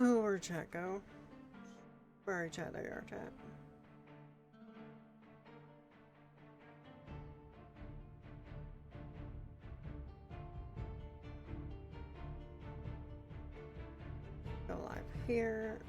Oh, where'd chat go? Where are chat? There you are, chat. Go live here.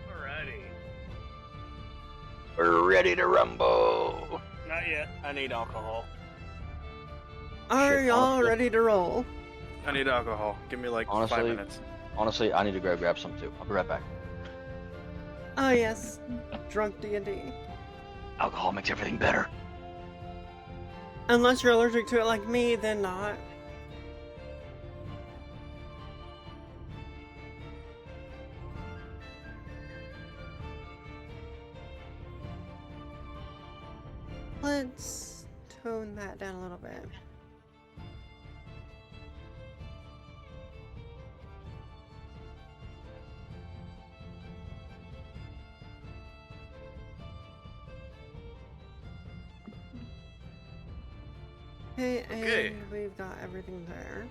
Alrighty. We're ready to rumble. Not yet. I need alcohol. Are Shit, y'all honestly- ready to roll? I need alcohol. Give me like 5 Honestly- minutes. Honestly, I need to go grab some too. I'll be right back. Oh yes, drunk D&D. Alcohol makes everything better. Unless you're allergic to it like me, then not. Let's tone that down a little bit. Okay, Okay. and we've got everything there.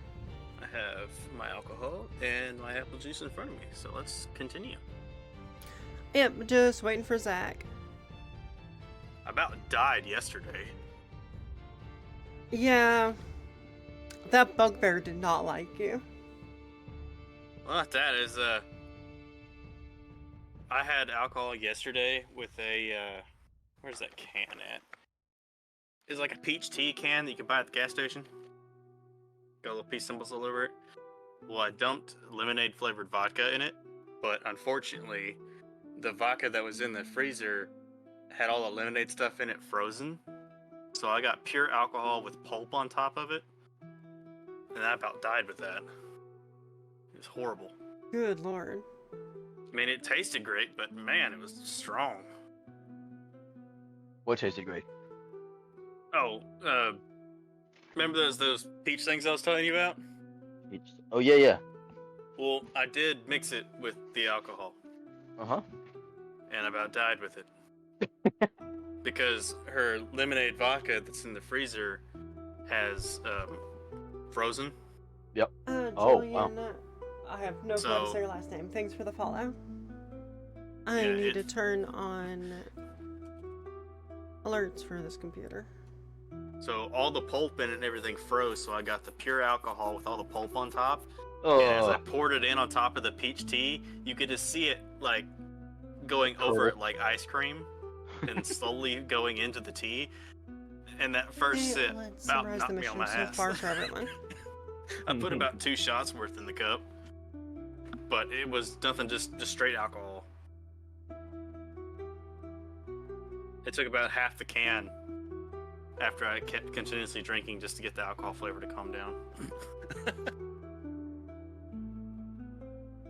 I have my alcohol and my apple juice in front of me, so let's continue. Yep, just waiting for Zach. I about died yesterday. Yeah, that bugbear did not like you. Well, not that is I had alcohol yesterday with a where's that can at? It's like a peach tea can that you can buy at the gas station. Got little peace symbols all over it. Well, I dumped lemonade flavored vodka in it, but unfortunately, the vodka that was in the freezer had all the lemonade stuff in it frozen. So I got pure alcohol with pulp on top of it, and I about died with that. It was horrible. Good lord. I mean, it tasted great, but man, it was strong. What tasted great? Oh, remember those peach things I was telling you about? Oh yeah, yeah. Well, I did mix it with the alcohol, Uh-huh. and I about died with it. Because her lemonade vodka that's in the freezer has frozen. Yep. Julian, Oh, wow. I have no clue how to So- say your last name. Thanks for the follow. I Yeah, need to it- turn on alerts for this computer. So all the pulp in it and everything froze, so I got the pure alcohol with all the pulp on top. And as I Oh, poured it in on top of the peach tea, you could just see it like going over it like ice cream and slowly going into the tea. And that first Okay, sip let's about summarize knocked the me on mission my so ass. far for everyone. I put about 2 shots worth in the cup, but it was nothing, just straight alcohol. It took about half the can after I kept continuously drinking just to get the alcohol flavor to calm down.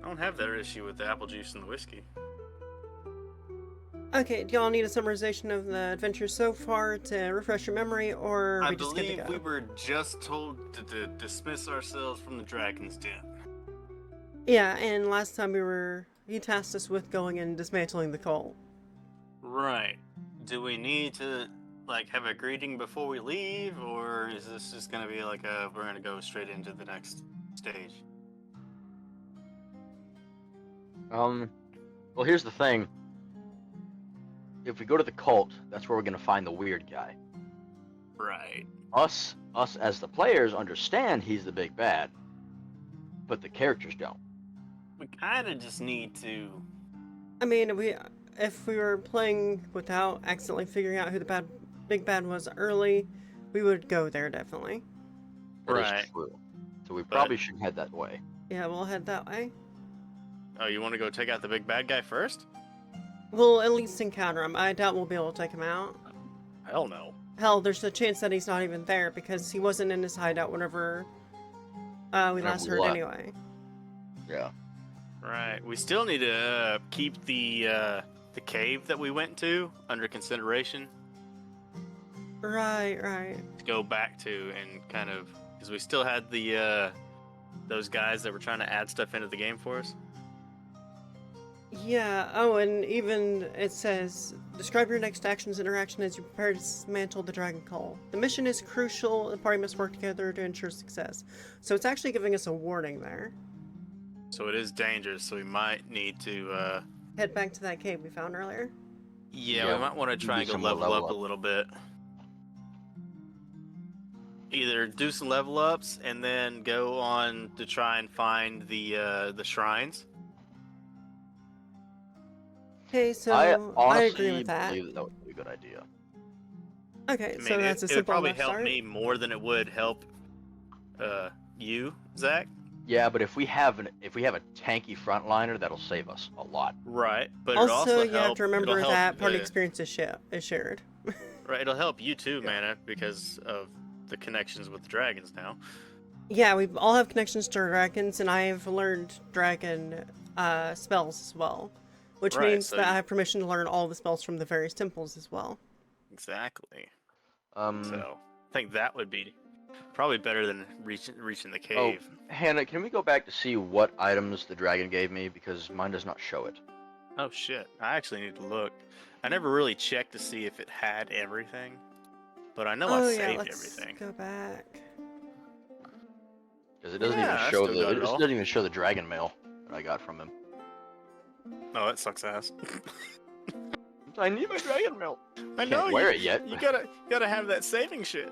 I don't have that issue with the apple juice and the whiskey. Okay, do y'all need a summarization of the adventure so far to refresh your memory, or are I we just good to believe go? we were just told to dismiss ourselves from the dragon's den. Yeah, and last time he tasked us with going and dismantling the cult. Right. Do we need to like have a greeting before we leave, or is this just gonna be like we're gonna go straight into the next stage? well, here's the thing. If we go to the cult, that's where we're gonna find the weird guy. Right. Us as the players understand he's the big bad, but the characters don't. We kind of just need to. I mean, if we were playing without accidentally figuring out who the big bad was early, we would go there definitely. That is Right. true. So we probably should head that way. Yeah, we'll head that way. Oh, you want to go take out the big bad guy first? We'll at least encounter him. I doubt we'll be able to take him out. Hell no. Hell, there's a chance that he's not even there because he wasn't in his hideout whenever we last heard left. anyway. Yeah. Right. We still need to keep the cave that we went to under consideration Right. to go back to and kind of because we still had the those guys that were trying to add stuff into the game for us. Yeah, oh, and even it says, describe your next actions interaction as you prepare to dismantle the dragon call. The mission is crucial, the party must work together to ensure success. So it's actually giving us a warning there. So it is dangerous, so we might need to Head back to that cave we found earlier. we might want to try and go some more level level up a up. little bit. Either do some level ups and then go on to try and find the shrines. Okay, so I honestly agree with that. believe that would be a good idea. Okay, I mean, so that's a it would simple probably enough help start. me more than it would help you, Zach. Yeah, but if we have a tanky frontliner, that'll save us a lot. Right, but Also, it'll you have to remember it'll help, that party experience is shared. Right, it'll help you too, Mana, because of the connections with the dragons now. Yeah, we all have connections to dragons, and I have learned dragon spells as well. Which Right, means so that I have permission to learn all the spells from the various temples as well. Exactly. Um. So I think that would be probably better than reaching the Oh, cave. Hannah, can we go back to see what items the dragon gave me because mine does not show it. Oh shit! I actually need to look. I never really checked to see if it had everything, but I know I yeah, saved let's everything. go back. Because it doesn't Yeah, I even show still got it all. doesn't even show the dragon mail that I got from him. Oh, that sucks ass. I need my dragon mail. I Can't know wear you, it yet. You gotta have that saving shit.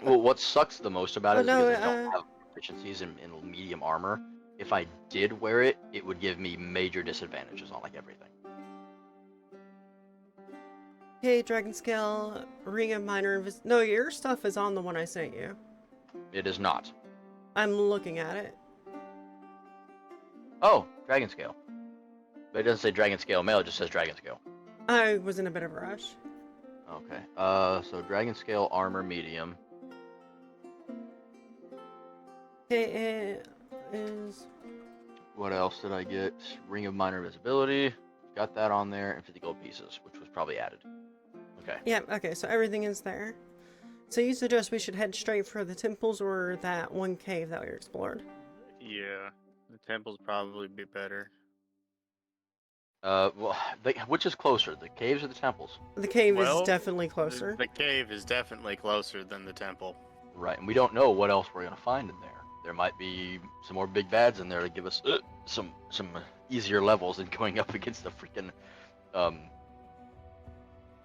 Well, what sucks the most about Oh, it is no, because I don't have proficiencies in medium armor. If I did wear it, it would give me major disadvantages on like everything. Okay, dragon scale, ring of minor No, your stuff is on the one I sent you. It is not. I'm looking at it. Oh, dragon scale. But it doesn't say dragon scale mail, it just says dragon scale. I was in a bit of a rush. Okay. So dragon scale armor medium. Okay, it is... What else did I get? Ring of minor visibility. Got that on there, and 50 gold pieces, which was probably added. Okay. Yeah, okay, so everything is there. So you suggest we should head straight for the temples or that one cave that we explored? Yeah, the temples probably be better. Well, which is closer, the caves or the temples? The cave Well, is definitely closer. The cave is definitely closer than the temple. Right, and we don't know what else we're gonna find in there. There might be some more big bads in there to give us some easier levels than going up against the freaking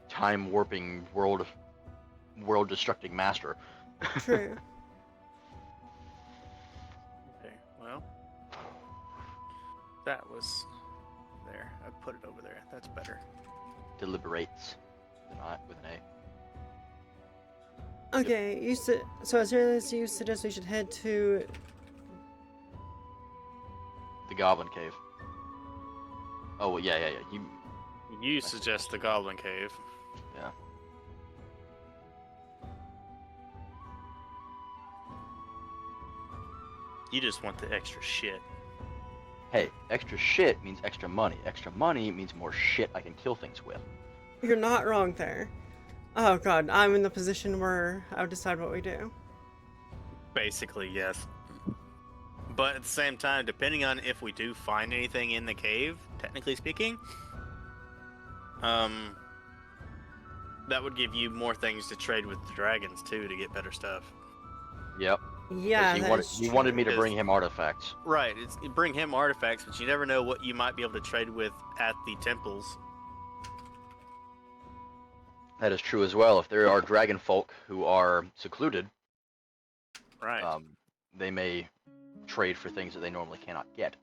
time warping world destructing master. True. Okay, well, that was there. I put it over there. That's better. Deliberates with an A. Okay, so as early as you suggest we should head to... The Goblin Cave. Oh well, yeah. You suggest the Goblin Cave. Yeah. You just want the extra shit. Hey, extra shit means extra money. Extra money means more shit I can kill things with. You're not wrong there. Oh god, I'm in the position where I would decide what we do. Basically, yes. But at the same time, depending on if we do find anything in the cave, technically speaking, that would give you more things to trade with the dragons too to get better stuff. Yep. Yeah, He wanted me to Because- bring him artifacts. Right, you bring him artifacts, but you never know what you might be able to trade with at the temples. That is true as well. If there are dragon folk who are secluded, Right. they may trade for things that they normally cannot get.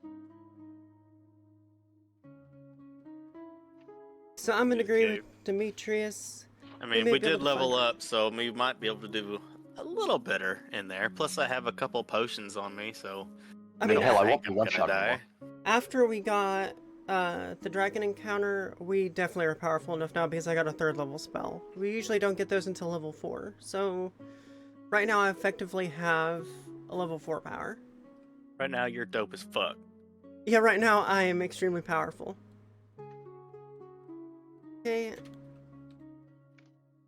So I'm in agree Okay. with Demetrius. I mean, may we be able did to find level it. up, so we might be able to do a little better in there. Plus, I have a couple potions on me, so I mean, mean, hell, I think won't be I'm one gonna shot die. anymore. after we got the dragon encounter, we definitely are powerful enough now because I got a 3rd level spell. We usually don't get those until level 4. So right now I effectively have a level 4 power. Right now, you're dope as fuck. Yeah, right now I am extremely powerful. Okay.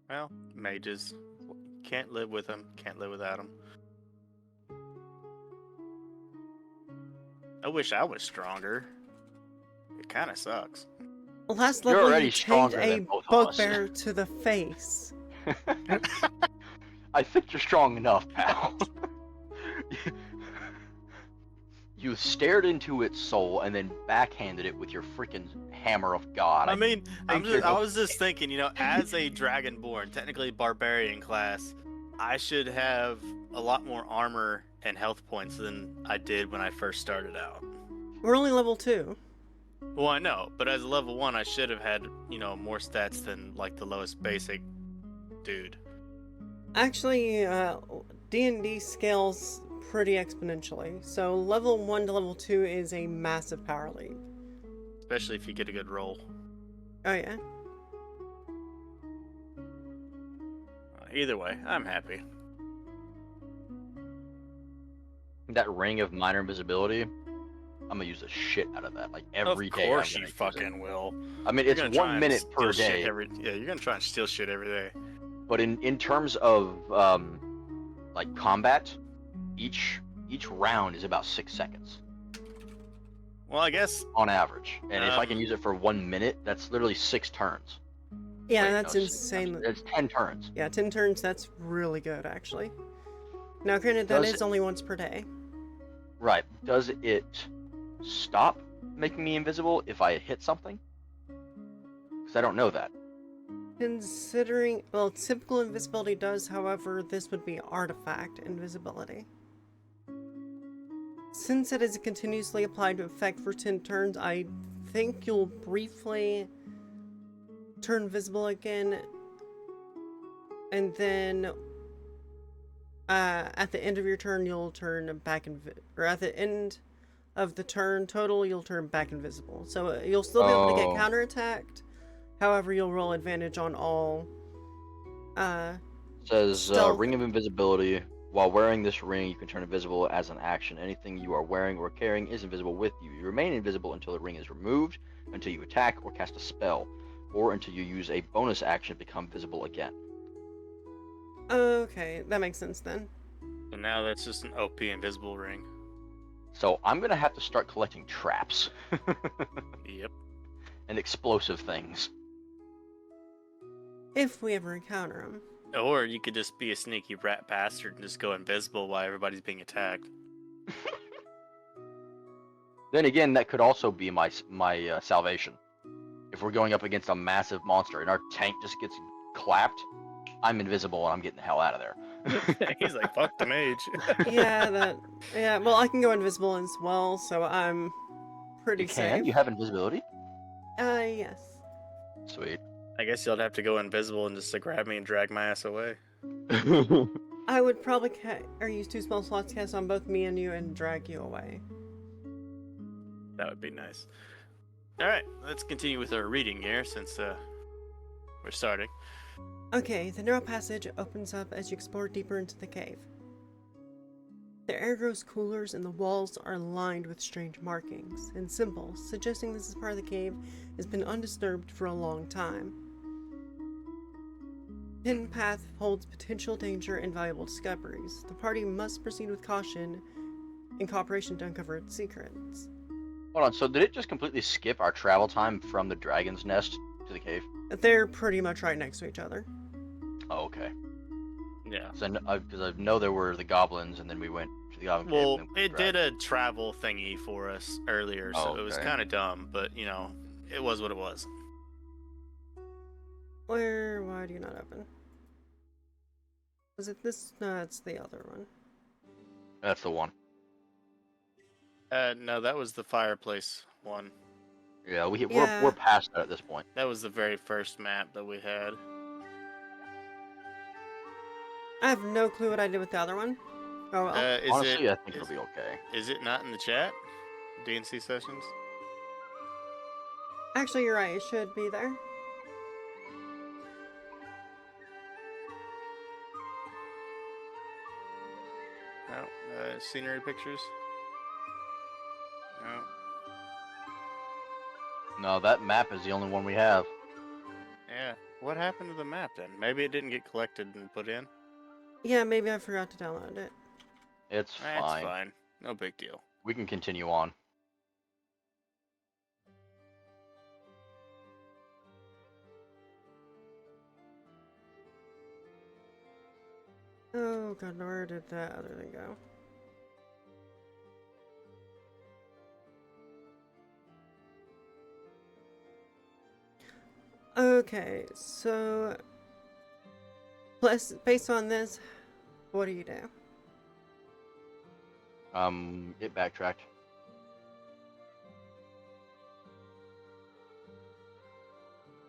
Well, mages. Can't live with them. Can't live without them. I wish I was stronger. It kind of sucks. Last You're level already you changed stronger a than both of us. bugbear to the face. I think you're strong enough, pal. You stared into its soul and then backhanded it with your freaking hammer of God. I mean, I think you're was just thinking, as a dragonborn, technically barbarian class, I should have a lot more armor and health points than I did when I first started out. We're only level 2. Well, I know, but as a level 1, I should have had, more stats than, like, the lowest basic dude. Actually, D&D scales pretty exponentially. So level 1 to level 2 is a massive power leap. Especially if you get a good roll. Oh yeah. Either way, I'm happy. That ring of minor invisibility, I'm gonna use the shit out of that. Like every day. Of course I'm you gonna use fucking it. will. I mean, You're it's gonna try 1 and minute per steal shit day. Yeah, you're gonna try and steal shit every day. But in terms of like combat, each round is about 6 seconds Well, I guess. on average. And if I can use it for 1 minute, that's literally 6 turns. Yeah, Wait, that's no, insane. That's 10 turns. Yeah, 10 turns, that's really good, actually. Now, granted, that is only once per day. Right. Does it stop making me invisible if I hit something? Because I don't know that. Considering, well, typical invisibility does, however, this would be artifact invisibility. Since it is continuously applied to effect for 10 turns, I think you'll briefly turn visible again, and then at the end of your turn you'll turn back or at the end of the turn total you'll turn back invisible. So you'll still be able to get counterattacked. However, you'll roll advantage on all. Says ring of invisibility. While wearing this ring, you can turn invisible as an action. Anything you are wearing or carrying is invisible with you. You remain invisible until the ring is removed, until you attack or cast a spell, or until you use a bonus action to become visible again. Okay, that makes sense then. So now that's just an OP invisible ring. So I'm gonna have to start collecting traps. Yep. And explosive things. If we ever encounter them. Or you could just be a sneaky rat bastard and just go invisible while everybody's being attacked. Then again, that could also be my salvation. If we're going up against a massive monster and our tank just gets clapped, I'm invisible and I'm getting the hell out of there. He's like, fuck the mage. Yeah, well, I can go invisible as well, so I'm pretty safe. You have invisibility? Yes. Sweet. I guess you'll have to go invisible and just grab me and drag my ass away. I would probably use 2 spell slots cast on both me and you and drag you away. That would be nice. Alright, let's continue with our reading here since we're starting. Okay, the narrow passage opens up as you explore deeper into the cave. The air grows cooler and the walls are lined with strange markings and symbols, suggesting this part of the cave has been undisturbed for a long time. The hidden path holds potential danger and valuable discoveries. The party must proceed with caution in cooperation to uncover its secrets. Hold on, so did it just completely skip our travel time from the dragon's nest to the cave? They're pretty much right next to each other. Oh, okay. Yeah. Because I know there were the goblins, and then we went to the goblin cave. Well, it did a travel thingy for us earlier, so it was kind of dumb, but, it was what it was. Why do you not open? Was it this? No, it's the other one. That's the one. No, that was the fireplace one. Yeah, we're past that at this point. That was the very first map that we had. I have no clue what I did with the other one. Oh well. Honestly, I think it'll be okay. Is it not in the chat? DNC sessions? Actually, you're right. It should be there. No, scenery pictures. No. No, that map is the only one we have. Yeah. What happened to the map then? Maybe it didn't get collected and put in. Yeah, maybe I forgot to download it. It's That's fine. fine. No big deal. We can continue on. Oh god, where did that other thing go? Okay, so based on this, what do you do? It backtracked.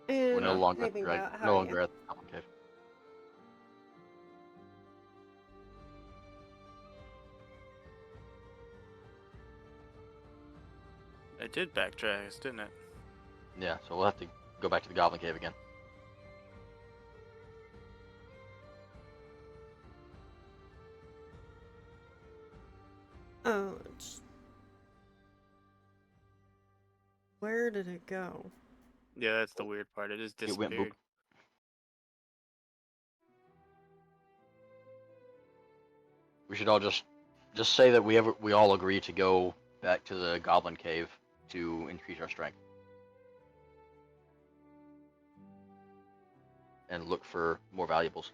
We're And no longer at the anything about no how longer at the Goblin Cave. It did backtrack, didn't it? Yeah, so we'll have to go back to the Goblin Cave again. Oh, where did it go? Yeah, that's the weird part. It just It went boop. disappeared. We should all just say that we all agree to go back to the Goblin Cave to increase our strength and look for more valuables.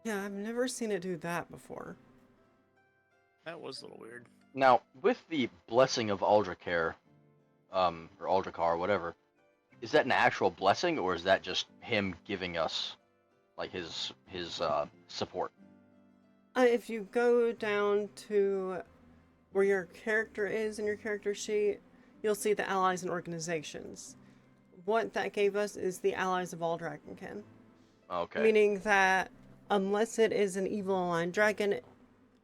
Yeah, I've never seen it do that before. That was a little weird. Now, with the blessing of Aldricare, or Aldricar, or whatever, is that an actual blessing, or is that just him giving us, like, his support? If you go down to where your character is in your character sheet, you'll see the allies and organizations. What that gave us is the allies of all Dragonkin. Okay. Meaning that unless it is an evil aligned dragon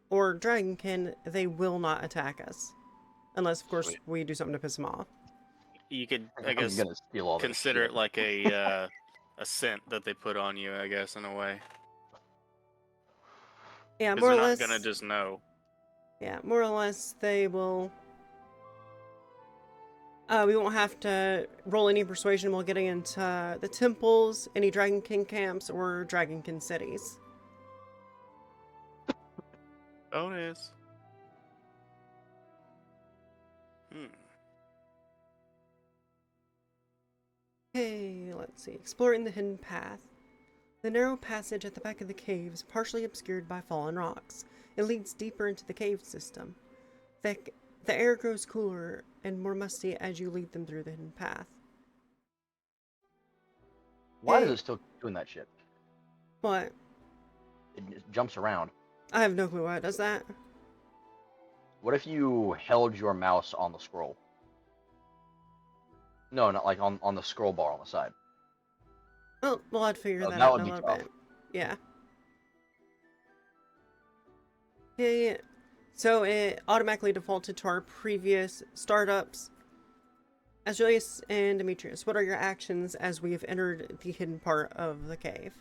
or dragonkin, they will not attack us. Unless, of course, Sweet. we do something to piss them off. You could, I I'm guess, gonna steal all this consider shit. it like a scent that they put on you, I guess, in a way. Yeah, Because more they're or not less. gonna just know. Yeah, more or less, they will. We won't have to roll any persuasion while getting into the temples, any Dragonkin camps, or Dragonkin cities. Bonus. Okay, let's see. Exploring the hidden path. The narrow passage at the back of the cave is partially obscured by fallen rocks. It leads deeper into the cave system. The air grows cooler and more musty as you lead them through the hidden path. Why does Hey. it still keep doing that shit? What? It just jumps around. I have no clue why it does that. What if you held your mouse on the scroll? No, not like on the scroll bar on the side. Well, we'll have to figure Oh, that that out would in a be little tough. bit. Yeah. Yeah. So it automatically defaulted to our previous startups. Azrius and Demetrius, what are your actions as we have entered the hidden part of the cave?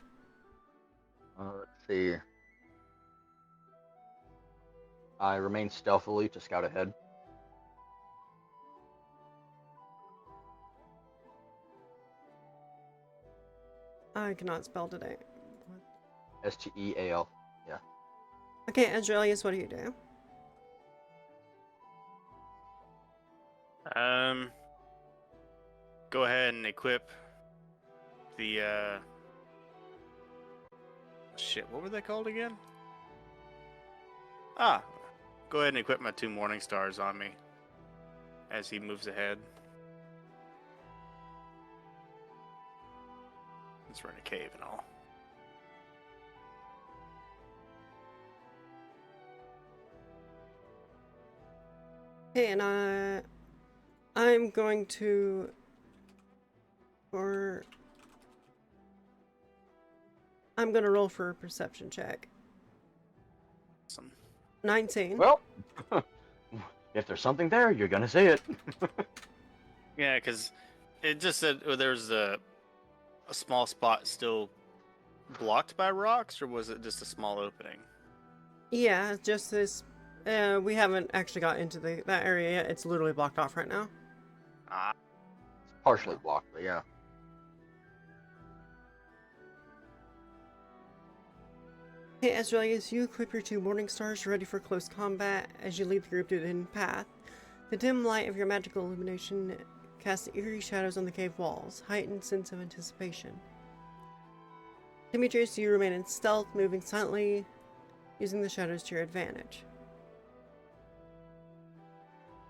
Let's see. I remain stealthily to scout ahead. I cannot spell today. Steal. Yeah. Okay, Azrius, what do you do? Go ahead and equip the shit, what were they called again? Go ahead and equip my 2 morning stars on me as he moves ahead. Since we're in a cave and all. Okay, and I'm going to, or I'm gonna roll for a perception check. Some 19. Well, if there's something there, you're gonna see it. Yeah, because it just said there's a small spot still blocked by rocks, or was it just a small opening? Yeah, just this. We haven't actually got into that area yet. It's literally blocked off right now. Ah, Partially blocked, but yeah. Hey, Azraeus, you equip your 2 morning stars ready for close combat as you lead the group through the hidden path. The dim light of your magical illumination casts eerie shadows on the cave walls, heightened sense of anticipation. Demetrius, you remain in stealth, moving silently, using the shadows to your advantage.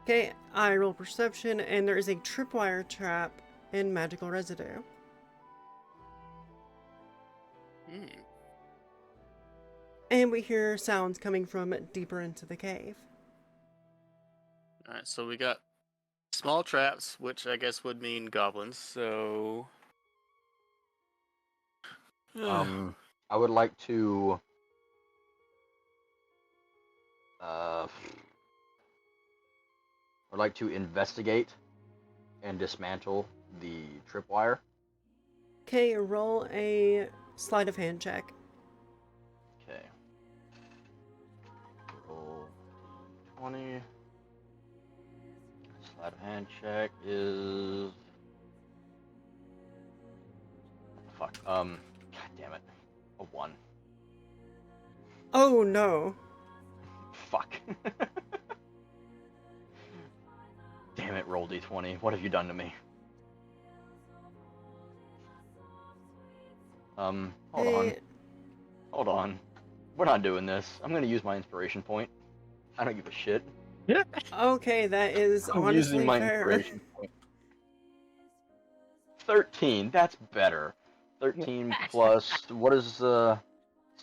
Okay, I roll perception, and there is a tripwire trap and magical residue. hmm. And we hear sounds coming from deeper into the cave. All right, so we got small traps, which I guess would mean goblins. So, I would like to. I would like to investigate and dismantle the tripwire. Okay, roll a sleight of hand check. Okay. Roll 20. Sleight of hand check is. Fuck. God damn it. A 1. Oh no. Fuck. Damn it, roll d20. What have you done to me? Hold on. Hey, Hold on. We're not doing this. I'm gonna use my inspiration point. I don't give a shit. yeah. okay, that is I'm honestly using my fair. inspiration point. 13. That's better. 13 plus what is it's a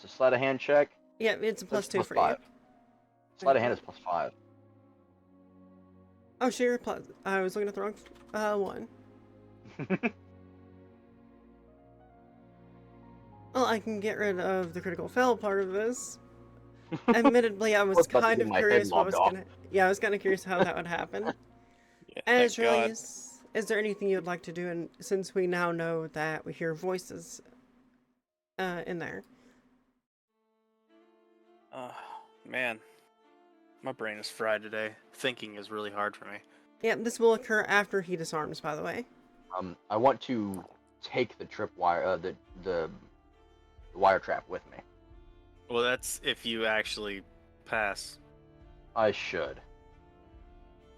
sleight of hand check? Yeah, it's a That's +2 for 5. you. Sleight of hand is +5. Oh, sure, I was looking at the wrong one. Well, I can get rid of the critical fail part of this. Admittedly, I was was about to kind get of my head curious what lobbed was off. gonna. Yeah, I was kind of curious how that would happen. Yeah, As thank God. is there anything you'd like to do? And since we now know that we hear voices, in there. Oh, man. My brain is fried today. Thinking is really hard for me. Yeah, this will occur after he disarms, by the way. I want to take the tripwire, the wire trap with me. Well, that's if you actually pass. I should.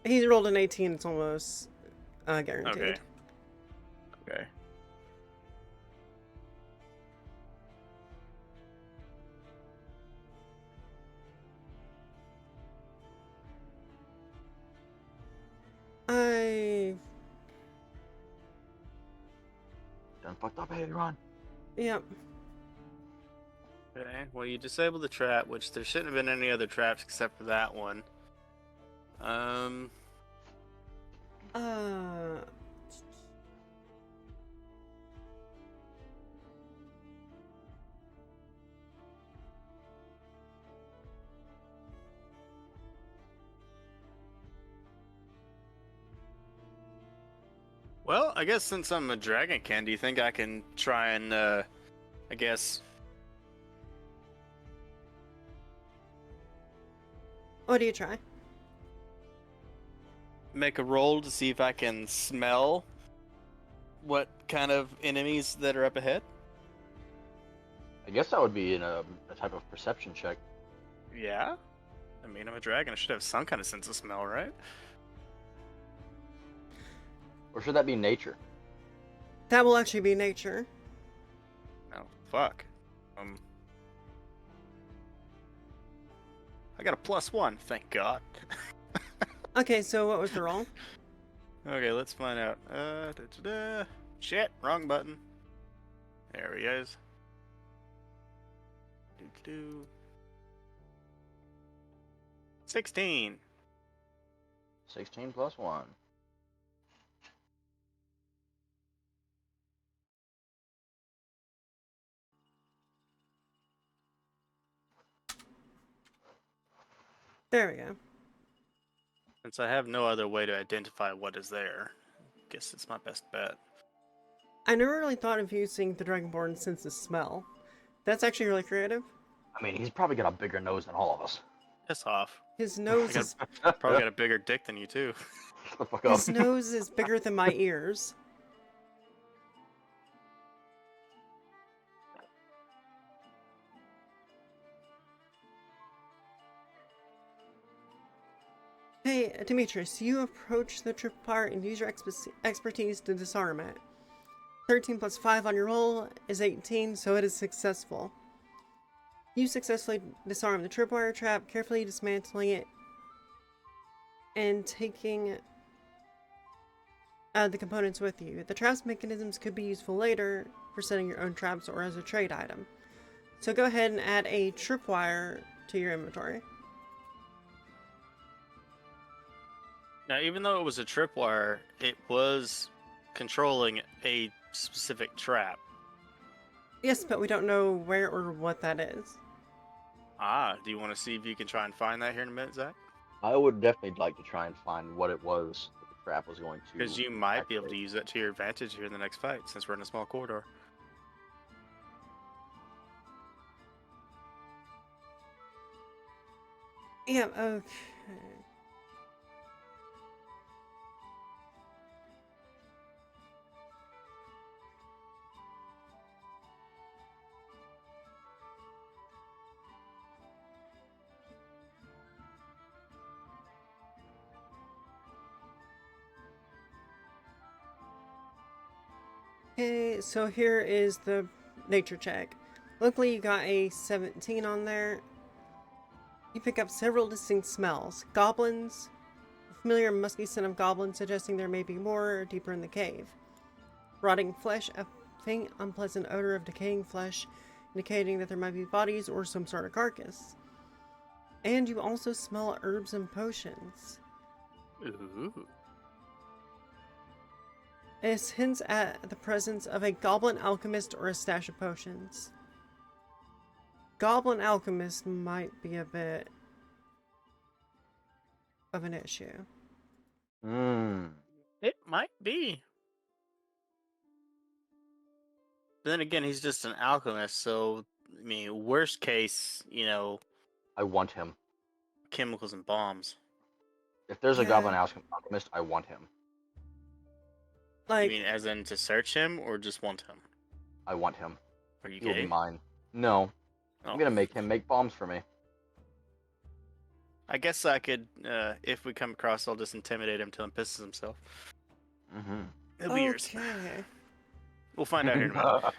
He's rolled an 18. It's almost guaranteed. Okay. Okay. I. Done fucked up, hey, Ron. Yep. Okay. Well, you disabled the trap, which there shouldn't have been any other traps except for that one. Uh. Well, I guess since I'm a dragon can, do you think I can try and, I guess, What do you try? make a roll to see if I can smell what kind of enemies that are up ahead? I guess that would be in a type of perception check. Yeah. I mean, I'm a dragon. I should have some kind of sense of smell, right? Or should that be nature? That will actually be nature. Oh, fuck. I got a +1, thank God. Okay, so what was the roll? Okay, let's find out. Shit, wrong button. There he is. 16. 16 plus 1. There we go. Since I have no other way to identify what is there, I guess it's my best bet. I never really thought of using the dragonborn sense of smell. That's actually really creative. I mean, he's probably got a bigger nose than all of us. Piss off. His nose is Probably got a bigger dick than you too. Shut the fuck up. his nose is bigger than my ears. Hey, Demetrius, you approach the tripwire and use your expertise to disarm it. 13 plus 5 on your roll is 18, so it is successful. You successfully disarm the tripwire trap, carefully dismantling it and taking the components with you. The trap's mechanisms could be useful later for setting your own traps or as a trade item. So go ahead and add a tripwire to your inventory. Now, even though it was a tripwire, it was controlling a specific trap. Yes, but we don't know where or what that is. Ah, do you want to see if you can try and find that here in a minute, Zach? I would definitely like to try and find what it was that the trap was going to. Because you might be able to activate. use that to your advantage here in the next fight, since we're in a small corridor. Yeah, okay. Okay, so here is the nature check. Luckily, you got a 17 on there. You pick up several distinct smells. Goblins, a familiar musky scent of goblins suggesting there may be more deeper in the cave. Rotting flesh, a faint, unpleasant odor of decaying flesh, indicating that there might be bodies or some sort of carcass. And you also smell herbs and potions. Ooh. It hints at the presence of a goblin alchemist or a stash of potions. Goblin alchemist might be a bit of an issue. It might be. But then again, he's just an alchemist, so, I mean, worst case, I want him. chemicals and bombs. If there's a Yeah. goblin alchemist, I want him. You Like, mean as in to search him, or just want him? I want him. Are you He will be gay? mine. No, Oh. I'm gonna make him make bombs for me. I guess I could, if we come across, I'll just intimidate him till he pisses himself. Mm-hmm. It'll be yours. okay. We'll find out here in a minute.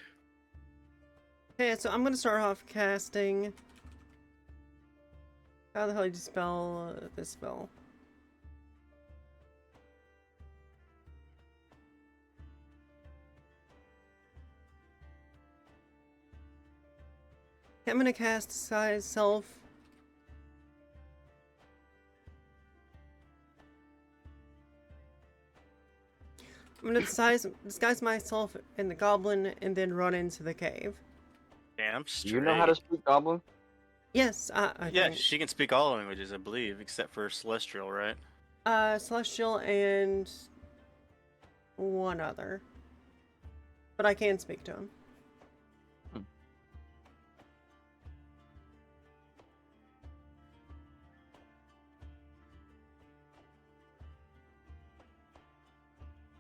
Okay, so I'm gonna start off casting. How the hell do you spell this spell? I'm gonna cast Disguise Self. I'm gonna disguise myself in the goblin and then run into the cave. Damn Do straight. you know how to speak goblin? Yes, I Yeah, think. she can speak all languages, I believe, except for Celestial, right? Celestial and one other. But I can speak to him.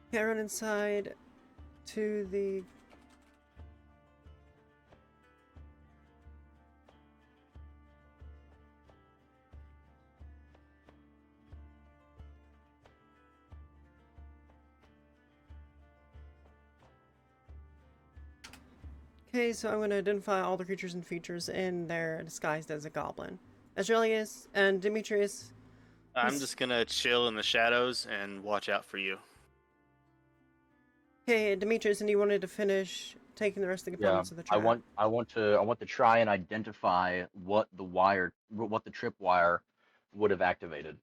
Okay, I run inside to the... Okay, so I'm going to identify all the creatures and features in there disguised as a goblin. Azraelius and Demetrius. I'm Yes. just gonna chill in the shadows and watch out for you. Okay, Demetrius, and you wanted to finish taking the rest of the Yeah, components of the I trap. want to try and identify what the tripwire would have activated.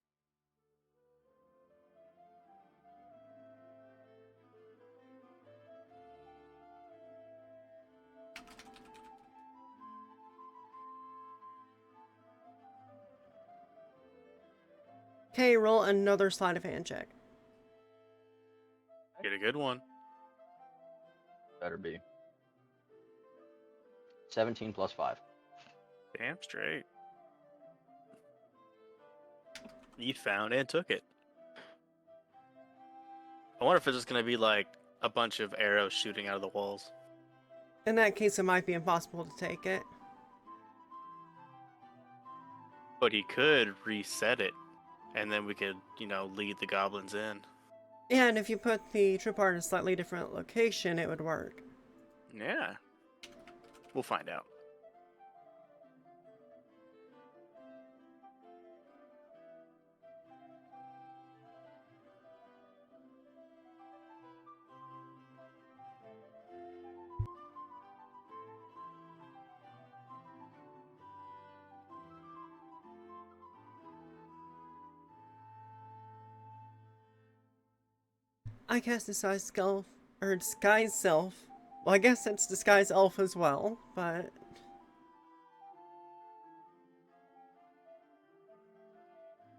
Okay, roll another sleight of hand check. Get a good one. Better be. 17 plus 5. Damn straight. You found and took it. I wonder if it's just gonna be like a bunch of arrows shooting out of the walls. In that case, it might be impossible to take it. But he could reset it, and then we could, lead the goblins in. Yeah, and if you put the tripwire in a slightly different location, it would work. Yeah. We'll find out. I cast Disguise Elf, or Disguise Self. Well, I guess it's Disguise Elf as well, but...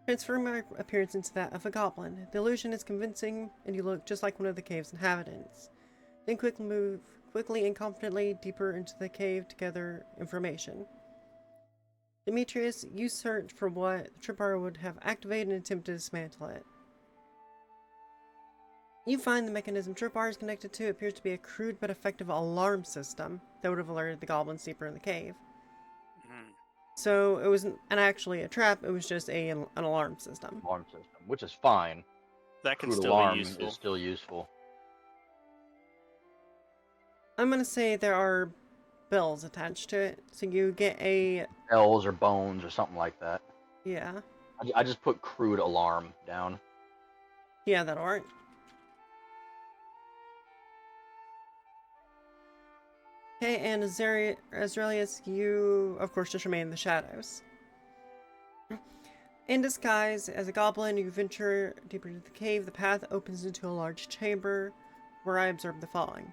Transfer my appearance into that of a goblin. The illusion is convincing, and you look just like one of the cave's inhabitants. Then quickly move quickly and confidently deeper into the cave to gather information. Demetrius, you search for what the tripwire would have activated and attempt to dismantle it. You find the mechanism tripwire is connected to appears to be a crude but effective alarm system that would have alerted the goblins deeper in the cave. So it wasn't actually a trap, it was just an alarm system. Alarm system, which is fine. That can Crude still alarm be useful. is still useful. I'm gonna say there are bells attached to it, so you get a... Bells or bones or something like that. Yeah. I just put crude alarm down. Yeah, that'll work. Okay, and Azraelius, you, of course, just remain in the shadows. In disguise as a goblin, you venture deeper into the cave. The path opens into a large chamber, where I observe the following.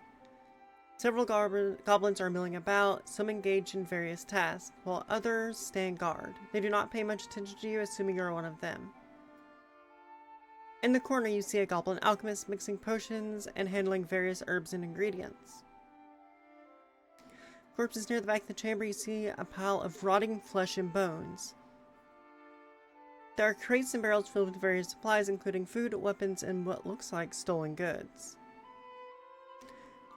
Several goblins are milling about, some engaged in various tasks, while others stand guard. They do not pay much attention to you, assuming you're one of them. In the corner, you see a goblin alchemist mixing potions and handling various herbs and ingredients. Corpses near the back of the chamber, you see a pile of rotting flesh and bones. There are crates and barrels filled with various supplies, including food, weapons, and what looks like stolen goods.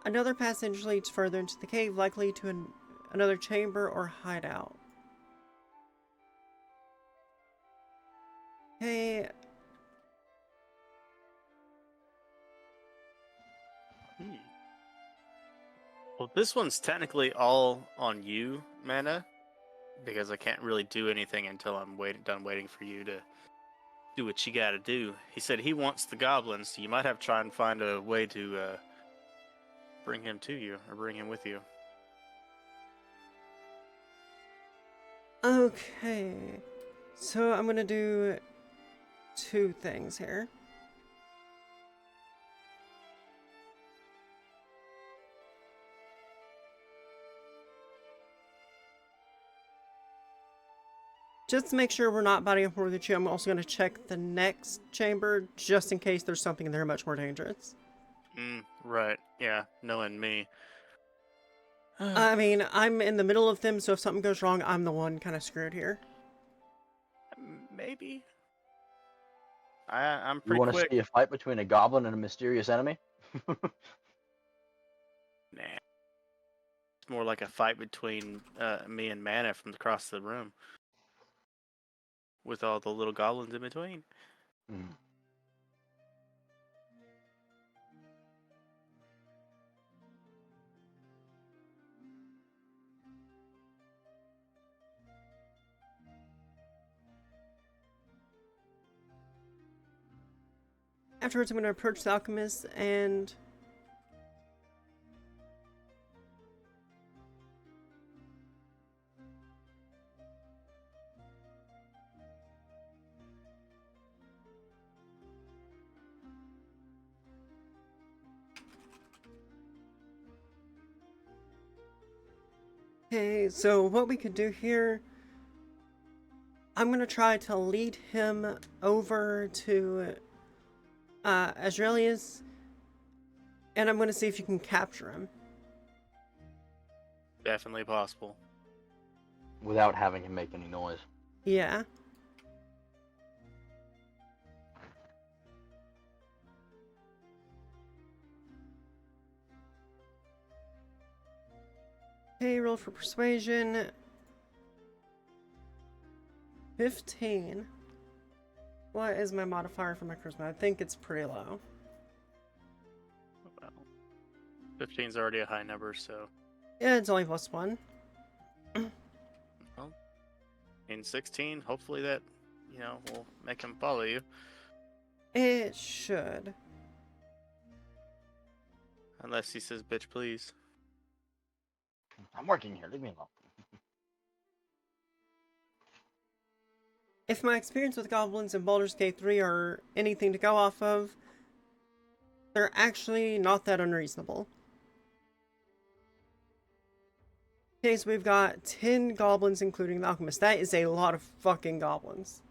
Another passage leads further into the cave, likely to another chamber or hideout. Okay. Well, this one's technically all on you, Mana, because I can't really do anything until I'm done waiting for you to do what you gotta do. He said he wants the goblins, so you might have to try and find a way to bring him to you, or bring him with you. Okay. So I'm gonna do two things here. Just to make sure we're not biting off more than chew, I'm also going to check the next chamber, just in case there's something in there much more dangerous. Right. Yeah, knowing me. I mean, I'm in the middle of them, so if something goes wrong, I'm the one kind of screwed here. Maybe. I'm You pretty want to quick. see a fight between a goblin and a mysterious enemy? Nah. It's more like a fight between me and Mana from across the room. With all the little goblins in between. Mm. Afterwards, I'm going to approach the alchemist and... Okay, so what we could do here... I'm gonna try to lead him over to Azraelius, and I'm gonna see if you can capture him. Definitely possible. Without having him make any noise. Yeah. Okay, roll for persuasion. 15. What is my modifier for my charisma? I think it's pretty low. Well, 15's already a high number, so Yeah, it's only +1. well, in 16, hopefully that, will make him follow you. It should. Unless he says, bitch, please. I'm working here, leave me alone. If my experience with goblins in Baldur's Gate 3 are anything to go off of, they're actually not that unreasonable. Okay, so we've got 10 goblins, including the alchemist. That is a lot of fucking goblins.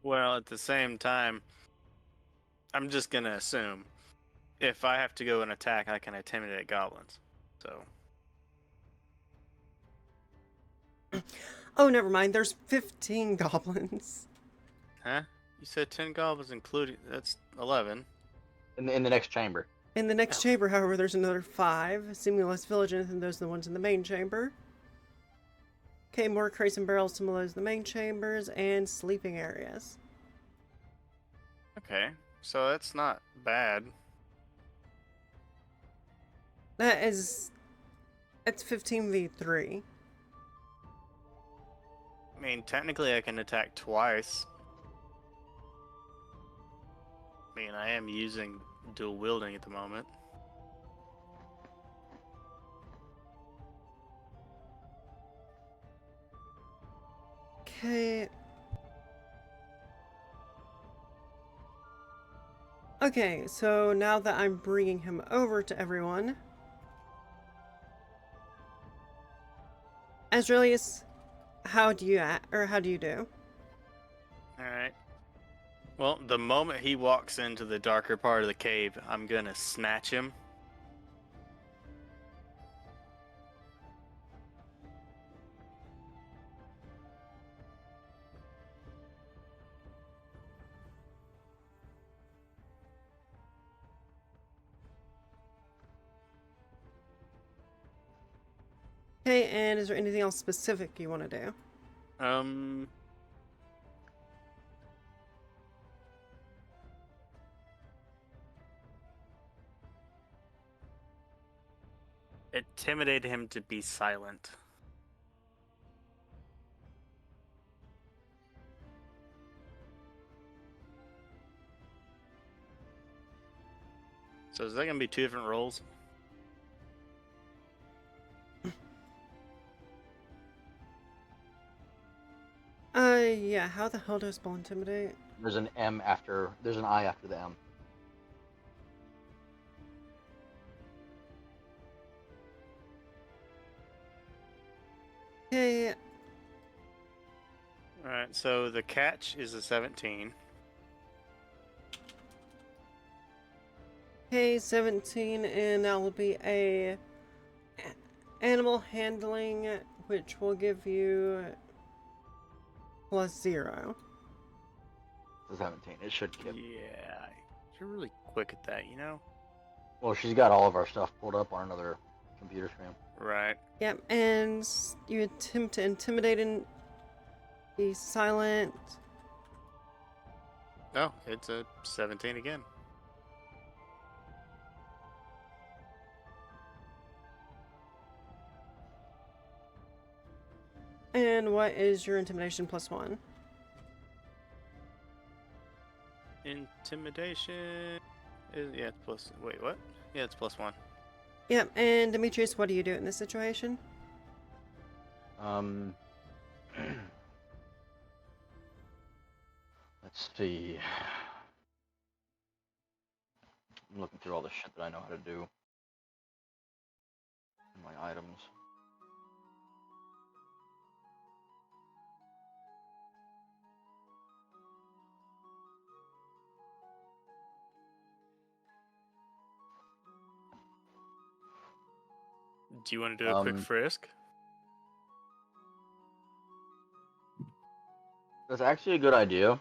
Well, at the same time, I'm just gonna assume if I have to go and attack, I can intimidate goblins. So. Oh, never mind. There's 15 goblins. Huh? You said 10 goblins, including. That's 11. In the next chamber. In the next chamber, however, there's another 5, seemingly less vigilant than those are the ones in the main chamber. Okay, more crates and barrels similar to the main chambers, and sleeping areas. Okay, so that's not bad. That's 15v3. I mean, technically I can attack twice. I mean, I am using dual wielding at the moment. Okay. Okay, so now that I'm bringing him over to everyone, Azraelius, how do you do? Alright. Well, the moment he walks into the darker part of the cave, I'm gonna snatch him. Okay, and is there anything else specific you want to do? Intimidate him to be silent. So is that gonna be 2 different rolls? Yeah, how the hell do I spell intimidate? There's an I after the M. Okay, Alright, so the catch is a 17. okay, 17, and that will be animal handling, which will give you +0. The 17. It should keep. Yeah, you're really quick at that, Well, she's got all of our stuff pulled up on another computer screen. Right. Yep, and you attempt to intimidate and be silent. No, it's a 17 again. And what is your intimidation +1? Intimidation is it's plus. Wait, what? Yeah, it's +1. Yep, and Demetrius, what do you do in this situation? Let's see. I'm looking through all the shit that I know how to do. My items. Do you want to do a quick frisk? That's actually a good idea.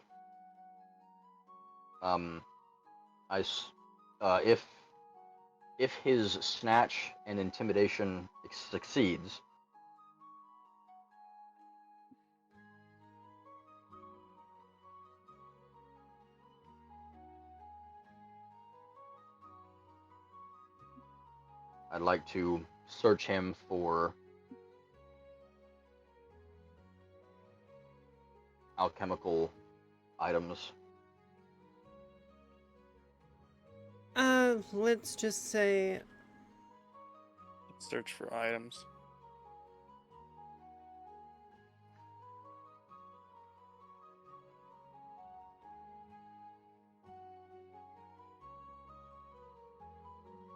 If his snatch and intimidation succeeds, I'd like to search him for alchemical items. Let's just say Search for items.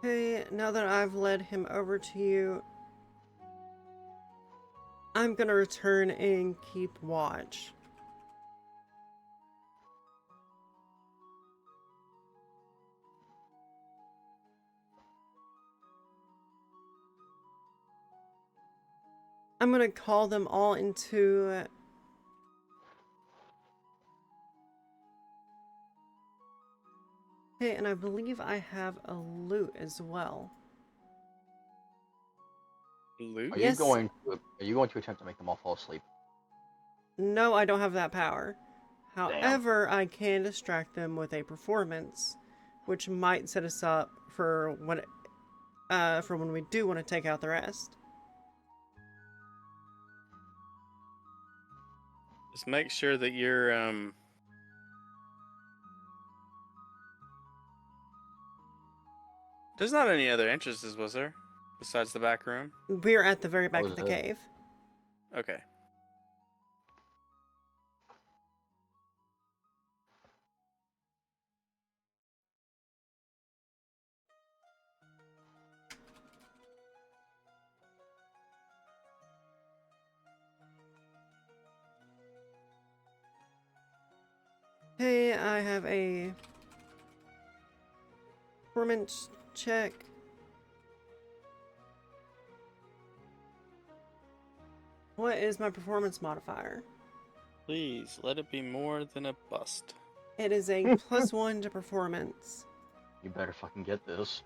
hey, now that I've led him over to you, I'm gonna return and keep watch. I'm gonna call them all into... Hey, and I believe I have a loot as well. Loot? Are Yes. you going to attempt to make them all fall asleep? No, I don't have that power. However, I can distract them with a performance, which might set us up for when we do want to take out the rest. Just make sure that you're There's not any other entrances, was there? Besides the back room? We're at the very back was of the it? cave. Okay. Hey, I have a performance check. What is my performance modifier? Please, let it be more than a bust. It is a +1 to performance. You better fucking get this.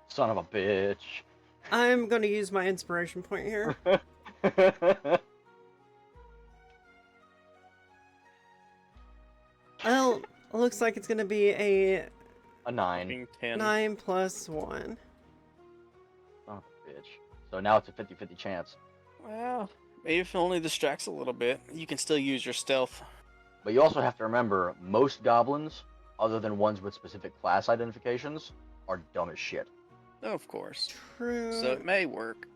Son of a bitch. I'm gonna use my inspiration point here. Well, looks like it's gonna be a A 9. Fucking 10. 9 + 1. Son of a bitch. So now it's a 50-50 chance. Well, maybe if it only distracts a little bit, you can still use your stealth. But you also have to remember, most goblins, other than ones with specific class identifications, are dumb as shit. Oh, of course. True. So it may work.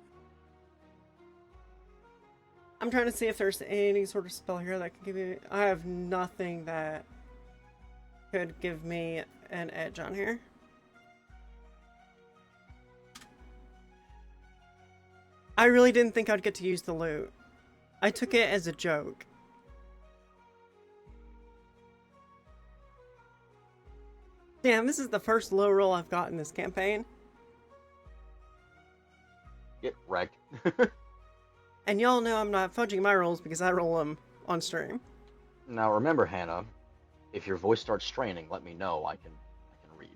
I'm trying to see if there's any sort of spell here that can give me... I have nothing that could give me an edge on here. I really didn't think I'd get to use the loot. I took it as a joke. Damn, this is the first low roll I've got in this campaign. Get wrecked. And y'all know I'm not fudging my rolls because I roll them on stream. Now remember, Hannah, if your voice starts straining, let me know. I can read.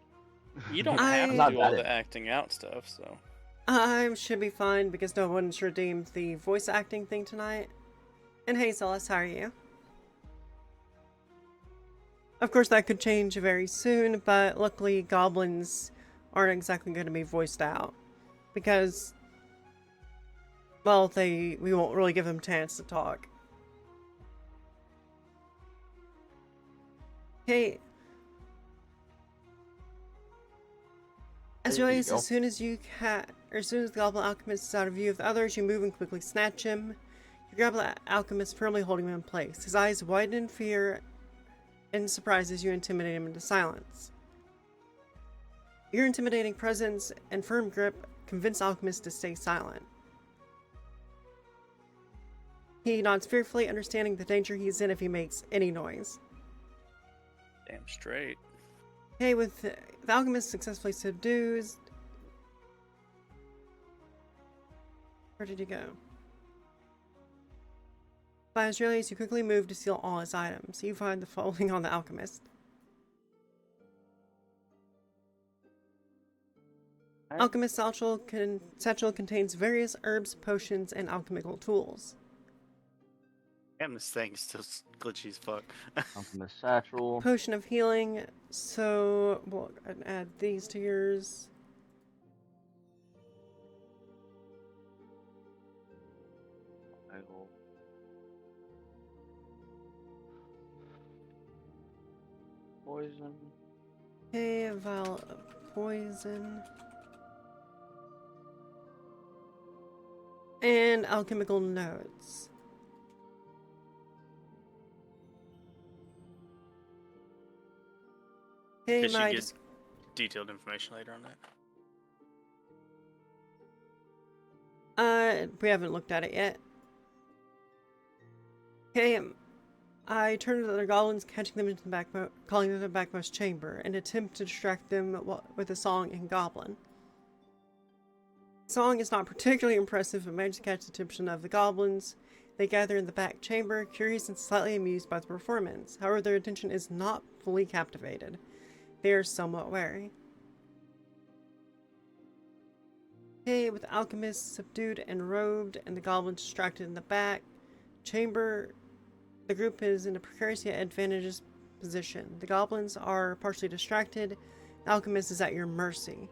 You don't I- have I'm to not do all bad the at it. acting out stuff, so. I should be fine because no one's redeemed the voice acting thing tonight. And hey, Celeste, how are you? Of course, that could change very soon, but luckily goblins aren't exactly going to be voiced out. Because, well, we won't really give them a chance to talk. Okay. As There you always, go. as soon as the Goblin Alchemist is out of view of the others, you move and quickly snatch him. You grab the Alchemist, firmly holding him in place. His eyes widen in fear and surprise as you intimidate him into silence. Your intimidating presence and firm grip convince Alchemist to stay silent. He nods fearfully, understanding the danger he's in if he makes any noise. Damn straight. Okay, with the Alchemist successfully subdued, Where did he go? By Israelis, you quickly move to steal all his items. You find the following on the alchemist. Alright. Alchemist satchel contains various herbs, potions, and alchemical tools. Damn, this thing is still glitchy as fuck. Alchemist satchel. Potion of healing. So we'll add these to yours. Poison. Okay, a vial of poison. And alchemical notes. Okay, We should my get detailed information later on that. we haven't looked at it yet. Okay, I turn to the goblins, catching them into the calling them to the backmost chamber, and attempt to distract them with a song in Goblin. The song is not particularly impressive, but manages to catch the attention of the goblins. They gather in the back chamber, curious and slightly amused by the performance. However, their attention is not fully captivated. They are somewhat wary. Okay, with the alchemists subdued and robed, and the goblins distracted in the back chamber, the group is in a precarious yet advantageous position. The goblins are partially distracted. The alchemist is at your mercy.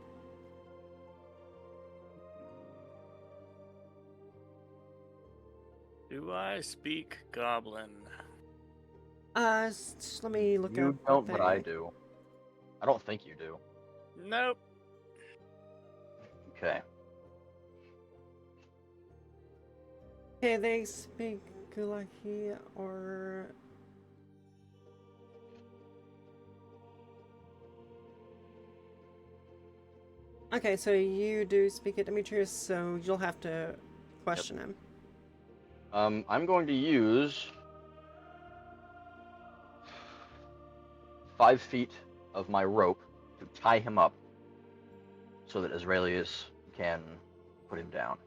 Do I speak Goblin? Let me look You up. don't, but I do. I don't think you do. Nope. Okay. Okay, they speak Gulaki or... Okay, so you do speak it, Demetrius, so you'll have to question him. I'm going to use 5 feet of my rope to tie him up so that Israelius can put him down.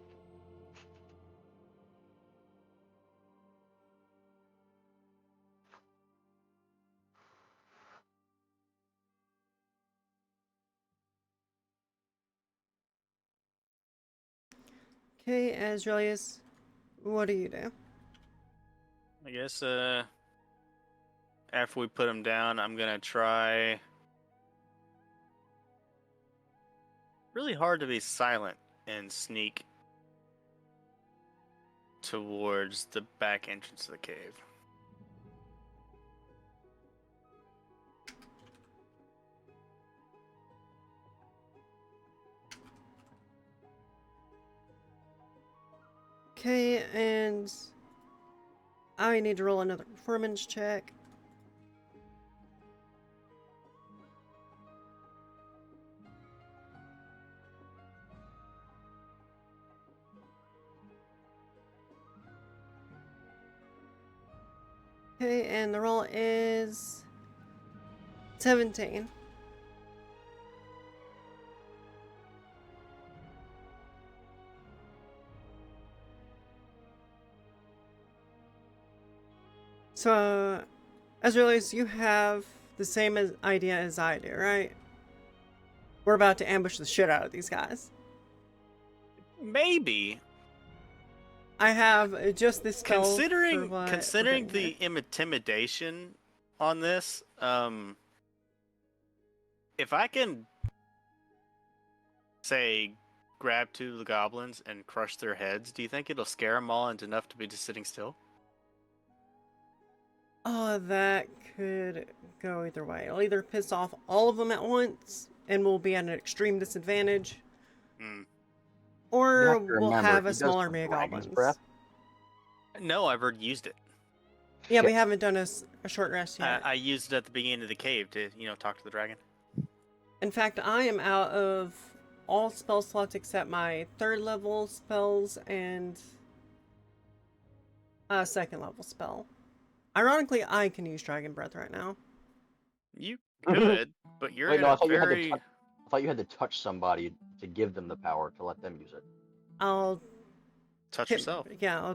Okay, Azraelius, what do you do? I guess, after we put him down, I'm gonna try really hard to be silent and sneak towards the back entrance of the cave. Okay, and I need to roll another performance check. Okay, and the roll is 17. So, Azraelius, you have the same idea as I do, right? We're about to ambush the shit out of these guys. Maybe. I have just this spell Considering for what considering we're doing the intimidation on this, if I can say grab 2 of the goblins and crush their heads, do you think it'll scare them all into enough to be just sitting still? Oh, that could go either way. It'll either piss off all of them at once, and we'll be at an extreme disadvantage, Hmm. or You have to we'll remember, have he a does small have army of dragon's goblins. breath. No, I've already used it. Yeah, we Shit. haven't done a short rest yet. I used it at the beginning of the cave to, talk to the dragon. In fact, I am out of all spell slots except my 3rd level spells and a 2nd level spell. Ironically, I can use Dragon Breath right now. You could, but you're Wait, in no, a I thought very... I thought you had to touch somebody to give them the power to let them use it. I'll touch hit- yourself. Yeah.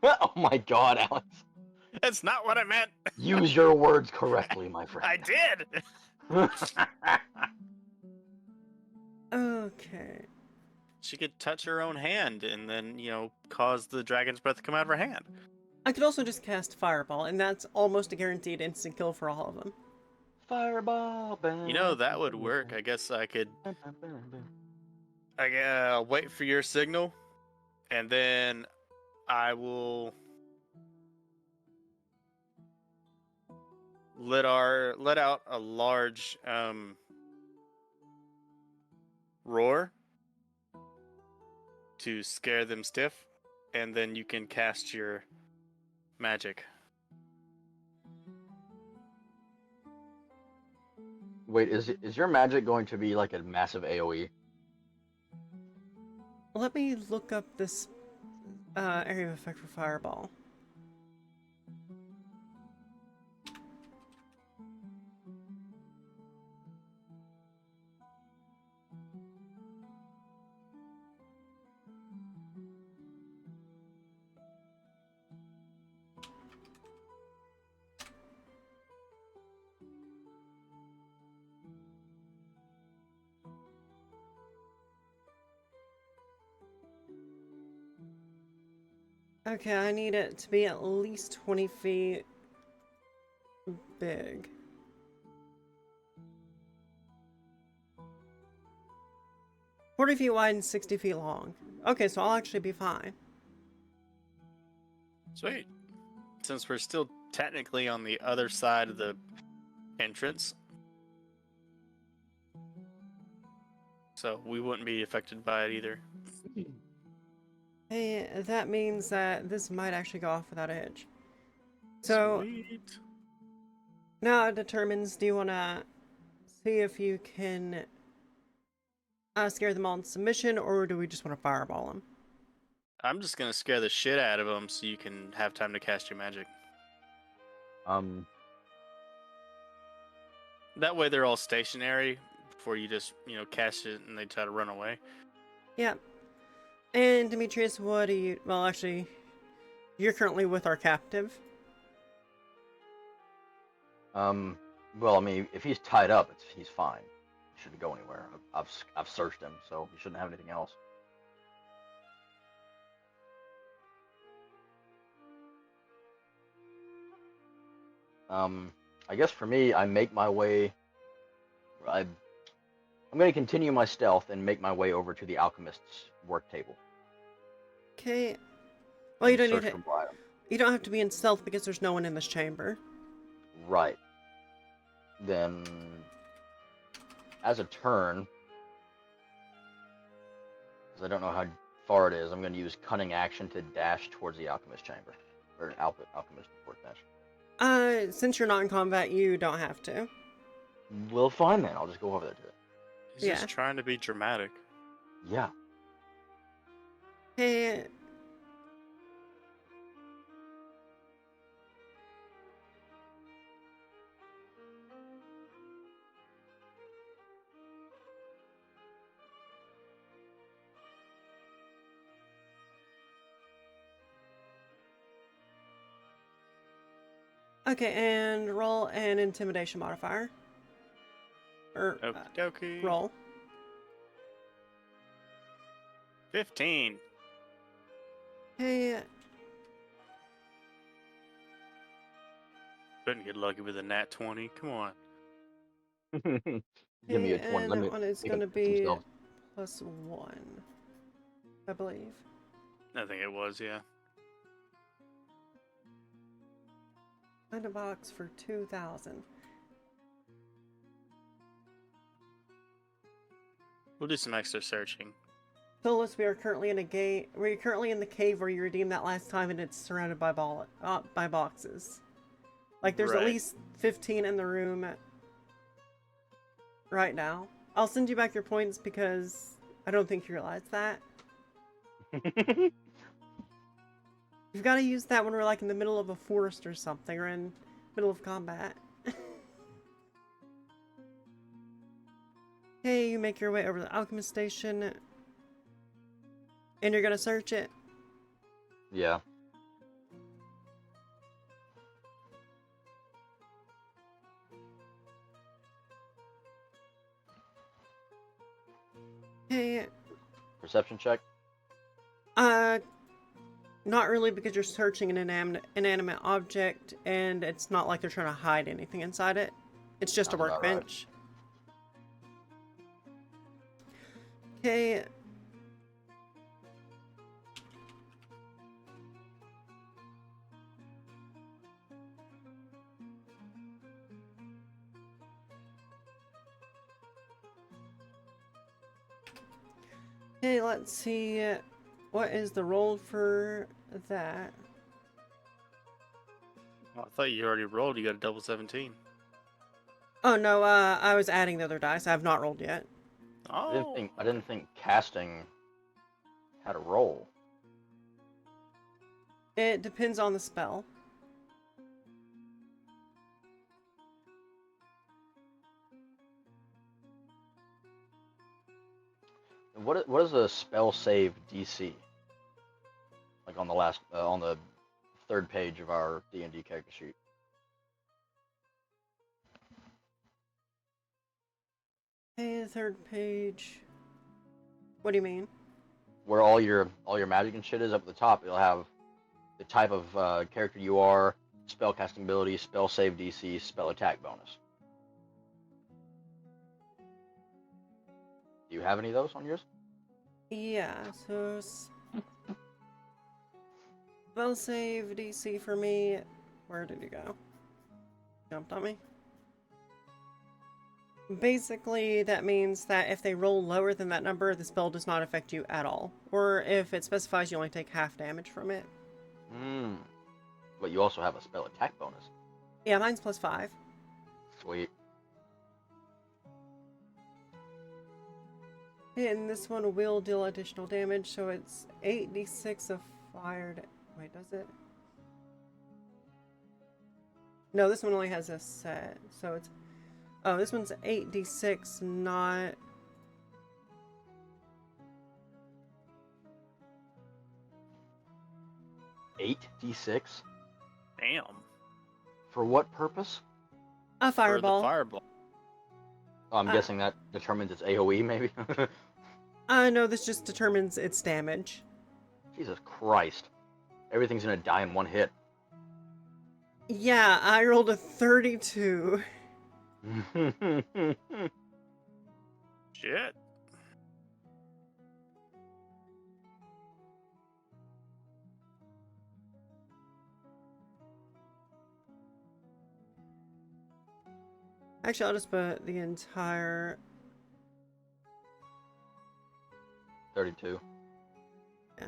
Oh my god, Alex. That's not what I meant. Use your words correctly, my I friend. did. Okay. She could touch her own hand and then, cause the dragon's breath to come out of her hand. I could also just cast Fireball, and that's almost a guaranteed instant kill for all of them. Fireball. That would work. I guess I could. Wait for your signal, and then I will let out a large roar to scare them stiff, and then you can cast your magic. Wait, is your magic going to be like a massive AoE? Let me look up this area of effect for Fireball. Okay, I need it to be at least 20 feet big. "40 feet wide and 60 feet long." Okay, so I'll actually be fine. Sweet. Since we're still technically on the other side of the entrance, so we wouldn't be affected by it either. Hey, that means that this might actually go off without a hitch. So Sweet. now it determines, do you want to see if you can scare them all into submission, or do we just want to fireball them? I'm just gonna scare the shit out of them so you can have time to cast your magic. That way they're all stationary before you just, cast it and they try to run away. Yeah. And Demetrius, what do you... Well, actually, you're currently with our captive. Well, I mean, if he's tied up, he's fine. He shouldn't go anywhere. I've searched him, so he shouldn't have anything else. I guess for me, I make my way. I'm going to continue my stealth and make my way over to the alchemist's work table. Okay. Well, you don't need search to... for more items. You don't have to be in stealth because there's no one in this chamber. Right. Then, as a turn, because I don't know how far it is, I'm going to use cunning action to dash towards the alchemist chamber, or alchemist workbench. Since you're not in combat, you don't have to. Well, fine then. I'll just go over there to it. He's just trying to be dramatic. Yeah. Hey. Okay, and roll an intimidation modifier. Or, Okie dokie. roll. 15. Hey, Couldn't get lucky with a nat 20. Come on. Give me a 20. and Let me that one is make going to some be stealth. +1, I believe. I think it was, yeah. Find a box for 2,000. We'll do some extra searching. Solus, we are currently in a gate. We're currently in the cave where you redeemed that last time, and it's surrounded by by boxes. Like, there's at Right. least 15 in the room right now. I'll send you back your points because I don't think you realize that. You've got to use that when we're like in the middle of a forest or something, or in middle of combat. Hey, you make your way over to the alchemist station. And you're gonna search it? Yeah. Hey, Perception check. not really, because you're searching an inanimate object, and it's not like they're trying to hide anything inside it. It's just a Sounds about right. workbench. Okay. Okay, let's see. What is the roll for that? Oh, I thought you already rolled. You got a double 17. Oh no, I was adding the other dice. I have not rolled yet. Oh. I didn't think casting had a roll. It depends on the spell. What is a spell save DC? Like on the third page of our D&D character sheet. Okay, third page. What do you mean? Where all your magic and shit is up at the top, you'll have the type of character you are, spell casting ability, spell save DC, spell attack bonus. Do you have any of those on yours? Yeah, so spell save DC for me. Where did you go? Jumped on me. Basically, that means that if they roll lower than that number, the spell does not affect you at all. Or if it specifies you only take half damage from it. Hmm. But you also have a spell attack bonus. Yeah, mine's +5. Sweet. And this one will deal additional damage, so it's 8d6 of fire. Wait, does it? No, this one only has a set, so it's... Oh, this one's 8d6, not... Eight D6? Damn. For what purpose? A fireball. For the fireball. Oh, I'm guessing that determines its AoE, maybe? No, this just determines its damage. Jesus Christ. Everything's gonna die in one hit. Yeah, I rolled a 32. Shit. Actually, I'll just put the entire... 32. Yeah.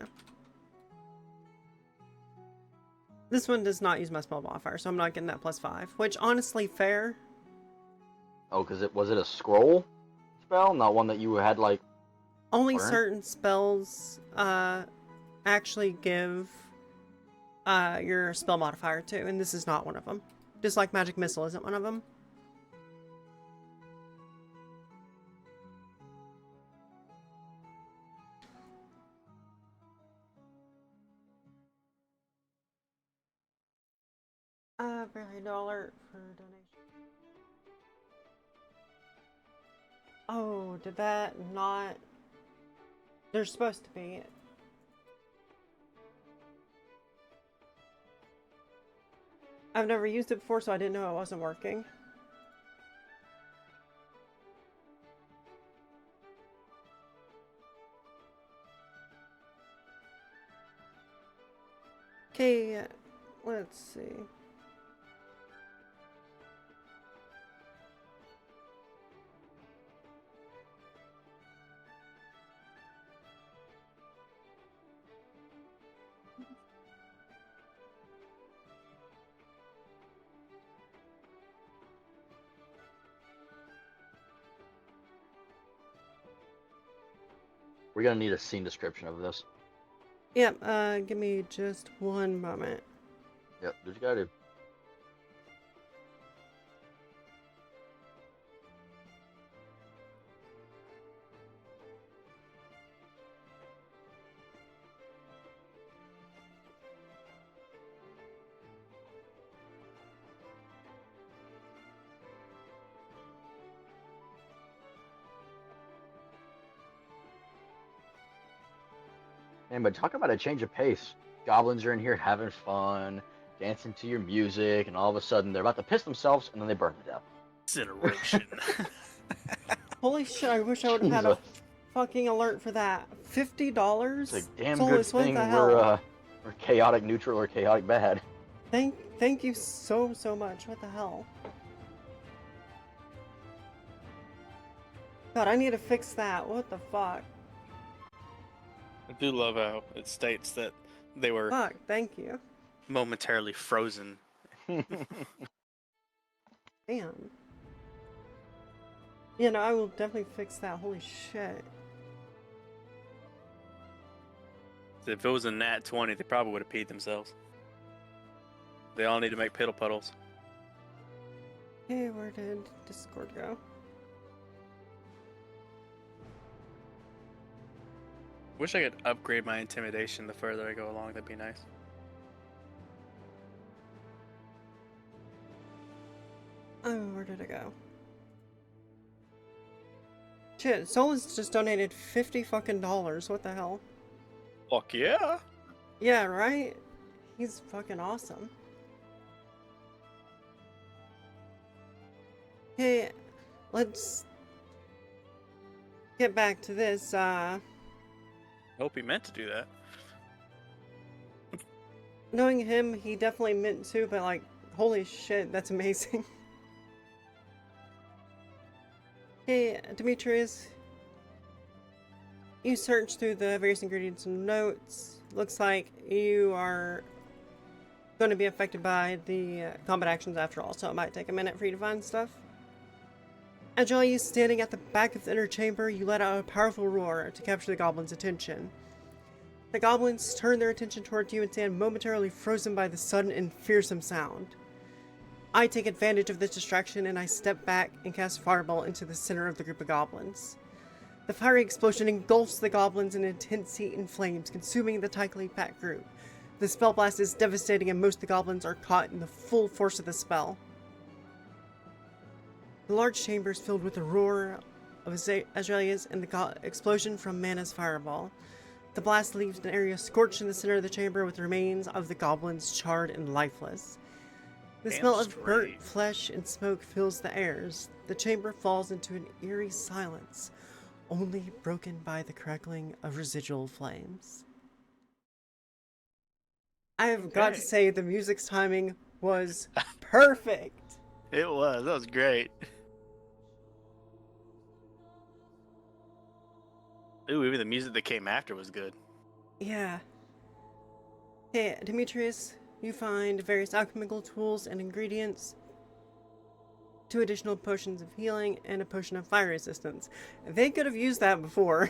This one does not use my spell modifier, so I'm not getting that +5. Which, honestly, fair. Oh, was it a scroll spell? Not one that you had, like... Only learned? certain spells actually give your spell modifier too, and this is not one of them. Just like Magic Missile isn't one of them. Barely $1 for donation. Oh, did that not... There's supposed to be. I've never used it before, so I didn't know it wasn't working. Okay, let's see. We're gonna need a scene description of this. Yep, give me just one moment. Yep, do what you gotta do. Man, but talk about a change of pace. Goblins are in here having fun, dancing to your music, and all of a sudden they're about to piss themselves, and then they burn to death. Consideration. Holy shit, I wish I would have had a fucking alert for that. $50? It's a damn Soulless, good thing what the hell? we're chaotic neutral or chaotic bad. Thank you so much. What the hell? God, I need to fix that. What the fuck? I do love how it states that they were Fuck, thank you. momentarily frozen. Damn. Yeah, no, I will definitely fix that. Holy shit. If it was a nat 20, they probably would have peed themselves. They all need to make piddle puddles. Hey, where did Discord go? Wish I could upgrade my intimidation the further I go along. That'd be nice. Oh, where did it go? Shit, Solus just donated $50 fucking dollars. What the hell? Fuck yeah! Yeah, right? He's fucking awesome. Hey, let's get back to this, Hope he meant to do that. knowing him, he definitely meant to, but like, holy shit, that's amazing. Hey, Demetrius, you searched through the various ingredients and notes. Looks like you are going to be affected by the combat actions after all, so it might take a minute for you to find stuff. As you're standing at the back of the inner chamber, you let out a powerful roar to capture the goblins' attention. The goblins turn their attention toward you and stand momentarily frozen by the sudden and fearsome sound. I take advantage of this distraction and I step back and cast Fireball into the center of the group of goblins. The fiery explosion engulfs the goblins in intense heat and flames, consuming the tightly packed group. The spell blast is devastating and most of the goblins are caught in the full force of the spell. The large chamber is filled with the roar of Azraelia's and the explosion from Mana's fireball. The blast leaves an area scorched in the center of the chamber with the remains of the goblins charred and lifeless. The smell of burnt flesh and smoke fills the airs. The chamber falls into an eerie silence, only broken by the crackling of residual flames. I have got to say, the music's timing was perfect. It was. That was great. Ooh, even the music that came after was good. Yeah. Hey, Demetrius, you find various alchemical tools and ingredients, 2 additional potions of healing, and a potion of fire resistance. They could have used that before.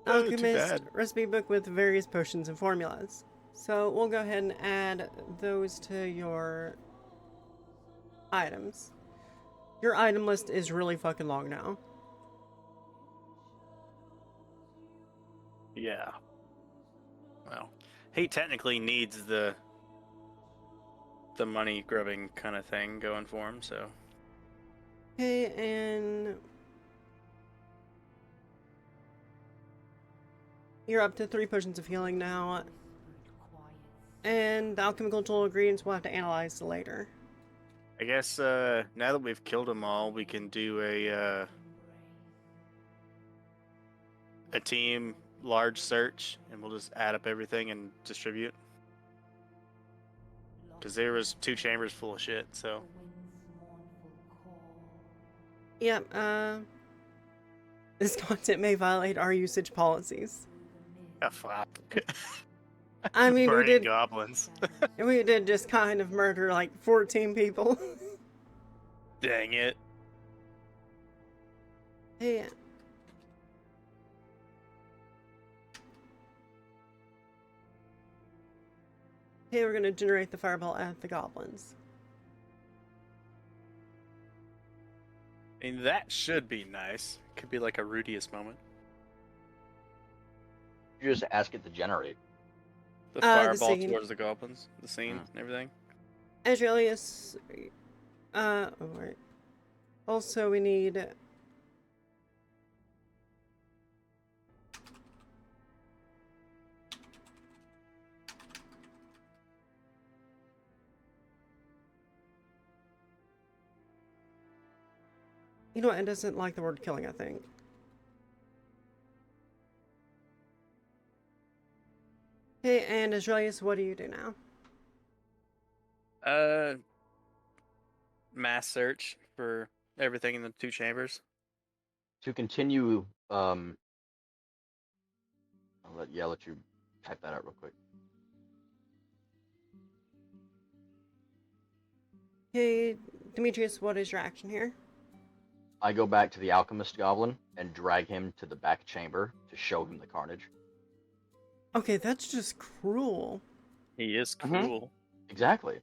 Alchemist recipe book with various potions and formulas. So we'll go ahead and add those to your items. Your item list is really fucking long now. Yeah. Well, he technically needs the money grubbing kind of thing going for him, so. Okay, and you're up to 3 potions of healing now. And the alchemical tool ingredients we'll have to analyze later. I guess now that we've killed them all, we can do a team large search, and we'll just add up everything and distribute. Because there was 2 chambers full of shit, so. Yep, this content may violate our usage policies. Ah, fuck. I mean, Burning goblins. we did just kind of murder like 14 people. Dang it. Hey. Hey, we're gonna generate the fireball at the goblins. I mean, that should be nice. Could be like a Rudius moment. You just ask it to generate. The The fireball scene. towards the goblins, the scene, and everything. Azraelius, oh wait. Also, we need You know what? It doesn't like the word killing, I think. Okay, and Israelius, what do you do now? Mass search for everything in the 2 chambers. To continue, I'll let you type that out real quick. Okay, Demetrius, what is your action here? I go back to the alchemist goblin and drag him to the back chamber to show him the carnage. Okay, that's just cruel. He is Mhm. cruel. Exactly.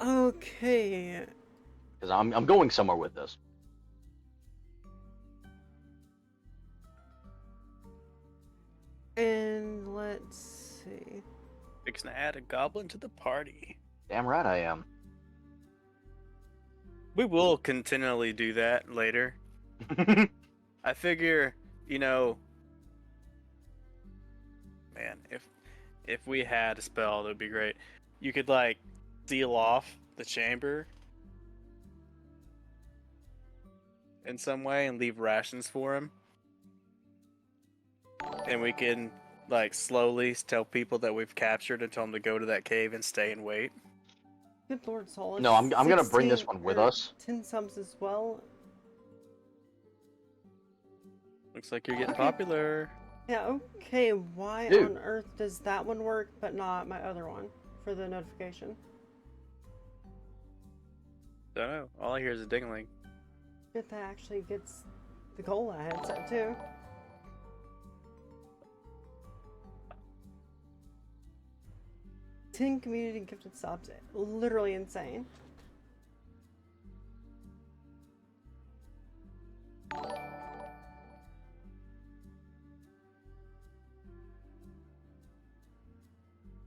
Okay. Because I'm going somewhere with this. And let's see. Fixing to add a goblin to the party. Damn right I am. We will continually do that later. I figure, man, if we had a spell, that would be great. You could like seal off the chamber in some way and leave rations for him, and we can like slowly tell people that we've captured and tell them to go to that cave and stay and wait. Good Lord, Solus. No, I'm gonna bring this 16 one with or us. 10 subs as well. Looks like you're getting Okay. popular. Yeah, okay. Why Dude. on earth does that one work but not my other one for the notification? Don't know. All I hear is a dingling. That actually gets the goal I had set too. Ten community gifted subs, literally insane.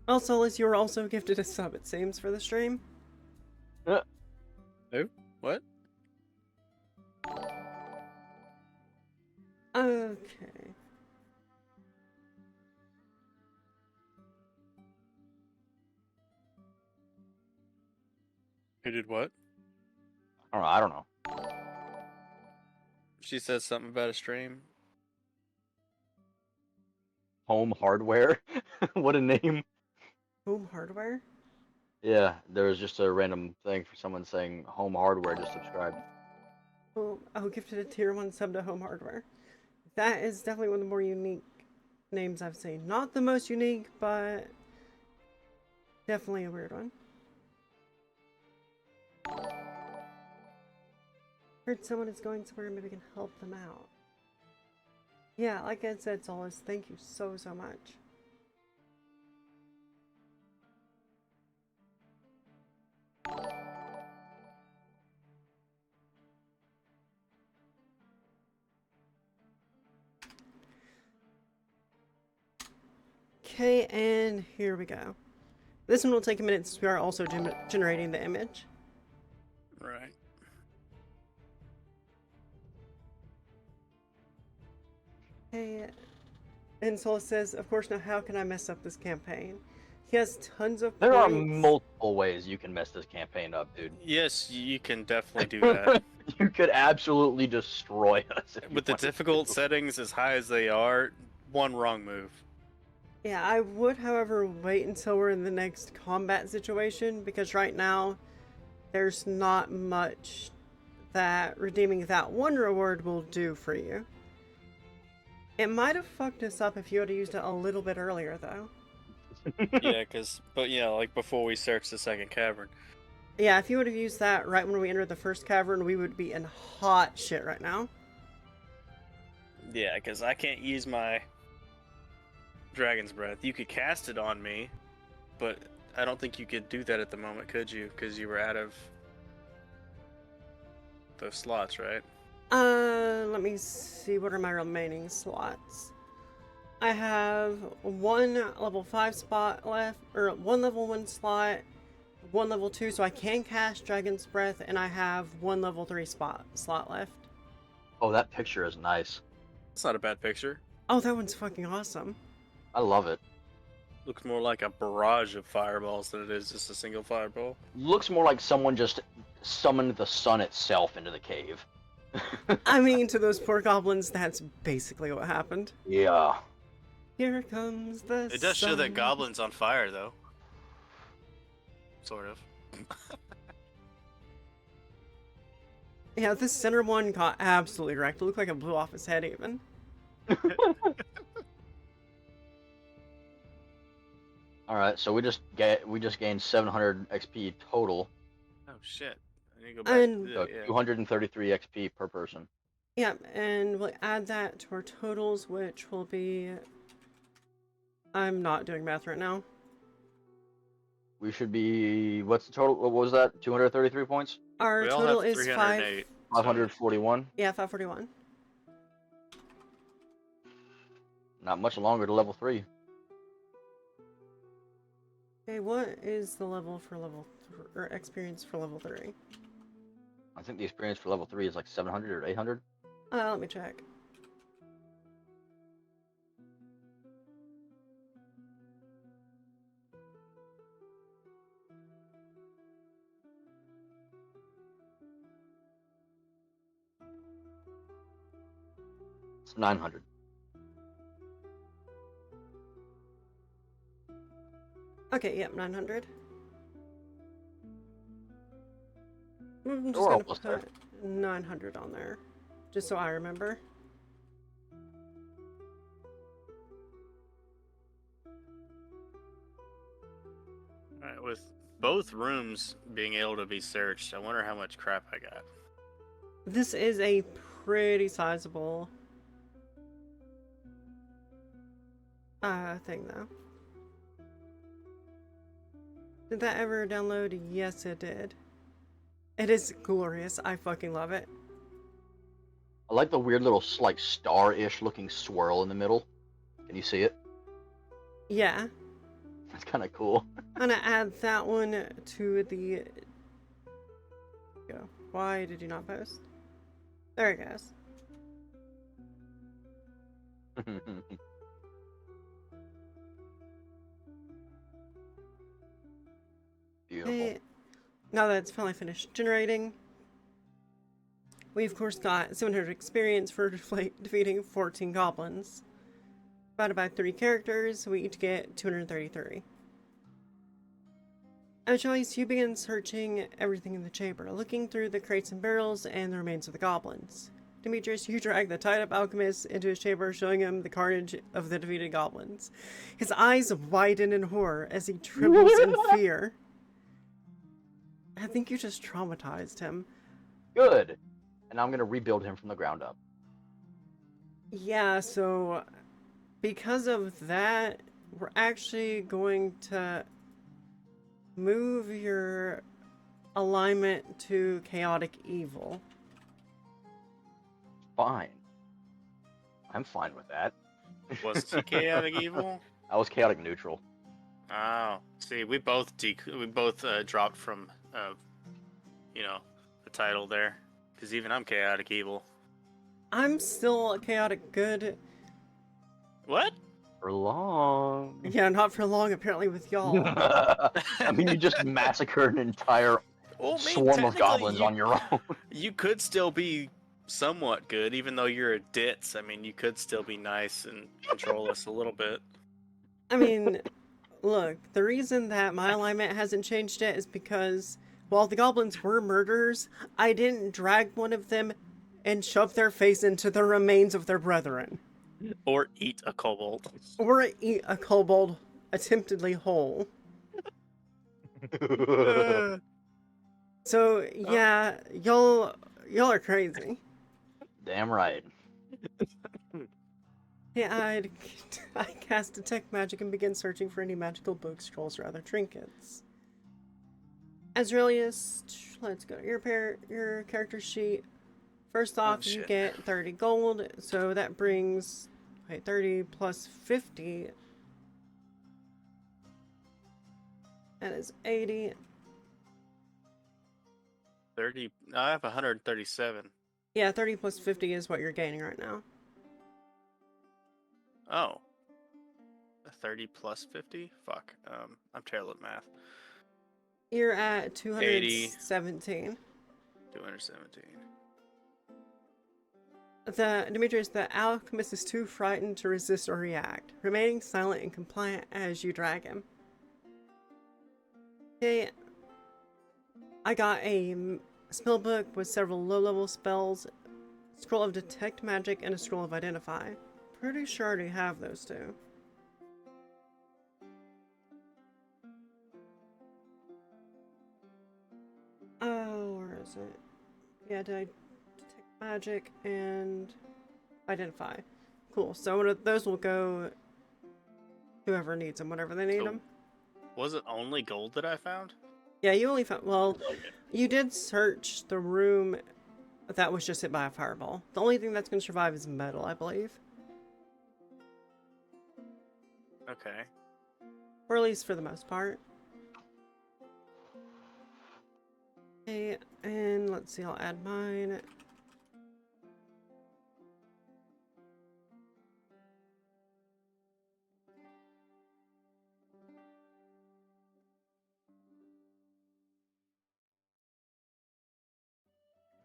Also, Liz, you were also gifted a sub, it seems, for the stream. Who? What? Okay. Who did what? I don't know. She said something about a stream. Home hardware. What a name. Home hardware? Yeah, there was just a random thing for someone saying home hardware just subscribed. Oh, gifted a tier 1 sub to home hardware. That is definitely one of the more unique names I've seen. Not the most unique, but definitely a weird one. Heard someone is going somewhere, maybe we can help them out. Yeah, like I said, Solus, thank you so much. Okay, and here we go. This one will take a minute since we are also generating the image. Right. Hey, and Solus says, of course, now how can I mess up this campaign? He has tons of There are points. multiple ways you can mess this campaign up, dude. Yes, you can definitely do that. You could absolutely destroy us. If you With the wanted difficult to. settings as high as they are, one wrong move. Yeah, I would, however, wait until we're in the next combat situation, because right now, there's not much that redeeming that one reward will do for you. It might have fucked us up if you had used it a little bit earlier, though. Yeah, but like before we search the second cavern. Yeah, if you would have used that right when we entered the first cavern, we would be in hot shit right now. Yeah, because I can't use my Dragon's Breath. You could cast it on me, but I don't think you could do that at the moment, could you? Because you were out of those slots, right? Let me see, what are my remaining slots? I have one level 5 spot left, or one level 1 slot, one level 2, so I can cast Dragon's Breath, and I have one level 3 slot left. Oh, that picture is nice. It's not a bad picture. Oh, that one's fucking awesome. I love it. Looks more like a barrage of fireballs than it is just a single fireball. Looks more like someone just summoned the sun itself into the cave. I mean, to those poor goblins, that's basically what happened. Yeah. Here comes the It does show that sun. goblin's on fire, though. Sort of. Yeah, this center one got absolutely wrecked. It looked like it blew off his head even. All right, so we just gained 700 XP total. Oh shit! I need to go back. And So 233 XP per person. yeah, and we'll add that to our totals, which will be... I'm not doing math right now. We should be, what's the total? What was that? 233 points? Our We all total have is 308. 541. Yeah, 541. Not much longer to level 3. Okay, what is the level for level or experience for level 3? I think the experience for level 3 is like 700 or 800. Let me check. It's 900. Okay, yep, 900. I'm just We're gonna almost put there. 900 on there, just so I remember. Alright, with both rooms being able to be searched, I wonder how much crap I got. This is a pretty sizable thing though. Did that ever download? Yes, it did. It is glorious. I fucking love it. I like the weird little like star-ish looking swirl in the middle. Can you see it? Yeah. That's kind of cool. I'm gonna add that one to the... Go. Why did you not post? There it goes. Beautiful. Okay. Now that it's finally finished generating, we of course got 700 experience for defeating 14 goblins. Divided by 3 characters, so we each get 233. As choice, you begin searching everything in the chamber, looking through the crates and barrels and the remains of the goblins. Demetrius, you drag the tied-up alchemist into his chamber, showing him the carnage of the defeated goblins. His eyes widen in horror as he trembles in fear. I think you just traumatized him. Good. And I'm going to rebuild him from the ground up. Yeah, so because of that, we're actually going to move your alignment to chaotic evil. Fine. I'm fine with that. Was he chaotic evil? I was chaotic neutral. Oh, see, we both dropped from, the title there, because even I'm chaotic evil. I'm still a chaotic good. What? For long. Yeah, not for long apparently with y'all. I mean, you just massacred an entire swarm of goblins on your own. You could still be somewhat good, even though you're a ditz. I mean, you could still be nice and control us a little bit. I mean, look, the reason that my alignment hasn't changed yet is because while the goblins were murderers, I didn't drag one of them and shove their face into the remains of their brethren. Or eat a kobold. Or eat a kobold attemptedly whole. So, yeah, y'all are crazy. Damn right. Yeah, I cast Detect Magic and begin searching for any magical books, scrolls, or other trinkets. Azraelius, let's go to your character sheet. First off, you get 30 gold, so that brings 30 plus 50. That is 80. 30. I have 137. Yeah, 30 plus 50 is what you're gaining right now. Oh. 30 plus 50? Fuck. I'm terrible at math. You're at 80. 217. 217. Demetrius, the alchemist is too frightened to resist or react, remaining silent and compliant as you drag him. Okay, I got a spell book with several low-level spells, scroll of detect magic, and a scroll of identify. Pretty sure I already have those two. Oh, where is it? Yeah, did I detect magic and identify? Cool. So one of those will go whoever needs them, whenever they need So- them. Was it only gold that I found? Yeah, you only found. Well, Like it. you did search the room that was just hit by a fireball. The only thing that's going to survive is metal, I believe, Okay. or at least for the most part. Okay, and let's see. I'll add mine.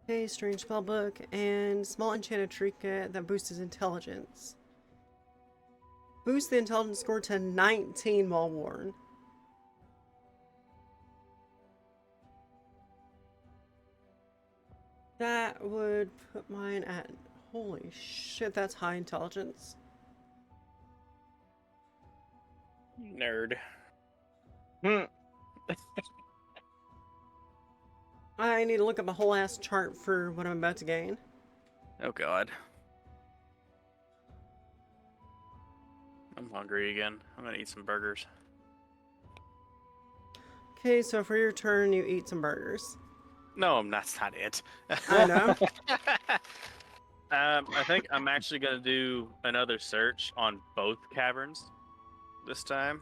Okay, strange spellbook and small enchanted trinket that boosts his intelligence. Boost the intelligence score to 19 while worn. That would put mine at, holy shit, that's high intelligence. Nerd. Hmm. I need to look up a whole ass chart for what I'm about to gain. Oh god. I'm hungry again. I'm gonna eat some burgers. Okay, so for your turn, you eat some burgers. No, that's not it. I know. I think I'm actually gonna do another search on both caverns this time.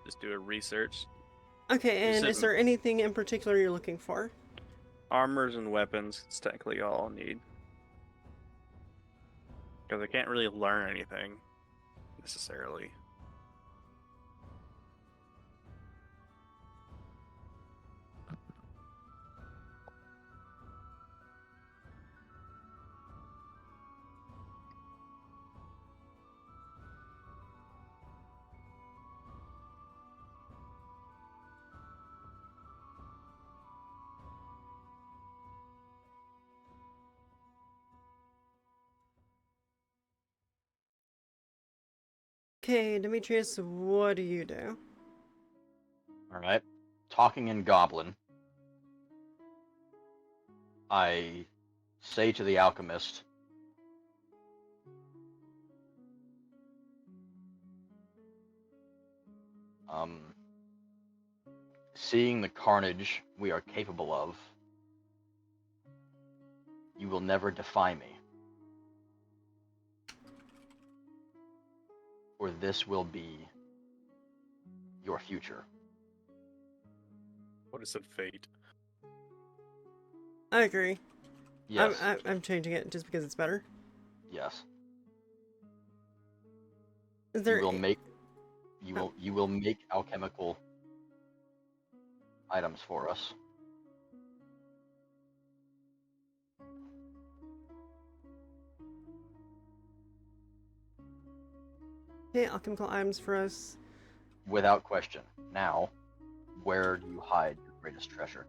Just do a research. Okay, Just and is sit- there anything in particular you're looking for? Armors and weapons. It's technically all I'll need. Because I can't really learn anything necessarily. Okay, Demetrius, what do you do? All right. Talking in Goblin, I say to the alchemist, um, seeing the carnage we are capable of, you will never defy me. Or this will be your future. What is a fate? I agree. Yes. I'm changing it just because it's better. Yes. Is there? You will make Oh. you will make alchemical items for us. Okay, alchemical items for us. Without question. Now, where do you hide your greatest treasure?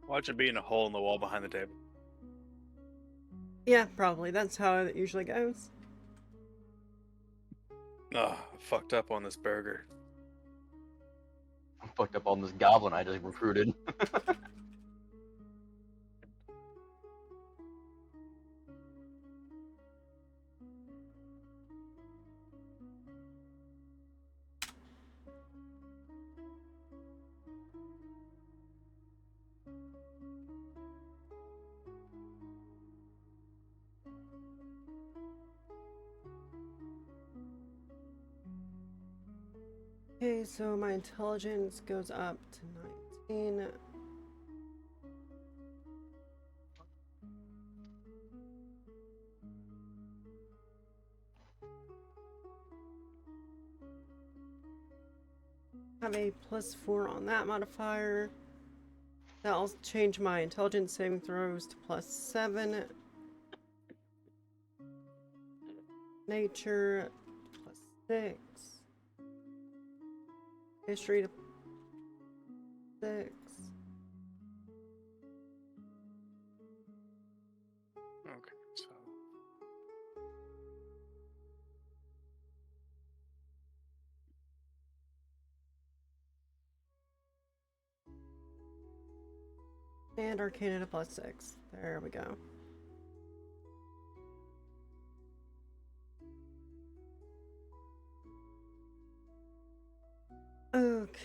Watch it be in a hole in the wall behind the table. Yeah, probably. That's how it usually goes. Oh, fucked up on this burger. I'm fucked up on this goblin I just recruited. Okay, so my intelligence goes up to 19. Have a +4 on that modifier. That'll change my intelligence saving throws to +7. Nature +6. History to 6. Okay, so And Arcana to +6. There we go. Okay.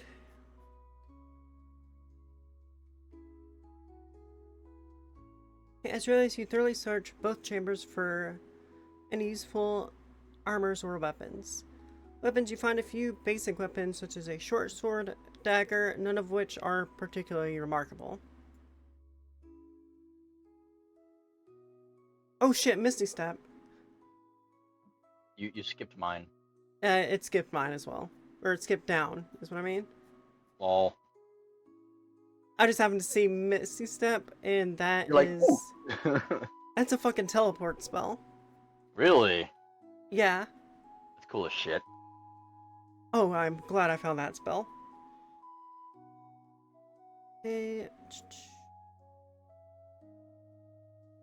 As you realize, you thoroughly search both chambers for any useful armors or weapons. Weapons, you find a few basic weapons such as a short sword, dagger, none of which are particularly remarkable. Oh shit, Misty Step. You skipped mine. It skipped mine as well. Or it skipped down, is what I mean. Lol. I just happened to see Misty Step, and that You're like, is... ooh. That's a fucking teleport spell. Really? Yeah. That's cool as shit. Oh, I'm glad I found that spell. Okay.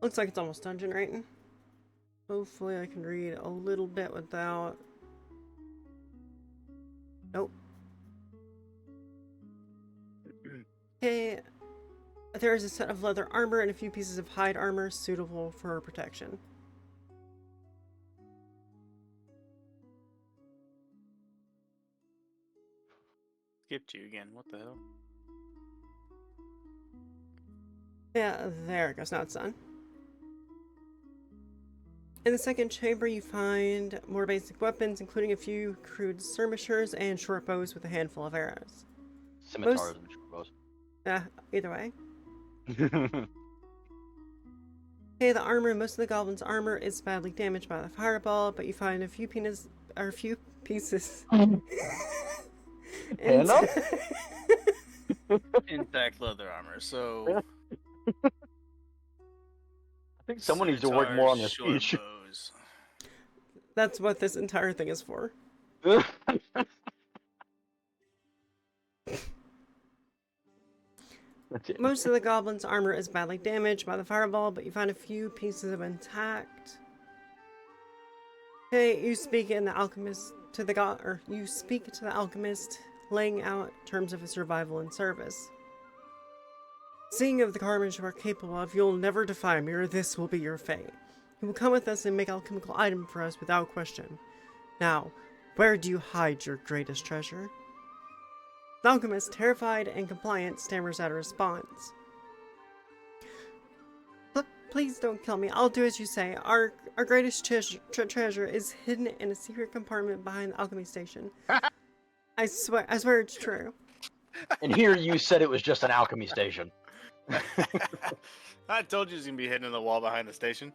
Looks like it's almost dungeon rating. Hopefully I can read a little bit without... Nope. Okay. There is a set of leather armor and a few pieces of hide armor suitable for protection. skipped you again. What the hell? Yeah, there it goes. Now it's done. In the second chamber, you find more basic weapons, including a few crude skirmishers and short bows with a handful of arrows. Scimitars and short bows. Either way. Okay, the armor, most of the goblins' armor is badly damaged by the fireball, but you find a few pieces. Panda? Intact leather armor. So I think someone needs to work more on their scimitars, speech. short bows. That's what this entire thing is for. That's it. Most of the goblins' armor is badly damaged by the fireball, but you find a few pieces of intact. Okay, you speak in the alchemist to the you speak to the alchemist, laying out terms of his survival and service. Seeing of the carnage you are capable of, you'll never defy me, or this will be your fate. You will come with us and make alchemical item for us without question. Now, where do you hide your greatest treasure? The alchemist, terrified and compliant, stammers out a response. Please don't kill me. I'll do as you say. Our greatest treasure is hidden in a secret compartment behind the alchemy station. I swear it's true. And here you said it was just an alchemy station. I told you it was gonna be hidden in the wall behind the station.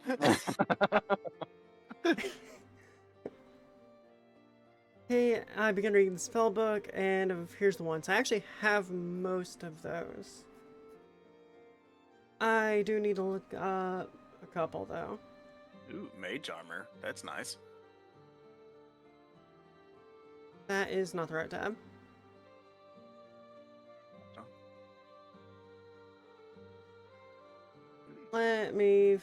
Okay, I begin reading the spell book, and here's the ones. I actually have most of those. I do need to look up a couple, though. Ooh, mage armor. That's nice. That is not the right tab. Oh. Let me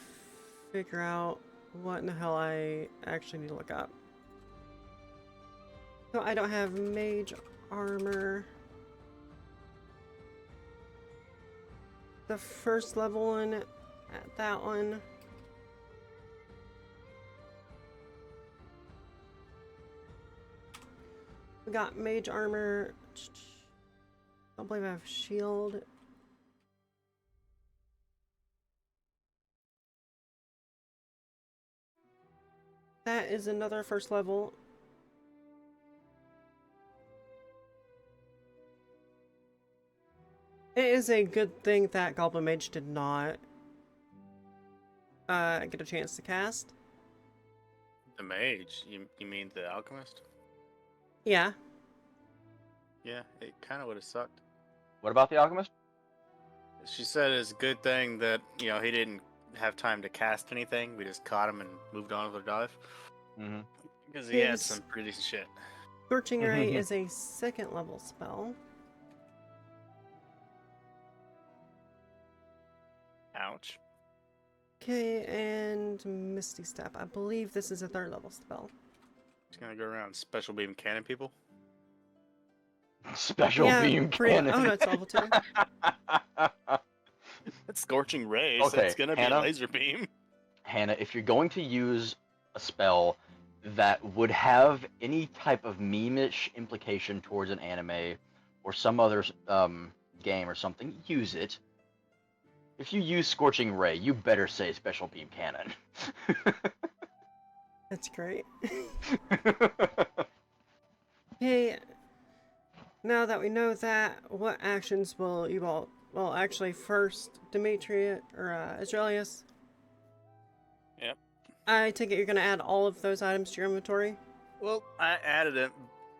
figure out what in the hell I actually need to look up. So I don't have mage armor. The first level one, at that one. We got mage armor. I don't believe I have shield. That is another first level. It is a good thing that Goblin Mage did not get a chance to cast. The mage? You mean the alchemist? Yeah. Yeah, it kind of would have sucked. What about the alchemist? She said it's a good thing that, you know, he didn't have time to cast anything. We just caught him and moved on with our dive. Mm-hmm. Because he had His some pretty decent shit. Scorching Ray is a 2nd level spell. Ouch. Okay, and Misty Step. I believe this is a 3rd level spell. Just gonna go around special beam cannon people. Special Yeah, beam pretty cannon. Oh, no, it's level 2. That's scorching ray, so Okay, it's gonna Hannah? be laser beam. Hannah, if you're going to use a spell that would have any type of meme-ish implication towards an anime or some other game or something, use it. If you use Scorching Ray, you better say Special Beam Cannon. That's great. Okay, now that we know that, what actions will you all... Well, actually, first, Demetrius, or Israelius. Yep. I take it you're going to add all of those items to your inventory? Well, I added it.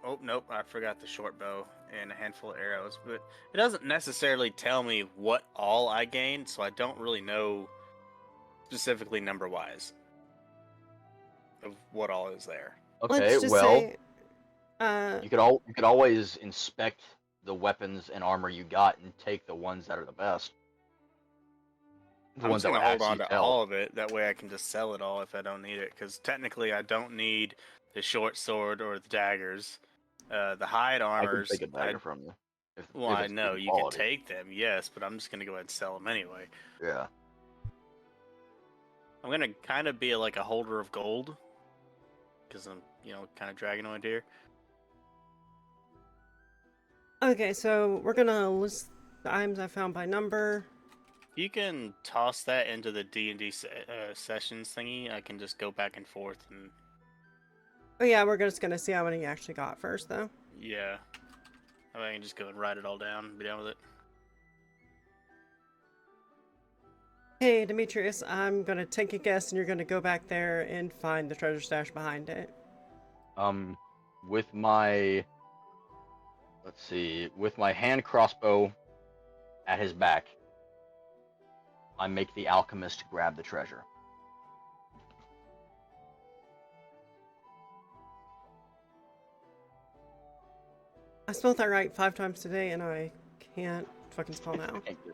Oh, nope, I forgot the short bow and a handful of arrows, but it doesn't necessarily tell me what all I gained, so I don't really know specifically number-wise of what all is there. Okay, Let's just well, say... you could always inspect the weapons and armor you got and take the ones that are the best. The I'm ones just that gonna would hold on actually to tell. all of it. That way I can just sell it all if I don't need it. Because technically I don't need the short sword or the daggers. The hide I can armors. take a dagger from you. Well, If I it's know decent you can quality. take them, yes, but I'm just gonna go ahead and sell them anyway. Yeah. I'm gonna kind of be like a holder of gold. Because I'm, you know, kind of dragonoid here. Okay, so we're going to list the items I found by number. You can toss that into the D&D sessions thingy. I can just go back and forth and... Oh yeah, we're just going to see how many you actually got first, though. Yeah. I can just go and write it all down and be done with it. Hey, Demetrius, I'm going to take a guess and you're going to go back there and find the treasure stash behind it. With my... Let's see. With my hand crossbow at his back, I make the alchemist grab the treasure. I spelled that right 5 times today and I can't fucking spell now. Thank you.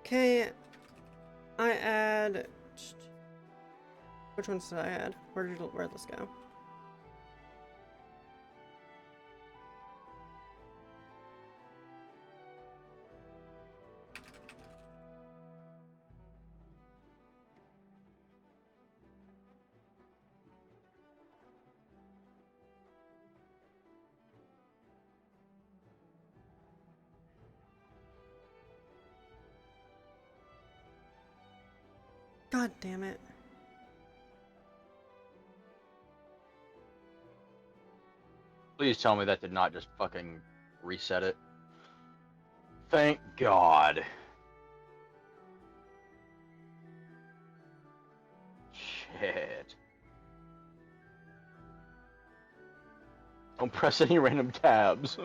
Okay, I add... Which ones did I add? Where'd this go? God damn it. Please tell me that did not just fucking reset it. Thank God. Shit. Don't press any random tabs.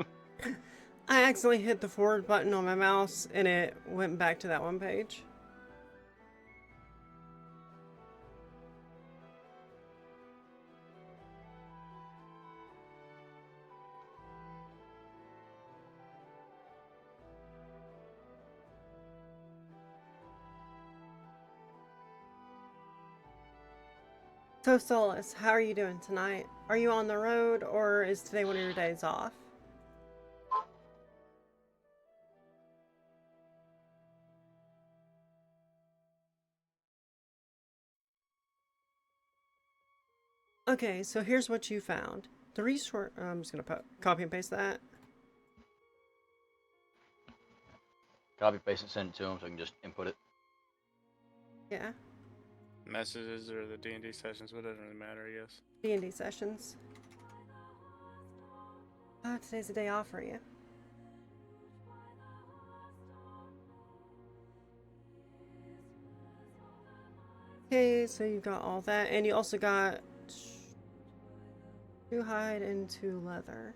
I accidentally hit the forward button on my mouse and it went back to that one page. So Solus, how are you doing tonight? Are you on the road or is today one of your days off? Okay, so here's what you found. The resource... I'm just gonna copy and paste that. Copy, paste, and send it to him so I can just input it. Yeah. Messages or the D&D sessions, what doesn't really matter, I guess. D&D sessions. Today's a day off for you. Okay, so you got all that, and you also got 2 hide and 2 leather.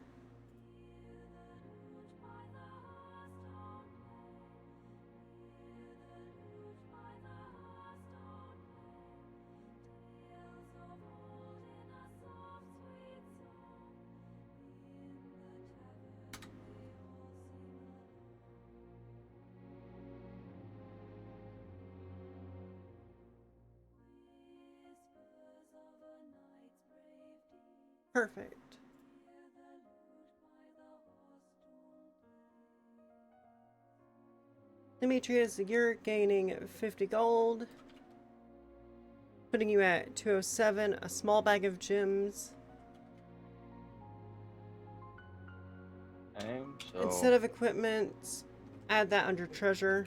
Perfect. Demetrius, you're gaining 50 gold, putting you at 207, a small bag of gems. Okay, so Instead of equipment, add that under treasure.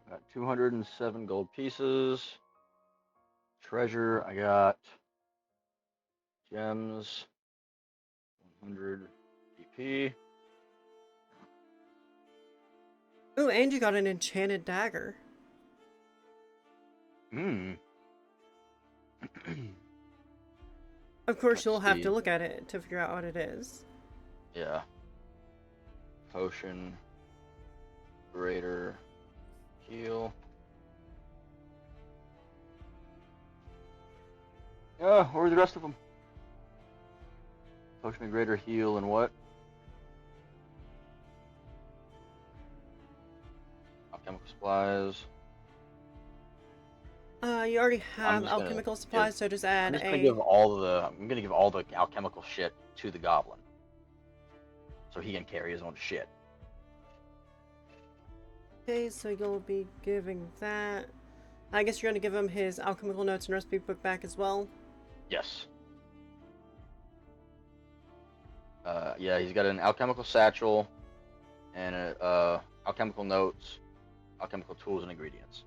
got 207 gold pieces. Treasure, I got gems, 100 DP. Ooh, and you got an enchanted dagger. Hmm. Of course, Let's you'll have to see. look at it to figure out what it is. Yeah. Potion. Greater heal. Yeah, where's the rest of them? Potion of greater heal and what? Alchemical supplies. You already I'm have just gonna alchemical give. supplies, so just add I'm a... gonna give all the alchemical shit to the goblin, so he can carry his own shit. Okay, so you'll be giving that. I guess you're going to give him his alchemical notes and recipe book back as well. Yes. Yeah, he's got an alchemical satchel and alchemical notes, alchemical tools and ingredients,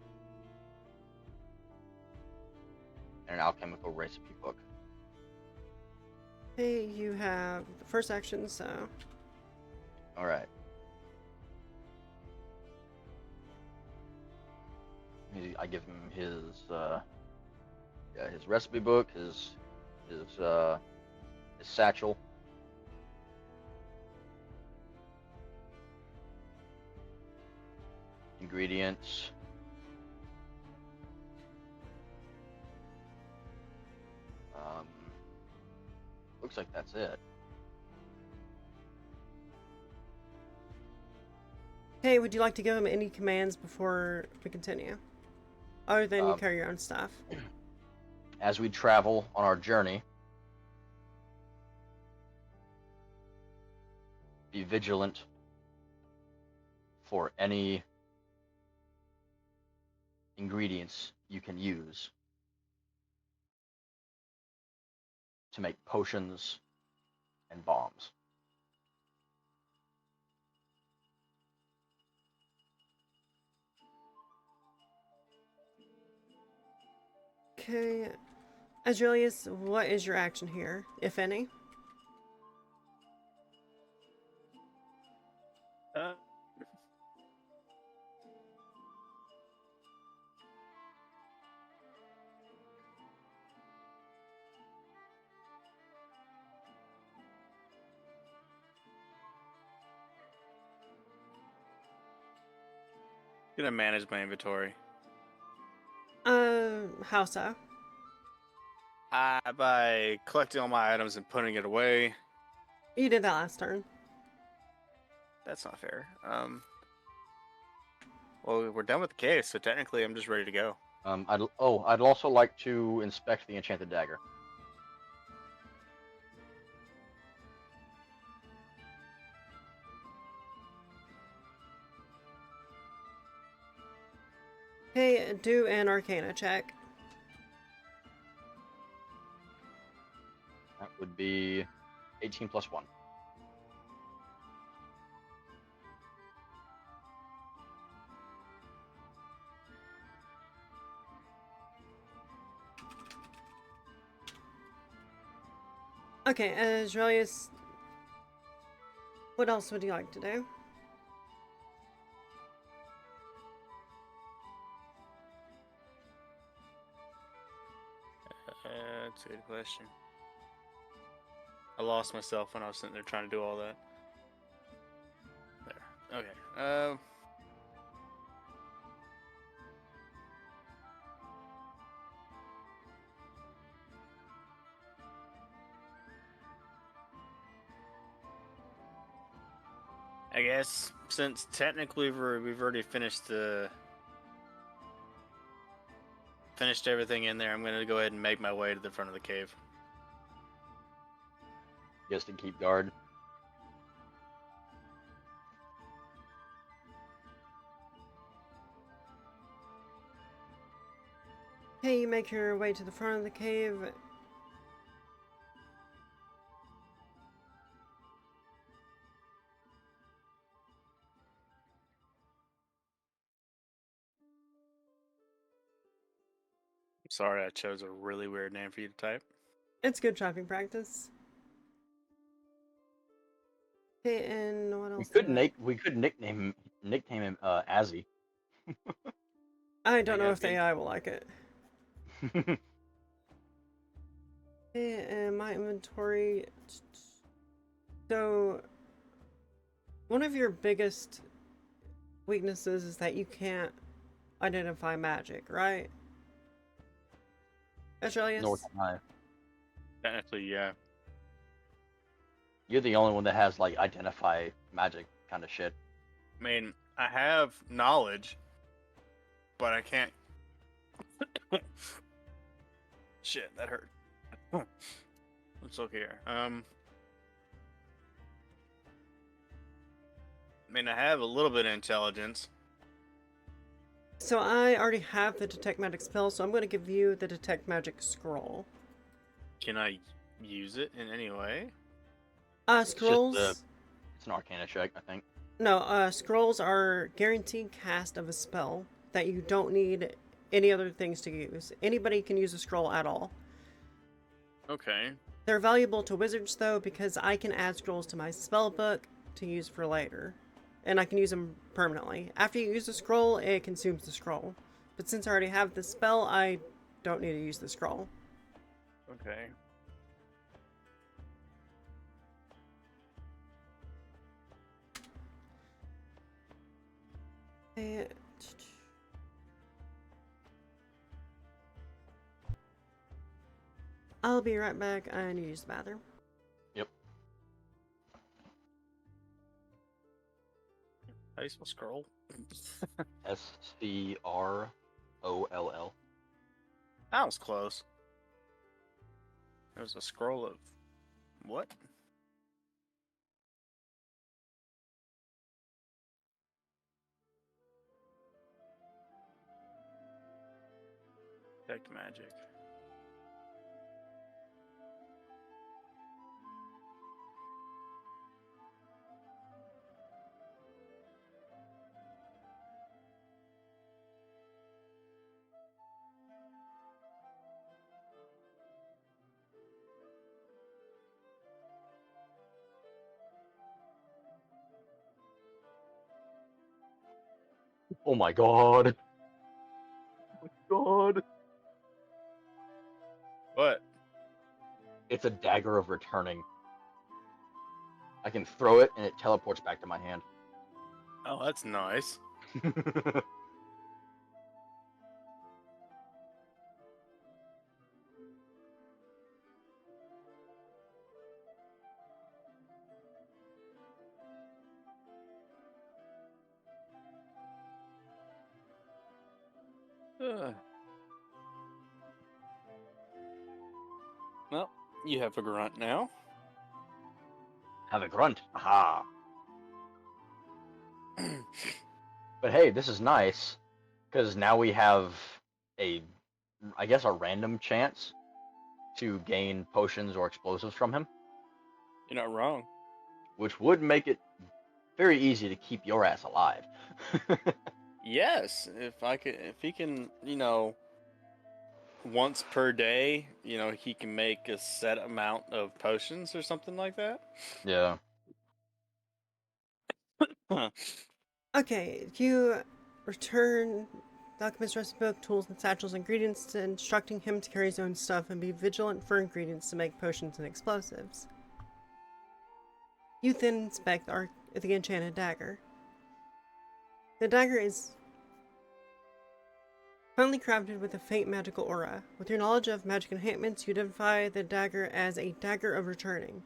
and an alchemical recipe book. Okay, you have the first action, so... All right. I give him his recipe book, his satchel, ingredients. Looks like that's it. Hey, would you like to give him any commands before we continue? Other than you Um, carry your own stuff. As we travel on our journey, be vigilant for any ingredients you can use to make potions and bombs. Okay. Adrelius, what is your action here, if any? Uh, gonna manage my inventory. How so? By collecting all my items and putting it away. You did that last turn. That's not fair. Well, we're done with the case, so technically I'm just ready to go. I'd also like to inspect the enchanted dagger. Hey, do an Arcana check. That would be 18 plus 1. Okay, Julius, what else would you like to do? That's a good question. I lost myself when I was sitting there trying to do all that. There. Okay. I guess since technically we've already finished everything in there, I'm gonna go ahead and make my way to the front of the cave. Just to keep guard. Okay, you make your way to the front of the cave. Sorry, I chose a really weird name for you to type. It's good trapping practice. Okay, and what else? We could nickname him Azzy. I don't I know got if the the- AI will like it. Okay, and my inventory. So, one of your biggest weaknesses is that you can't identify magic, right? Julius? Nor can I. Technically, yeah. You're the only one that has like identify magic kind of shit. I mean, I have knowledge, but I can't. Shit, that hurt. Let's look here. I mean, I have a little bit of intelligence. So I already have the detect magic spell, so I'm going to give you the detect magic scroll. Can I use it in any way? Scrolls. It's an Arcana check, I think. No, scrolls are guaranteed cast of a spell that you don't need any other things to use. Anybody can use a scroll at all. Okay. They're valuable to wizards though because I can add scrolls to my spell book to use for later. And I can use them permanently. After you use the scroll, it consumes the scroll. But since I already have the spell, I don't need to use the scroll. Okay. Eh, I'll be right back. I need to use the bathroom. Yep. How do you spell scroll? Scroll. That was close. It was a scroll of what? Detect magic. Oh my god. Oh my god. What? It's a dagger of returning. I can throw it and it teleports back to my hand. Oh, that's nice. Well, you have a grunt now. Have a grunt. Aha. But hey, this is nice because now we have I guess a random chance to gain potions or explosives from him, You're not wrong. which would make it very easy to keep your ass alive. Yes, if he can, once per day, he can make a set amount of potions or something like that. Yeah. Huh. Okay, you return the alchemist's recipe book, tools and satchels, ingredients, instructing him to carry his own stuff and be vigilant for ingredients to make potions and explosives. You then inspect the enchanted dagger. The dagger is finely crafted with a faint magical aura. With your knowledge of magic enhancements, you identify the dagger as a dagger of returning.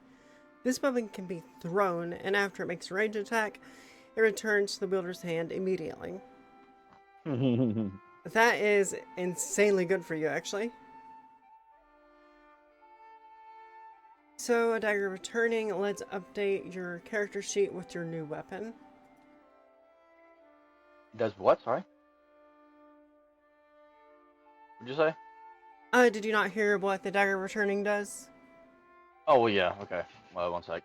This weapon can be thrown, and after it makes a ranged attack, it returns to the wielder's hand immediately. That is insanely good for you, actually. So, a dagger returning, let's update your character sheet with your new weapon. Does what? Sorry. What'd you say? Did you not hear what the dagger returning does? Oh, well, yeah. Okay. Well, one sec.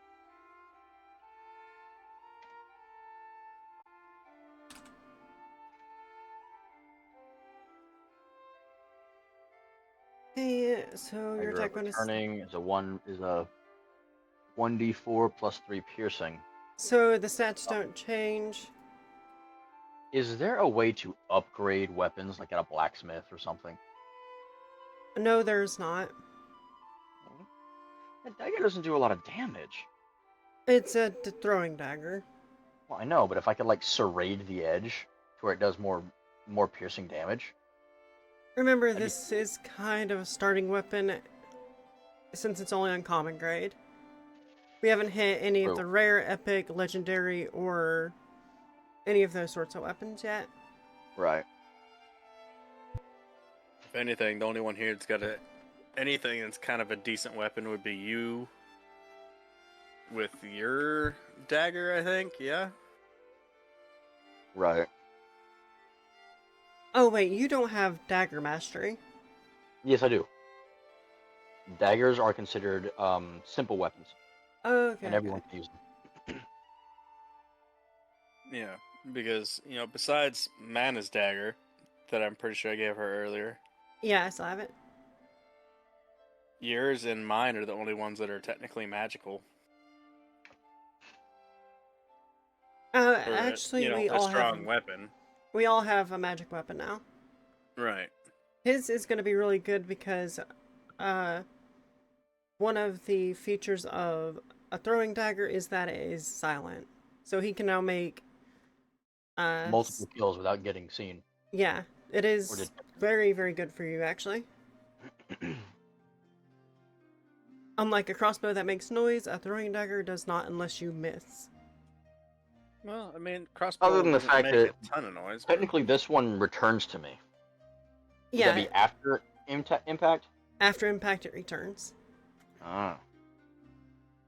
Okay, so your Dagger attack of bonus. returning is a 1d4 plus 3 piercing. So the stats don't change. Is there a way to upgrade weapons, like at a blacksmith or something? No, there's not. That dagger doesn't do a lot of damage. It's a throwing dagger. Well, I know, but if I could like serrate the edge to where it does more piercing damage. Remember, this is kind of a starting weapon since it's only on common grade. We haven't hit any of the rare, epic, legendary, or any of those sorts of weapons yet. Right. If anything, the only one here that's got anything that's kind of a decent weapon would be you with your dagger, I think. Yeah. Right. Oh wait, you don't have dagger mastery. Yes, I do. Daggers are considered simple weapons, Okay. and everyone can use them. Yeah, because besides Mana's dagger, that I'm pretty sure I gave her earlier, Yeah, I still have it. yours and mine are the only ones that are technically magical. Actually, we a all strong have. weapon. We all have a magic weapon now. Right. His is going to be really good because, one of the features of a throwing dagger is that it is silent, so he can now make, Multiple kills without getting seen. Yeah, it is very, very good for you, actually. Unlike a crossbow that makes noise, a throwing dagger does not unless you miss. Well, I mean, crossbow Other than the doesn't fact make that a ton of noise. But... technically this one returns to me. Would Yeah, that be after impact? after impact it returns. Ah.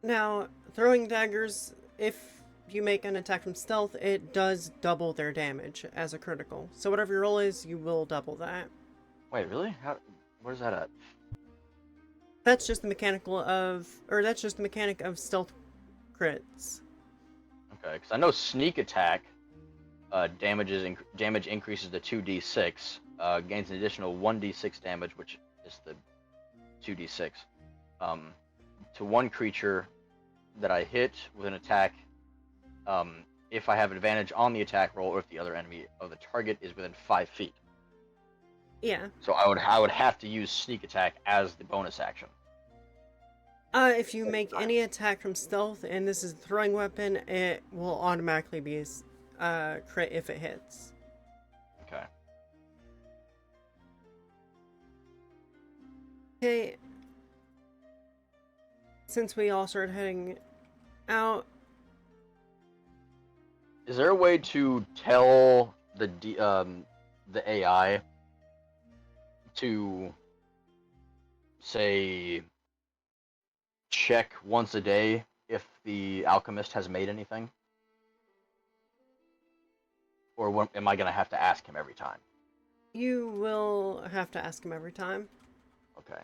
Now, throwing daggers, if you make an attack from stealth, it does double their damage as a critical. So whatever your roll is, you will double that. Wait, really? Where's that at? That's just the that's just the mechanic of stealth crits. Okay, because I know sneak attack damage increases to 2d6, gains an additional 1d6 damage, which is the 2d6, to one creature that I hit with an attack, if I have advantage on the attack roll or if the other enemy of the target is within 5 feet. Yeah. So I would have to use sneak attack as the bonus action. If you make any attack from stealth, and this is a throwing weapon, it will automatically be a crit if it hits. Okay. Okay. Since we all started heading out, is there a way to tell the AI to say check once a day if the alchemist has made anything? Or am I going to have to ask him every time? you will have to ask him every time. Okay.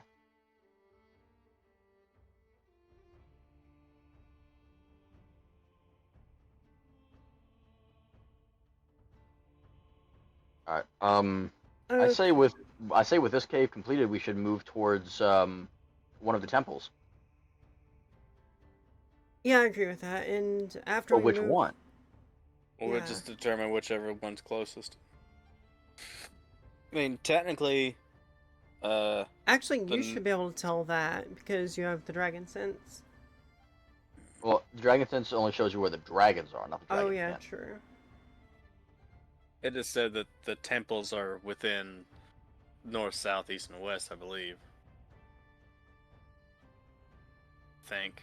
Alright, I say with I say with this cave completed, we should move towards one of the temples. Yeah, I agree with that. And after But we which move, one? We'll Yeah. just determine whichever one's closest. I mean, technically, actually, the you should be able to tell that because you have the dragon sense. Well, the dragon sense only shows you where the dragons are, not the Oh dragon yeah, den. true. it just said that the temples are within north, south, east, and west, I believe. Think.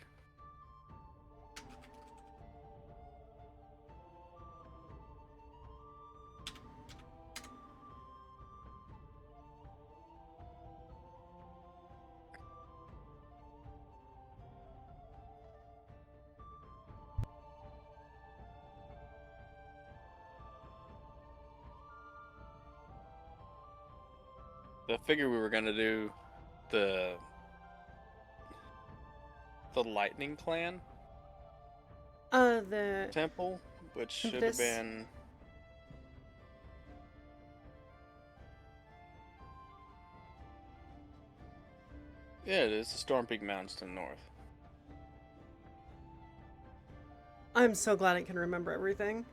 I figured we were gonna do the lightning clan The temple, which should have impetus. been. Yeah, it is the Storm Peak Mountains to the north. I'm so glad I can remember everything.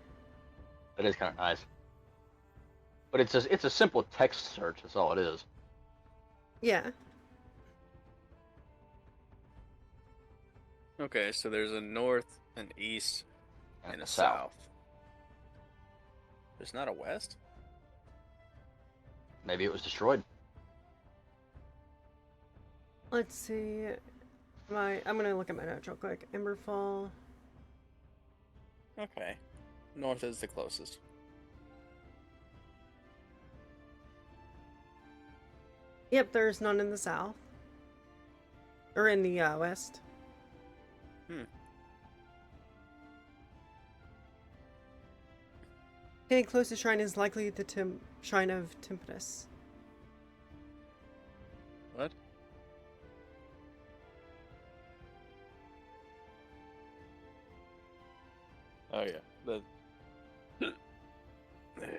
That is kind of nice. But it's a simple text search. That's all it is. Yeah. Okay, so there's a north, an east, and a the south. south. There's not a west? Maybe it was destroyed. Let's see. I'm gonna look at my notes real quick. Emberfall. Okay. North is the closest. Yep, there's none in the south. Or in the west. Okay, closest shrine is likely the shrine of Tempetus. What? Oh yeah,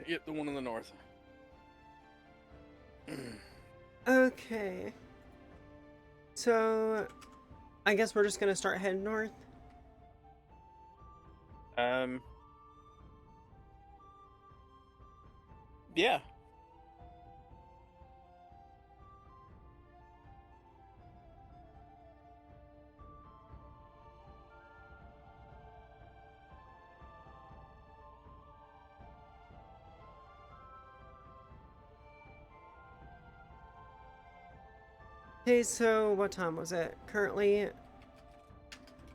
yep, the one in the north. Okay. So, I guess we're just gonna start heading north. Yeah. Okay, so what time was it? Currently,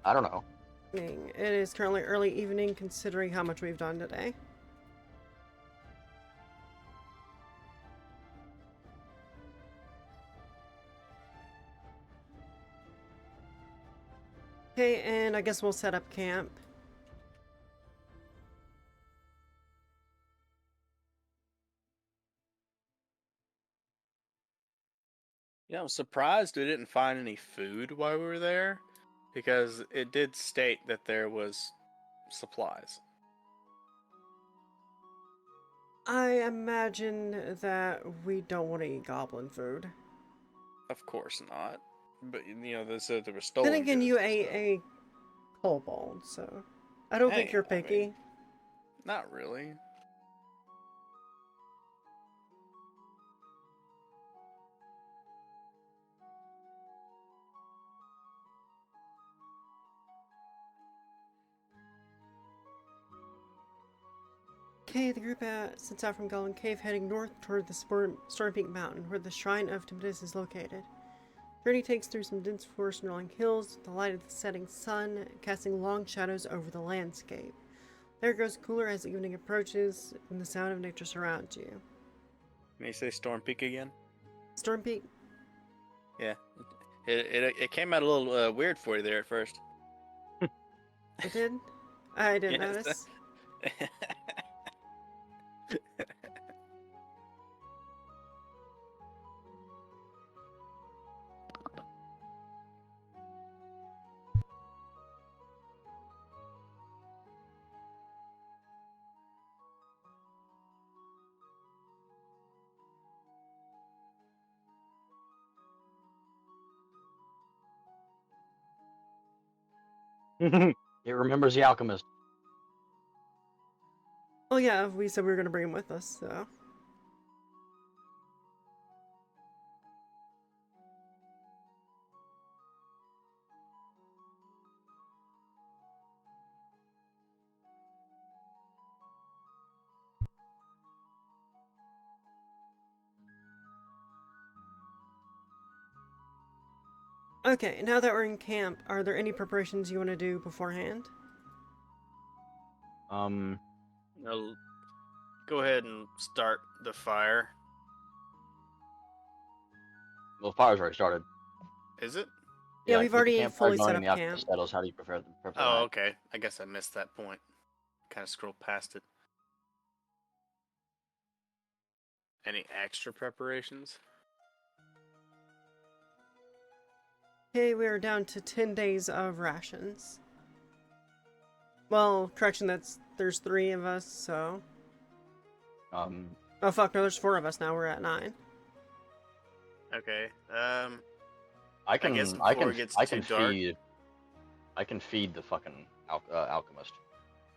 I don't know. it is currently early evening considering how much we've done today. Okay, and I guess we'll set up camp. Yeah, I'm surprised we didn't find any food while we were there, because it did state that there was supplies. I imagine that we don't want to eat goblin food. Of course not. But they said there were stolen Then again, goods you and ate stuff. a kobold, so I don't think Hey, you're I picky. mean, not really. Okay, the group sets out from Goblin Cave, heading north toward the Storm Peak Mountain, where the Shrine of Tempetus is located. Journey takes through some dense forest and rolling hills, with the light of the setting sun casting long shadows over the landscape. The air grows cooler as evening approaches, and the sound of nature surrounds you. Can you say Storm Peak again? Storm Peak? Yeah. It came out a little weird for you there at first. It did? I didn't Yes. notice. It remembers the alchemist. Oh yeah, we said we were gonna bring him with us, so. Okay, now that we're in camp, are there any preparations you want to do beforehand? I'll go ahead and start the fire. Well, the fire's already started. Is it? Yeah, we've get the already campfire fully set going up and the alchemist camp. settles. How do you prepare for the Oh, night? okay. I guess I missed that point. Kind of scrolled past it. Any extra preparations? Okay, we are down to 10 days of rations. Well, correction, there's 3 of us, so. Oh fuck, no, there's 4 of us now. We're at 9. Okay. I guess can before it gets too dark. I can feed the fucking alchemist.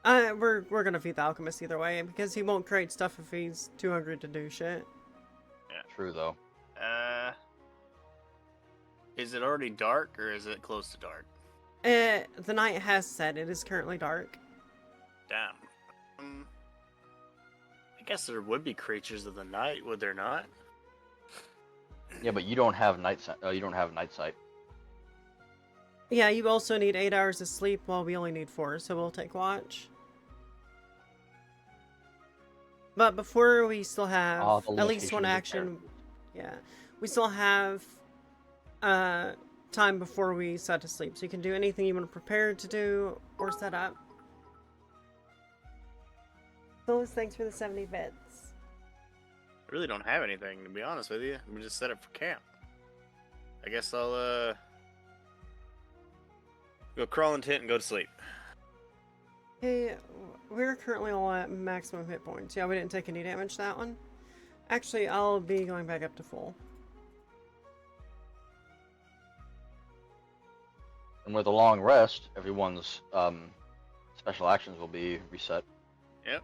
We're gonna feed the alchemist either way because he won't create stuff if he's too hungry to do shit. Yeah. True though. Is it already dark or is it close to dark? The night has set. It is currently dark. Damn. I guess there would be creatures of the night, would there not? Yeah, but you don't have night sight. You don't have night sight. Yeah, you also need 8 hours of sleep while we only need 4, so we'll take watch. But before we still have The at least one limitations of action. characters. Yeah, we still have time before we set to sleep, so you can do anything you want to prepare to do or set up. Those thanks for the 70 bits. I really don't have anything, to be honest with you. I'm just set up for camp. I guess I'll go crawl in tent and go to sleep. Hey, we're currently all at maximum hit points. Yeah, we didn't take any damage that one. Actually, I'll be going back up to full. And with a long rest, everyone's special actions will be reset. Yep.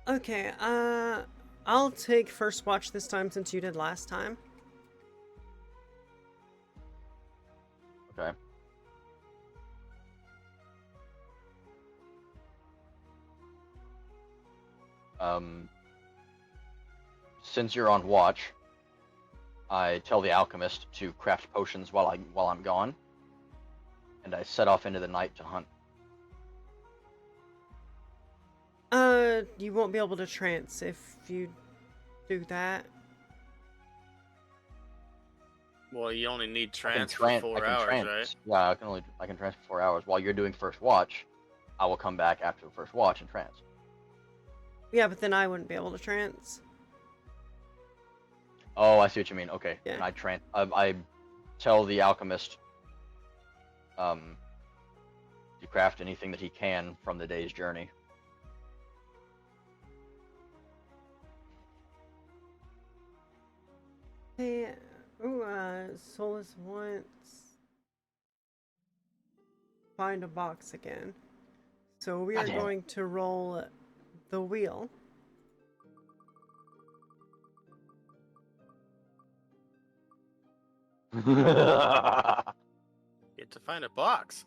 Okay, I'll take first watch this time since you did last time. Okay. Since you're on watch, I tell the alchemist to craft potions while I'm gone, and I set off into the night to hunt. You won't be able to trance if you do that. Well, you only need trance for 4 hours, right? Yeah, I can trance for 4 hours. While you're doing first watch, I will come back after the first watch and trance. Yeah, but then I wouldn't be able to trance. Oh, I see what you mean. Okay, Yeah. and I tell the alchemist to craft anything that he can from the day's journey. Hey, Solus wants find a box again. So we are going to roll the wheel. Get to find a box.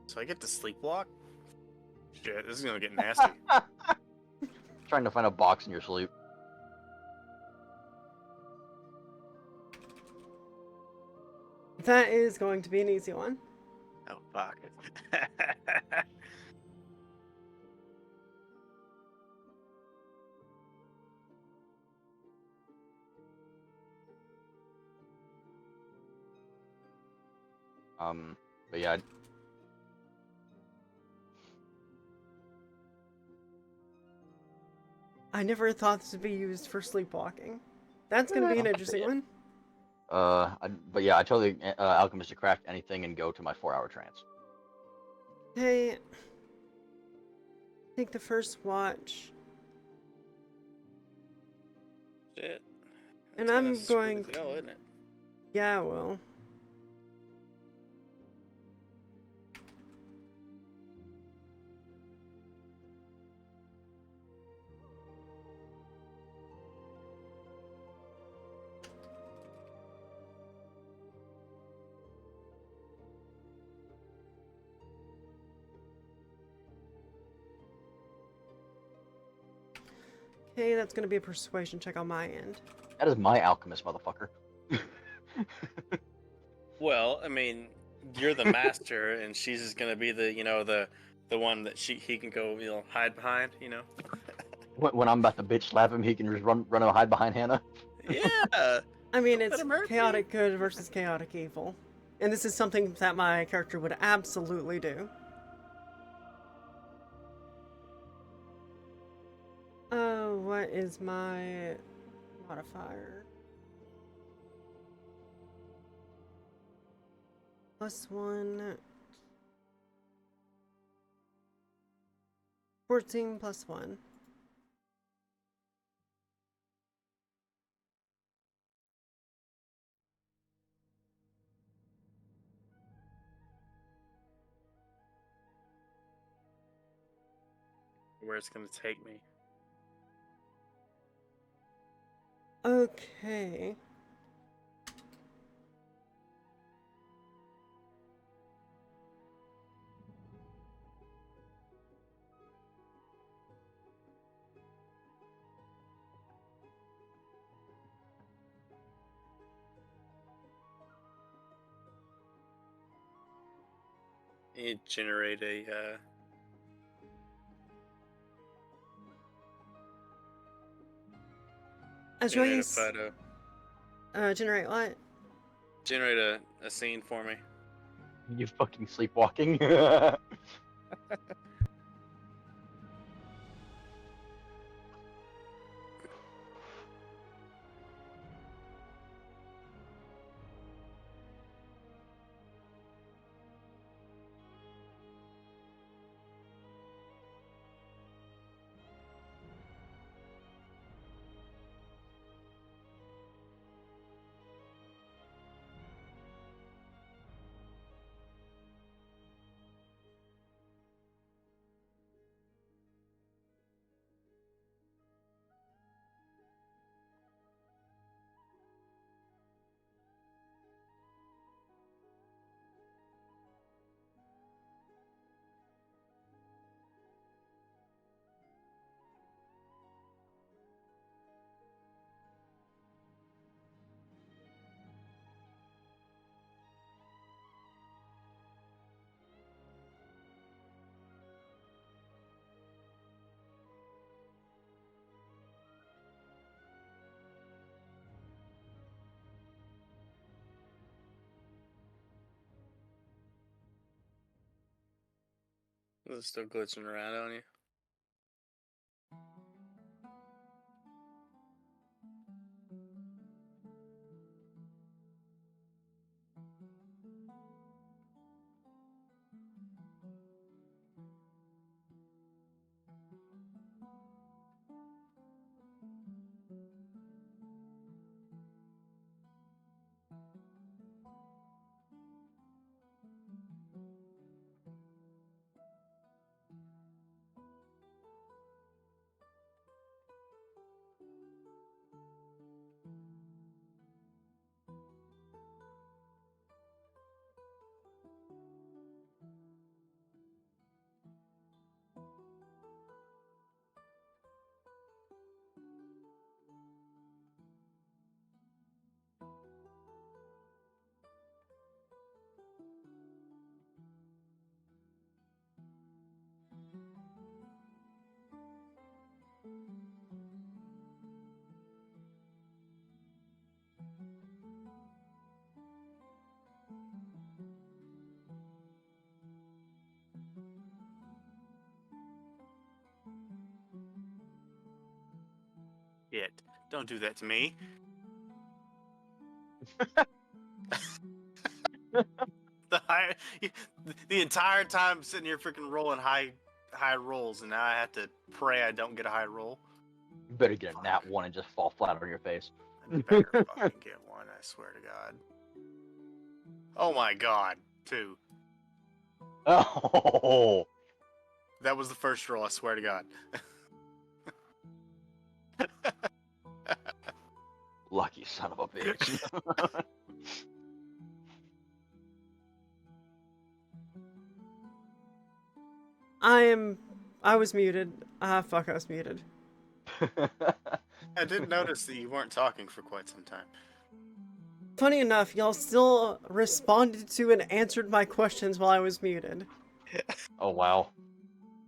So I get to sleepwalk? Shit, this is gonna get nasty. Trying to find a box in your sleep. That is going to be an easy one. Oh, fuck. But yeah. I never thought this would be used for sleepwalking. That's going to be an interesting one. But yeah, I told the alchemist to craft anything and go to my 4-hour trance. Hey, take the first watch, Shit. and That's gonna I'm smooth going. it out, isn't it? Yeah, well. Okay, that's gonna be a persuasion check on my end. That is my alchemist, motherfucker. Well, I mean, you're the master, and she's just gonna be the, the one that he can go, hide behind, When I'm about to bitch slap him, he can just run and hide behind Hannah. Yeah. I mean, Don't let it's him hurt me. chaotic good versus chaotic evil. And this is something that my character would absolutely do. Oh, what is my modifier? +1. 14 plus 1. Where it's gonna take me. Okay. You generate a As generate a Ray's photo. generate what? Generate a scene for me. You fucking sleepwalking. Is it still glitching around on you? Yet. Don't do that to me. The entire time I'm sitting here freaking rolling high rolls, and now I have to pray I don't get a high roll. You better get a nat 1 and just fall flat on your face. I better fucking get one, I swear to God. Oh my God, 2. Oh, That was the first roll, I swear to God. lucky son of a bitch. I was muted. Ah, fuck, I was muted. I didn't notice that you weren't talking for quite some time. Funny enough, y'all still responded to and answered my questions while I was muted. Oh wow.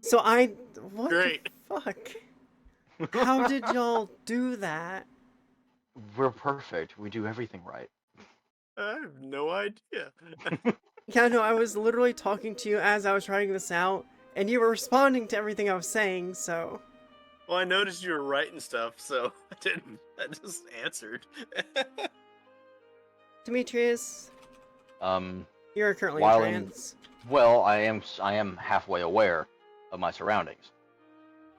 So what Great. the fuck? How did y'all do that? We're perfect. We do everything right. I have no idea. Yeah, no, I was literally talking to you as I was writing this out, and you were responding to everything I was saying, so... Well, I noticed you were writing stuff, so I just answered. Demetrius, you're currently in while trance. well, I am halfway aware of my surroundings.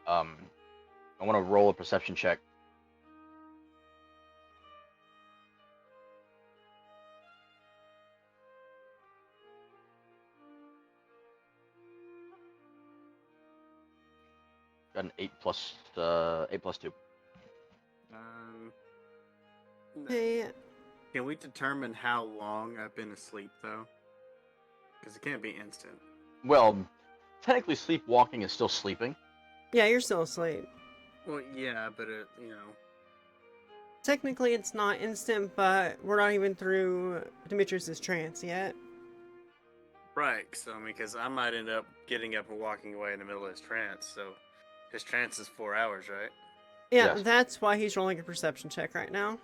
I want to roll a perception check. Got an 8 plus 2. Hey, Can we determine how long I've been asleep, though? Because it can't be instant. Well, technically, sleepwalking is still sleeping. yeah, you're still asleep. Well, yeah, but Technically, it's not instant, but we're not even through Demetrius's trance yet. Right, so I mean, because I might end up getting up and walking away in the middle of his trance, so his trance is 4 hours, right? Yeah, Yes. that's why he's rolling a perception check right now.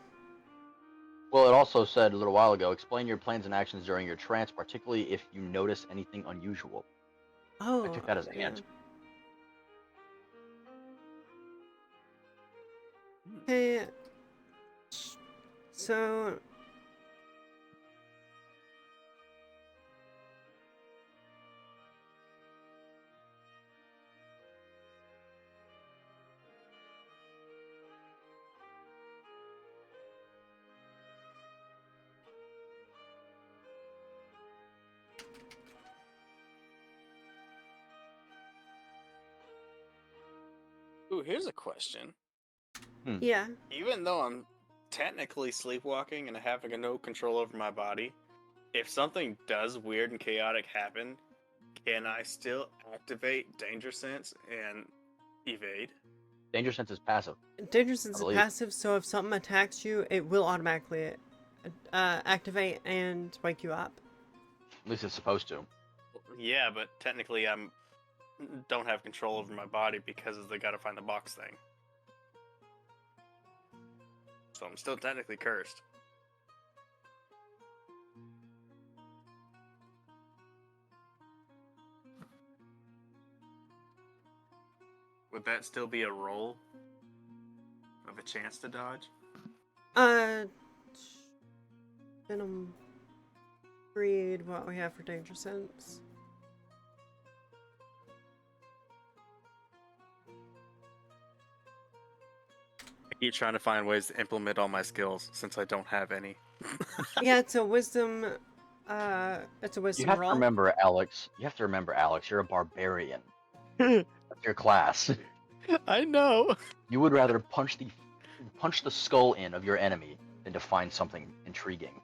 Well, it also said a little while ago, explain your plans and actions during your trance, particularly if you notice anything unusual. Oh, I took that as a yeah. hint. Hey, so... Ooh, here's a question. Yeah. Even though I'm technically sleepwalking and having no control over my body, if something does weird and chaotic happen, can I still activate Danger Sense and evade? Danger sense is passive. Danger Sense is believe. passive, so if something attacks you, it will automatically activate and wake you up. At least it's supposed to. Yeah, but technically don't have control over my body because they gotta find the box thing. So I'm still technically cursed. Would that still be a roll of a chance to dodge? Venom. Read what we have for Danger Sense. I keep trying to find ways to implement all my skills since I don't have any. Yeah, it's a wisdom. It's a wisdom You have roll. to remember, Alex. You're a barbarian. That's your class. I know. You would rather punch the skull in of your enemy than to find something intriguing.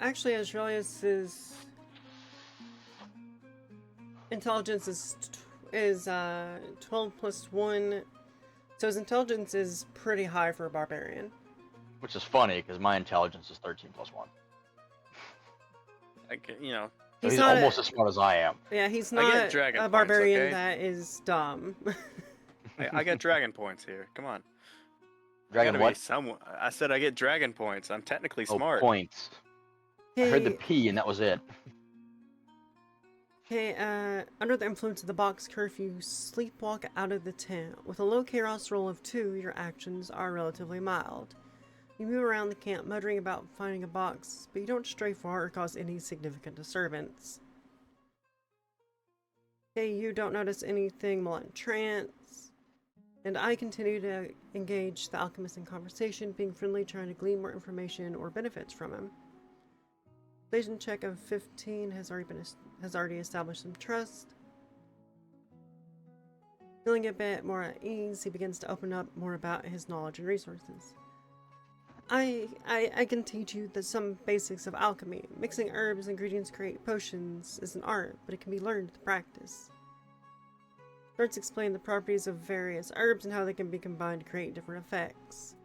Actually, Azraelius's intelligence is 12 plus 1, so his intelligence is pretty high for a barbarian. Which is funny because my intelligence is 13 plus 1. So He's not almost as smart as I am. Yeah, he's I get not dragon a points, barbarian okay? that is dumb. I got dragon points here. Come on. Dragon what? I said I get dragon points. I'm technically Oh, smart. points. I heard the P and that was it. Okay, under the influence of the box curfew, you sleepwalk out of the tent. With a low chaos roll of 2, your actions are relatively mild. You move around the camp muttering about finding a box, but you don't stray far or cause any significant disturbance. Okay, you don't notice anything while in trance, and I continue to engage the alchemist in conversation, being friendly, trying to glean more information or benefits from him. Persuasion check of 15 has already established some trust. Feeling a bit more at ease, he begins to open up more about his knowledge and resources. I can teach you some basics of alchemy. Mixing herbs and ingredients to create potions is an art, but it can be learned with practice. Starts explain the properties of various herbs and how they can be combined to create different effects.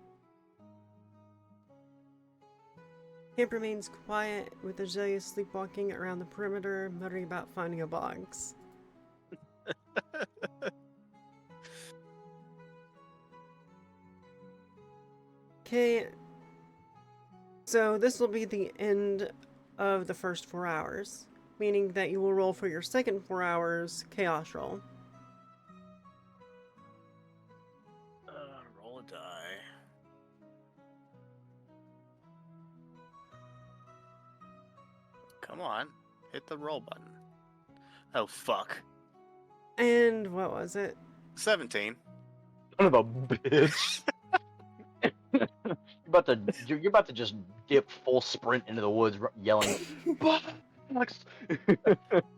Camp remains quiet, with Azalea sleepwalking around the perimeter, muttering about finding a box. Okay, so this will be the end of the first 4 hours, meaning that you will roll for your second 4 hours chaos roll. Roll a die. Come on, hit the roll button. Oh fuck. And what was it? 17. Son of a bitch. You're about to just dip full sprint into the woods, yelling, "Box!"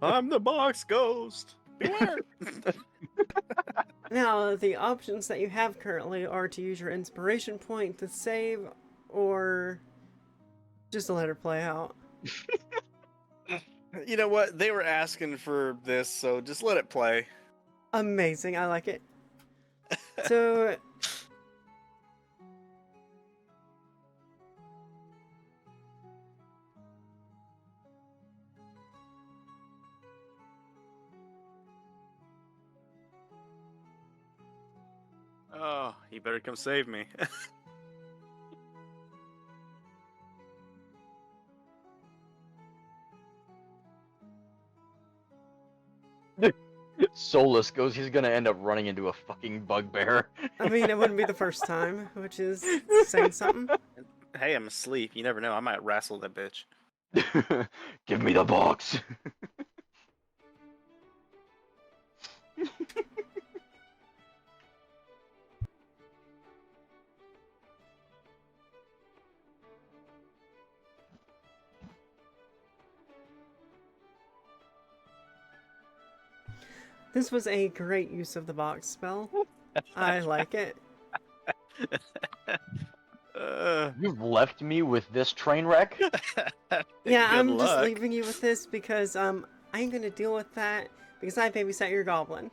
I'm the box ghost. Beware. Now, the options that you have currently are to use your inspiration point to save, or just to let her play out. You know what? They were asking for this, so just let it play. Amazing, I like it. So, Oh, you better come save me. Solus goes, he's gonna end up running into a fucking bugbear. I mean, it wouldn't be the first time, which is saying something. Hey, I'm asleep. You never know. I might wrestle that bitch. Give me the box. This was a great use of the box spell. I like it. You've left me with this train wreck? Yeah, Good I'm just luck. leaving you with this because I ain't gonna deal with that because I babysat your goblin.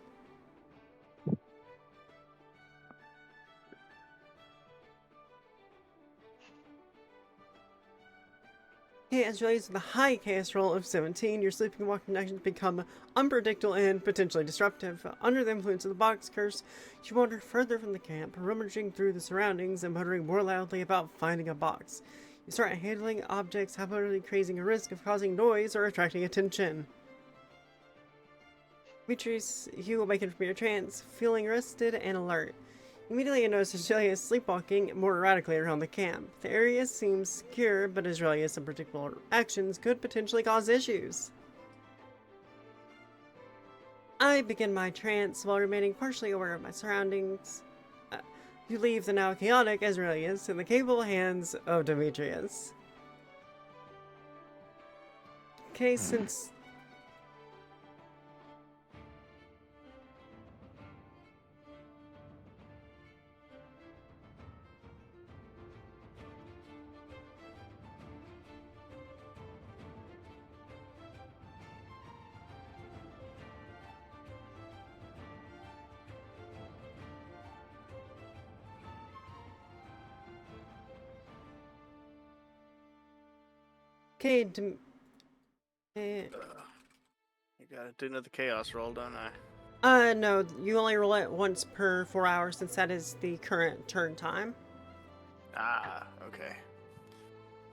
Okay, as you use the high chaos roll of 17, your sleeping and walking actions become unpredictable and potentially disruptive. Under the influence of the box curse, you wander further from the camp, rummaging through the surroundings and muttering more loudly about finding a box. You start handling objects, haphazardly creating a risk of causing noise or attracting attention. Demetrius, you awaken from your trance, feeling rested and alert. Immediately you notice Azalea is sleepwalking more erratically around the camp. The area seems secure, but Azalea's unpredictable actions could potentially cause issues. I begin my trance while remaining partially aware of my surroundings. You leave the now chaotic Azaleas in the capable hands of Demetrius. Okay, since... Okay, I gotta do another chaos roll, don't I? no, you only roll it once per 4 hours since that is the current turn time. Ah, okay.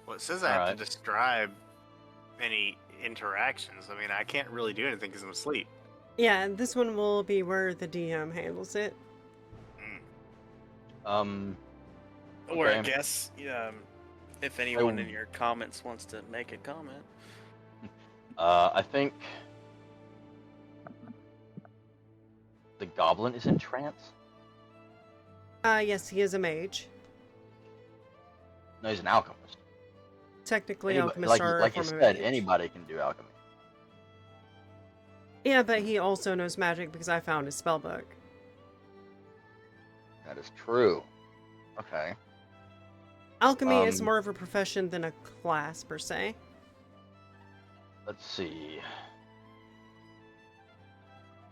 Well, it says I have to describe any interactions. I mean, I can't really do anything because I'm asleep. Yeah, this one will be where the DM handles it. Or I Okay. guess, if anyone in your comments wants to make a comment. I think the goblin is in trance. Yes, he is a mage. No, he's an alchemist. Technically, Anybody, alchemists are a like you form of said, mage. anybody can do alchemy. Yeah, but he also knows magic because I found his spellbook. That is true. Okay. Alchemy is more of a profession than a class, per se. Let's see.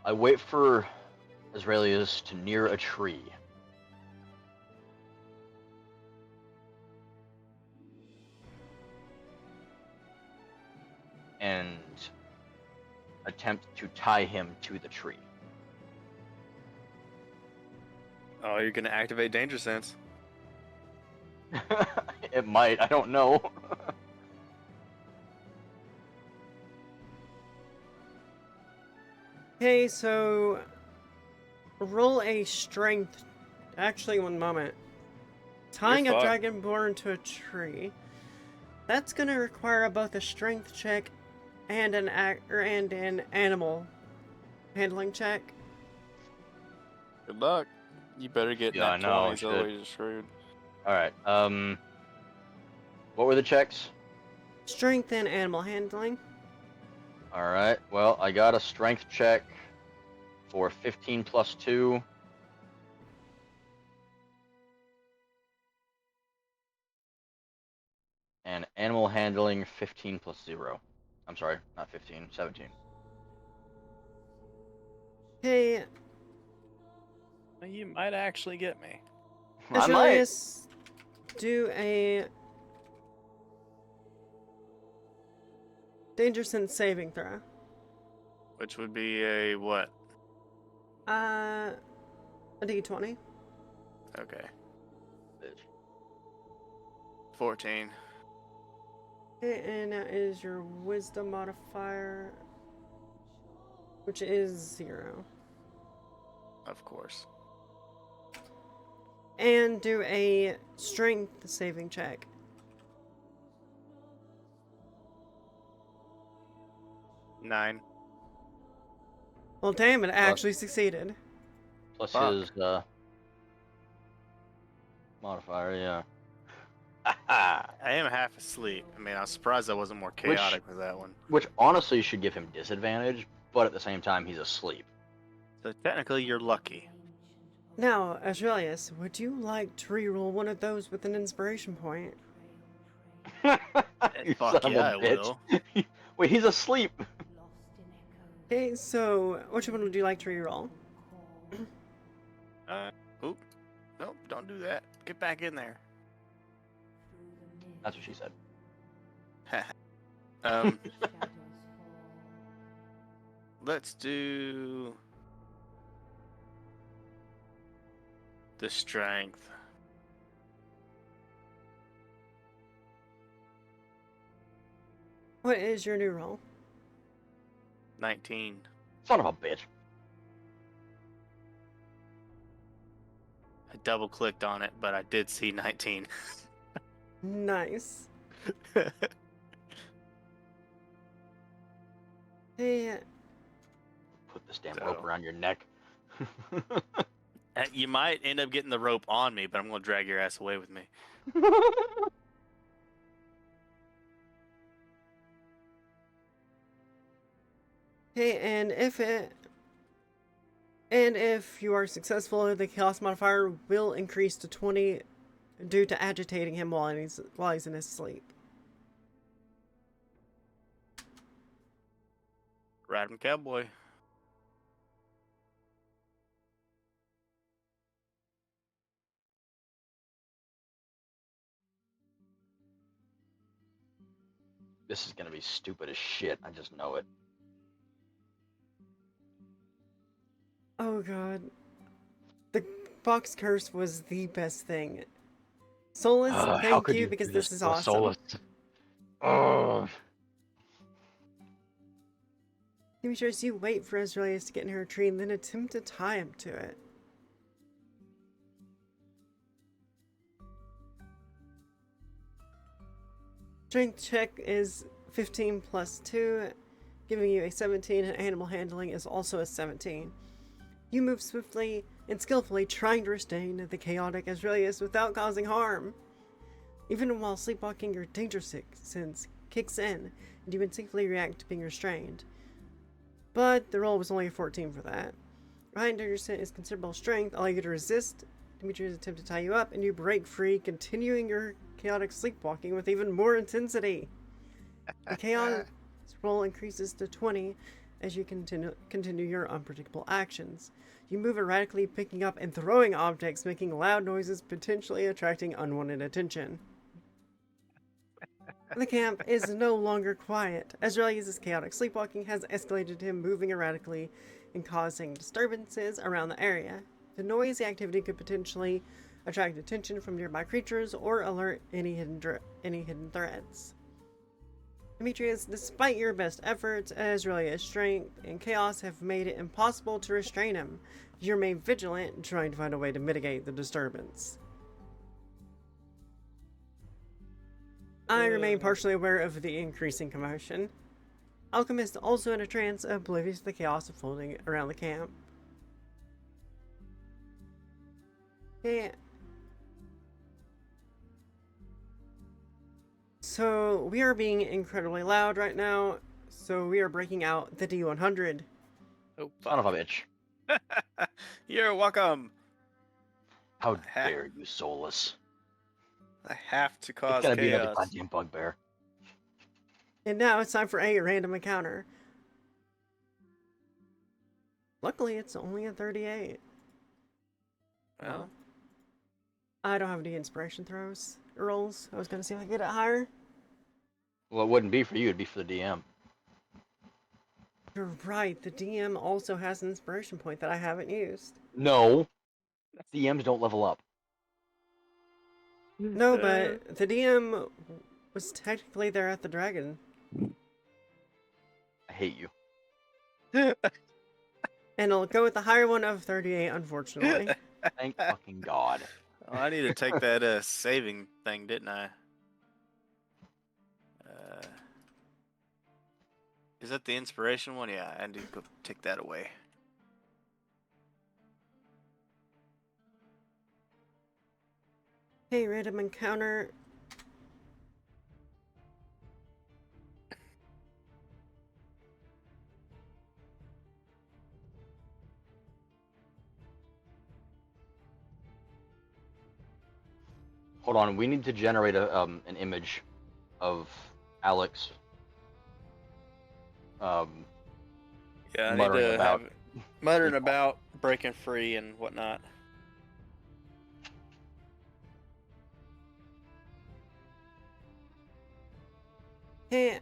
I wait for Azraelius to near a tree. And attempt to tie him to the tree. Oh, you're gonna activate Danger Sense. It might, I don't know. Okay, so roll a strength. Actually, one moment. Tying a You're fucked. dragonborn to a tree. That's gonna require both a strength check and an animal handling check. Good luck. You better get Yeah, I that know, 20s, otherwise you're screwed. Alright, what were the checks? Strength and animal handling. Alright, well, I got a strength check for 15 plus 2. And animal handling 15 plus 0. I'm sorry, not 15, 17. Hey, You might actually get me. I might. Azraelius, do a danger sense saving throw. Which would be a what? A d20. Okay. 14. Okay, and that is your wisdom modifier, which is 0. Of course. And do a strength saving check. Nine. Well, damn, it actually succeeded. Plus Fuck. his modifier, yeah. I am half asleep. I mean, I was surprised I wasn't more chaotic with that one. Which honestly should give him disadvantage, but at the same time he's asleep. So technically, you're lucky. Now, Azraelius, would you like to reroll one of those with an inspiration point? You Fuck son yeah, of I a will. bitch. Wait, he's asleep. Okay, so which one would you like to reroll? Oop. Nope, don't do that. Get back in there. That's what she said. Let's do the strength. What is your new roll? 19. Son of a bitch. I double clicked on it, but I did see 19. Nice. Hey, Put this damn rope around your neck. You might end up getting the rope on me, but I'm going to drag your ass away with me. hey, and if you are successful, the chaos modifier will increase to 20 due to agitating him while he's in his sleep. Riding cowboy. This is gonna be stupid as shit. I just know it. Oh god. The box curse was the best thing. Solus, How thank could you because do this is to a awesome. Solus? Oh. Demetrius, you wait for Azraelius to get in her tree and then attempt to tie him to it. Strength check is 15 plus 2, giving you a 17, and animal handling is also a 17. You move swiftly and skillfully, trying to restrain the chaotic Azraelius without causing harm. Even while sleepwalking, your danger sense kicks in, and you instinctively react to being restrained. But the roll was only a 14 for that. Behind danger sense is considerable strength, allowing you to resist Demetrius' attempt to tie you up, and you break free, continuing your chaotic sleepwalking with even more intensity. The chaos roll increases to 20 as you continue your unpredictable actions. You move erratically, picking up and throwing objects, making loud noises, potentially attracting unwanted attention. The camp is no longer quiet. Azraelius' chaotic sleepwalking has escalated to him moving erratically and causing disturbances around the area. The noisy activity could potentially attract attention from nearby creatures or alert any hidden threats. Demetrius, despite your best efforts, Azraelius' strength and chaos have made it impossible to restrain him. You remain vigilant, trying to find a way to mitigate the disturbance. I remain partially aware of the increasing commotion. Alchemist also in a trance, oblivious to the chaos unfolding around the camp. Yeah. So we are being incredibly loud right now, so we are breaking out the D100. Oh, Son of a bitch. You're welcome. How dare you, soulless. I have to It's cause gonna be another chaos. goddamn bugbear. And now it's time for a random encounter. Luckily, it's only a 38. Well, I don't have any inspiration rolls. I was gonna see if I could get it higher. Well, it wouldn't be for you, it'd be for the DM. You're right, the DM also has an inspiration point that I haven't used. No. DMs don't level up. No, but the DM was technically there at the dragon. I hate you. And I'll go with the higher one of 38, unfortunately. Thank fucking God. Oh, I need to take that saving thing, didn't I? Is that the inspiration one? Yeah, I need to go take that away. Okay, random encounter. Hold on, we need to generate an image of Alex Yeah, I muttering need to about have muttering about breaking free and whatnot. Hey,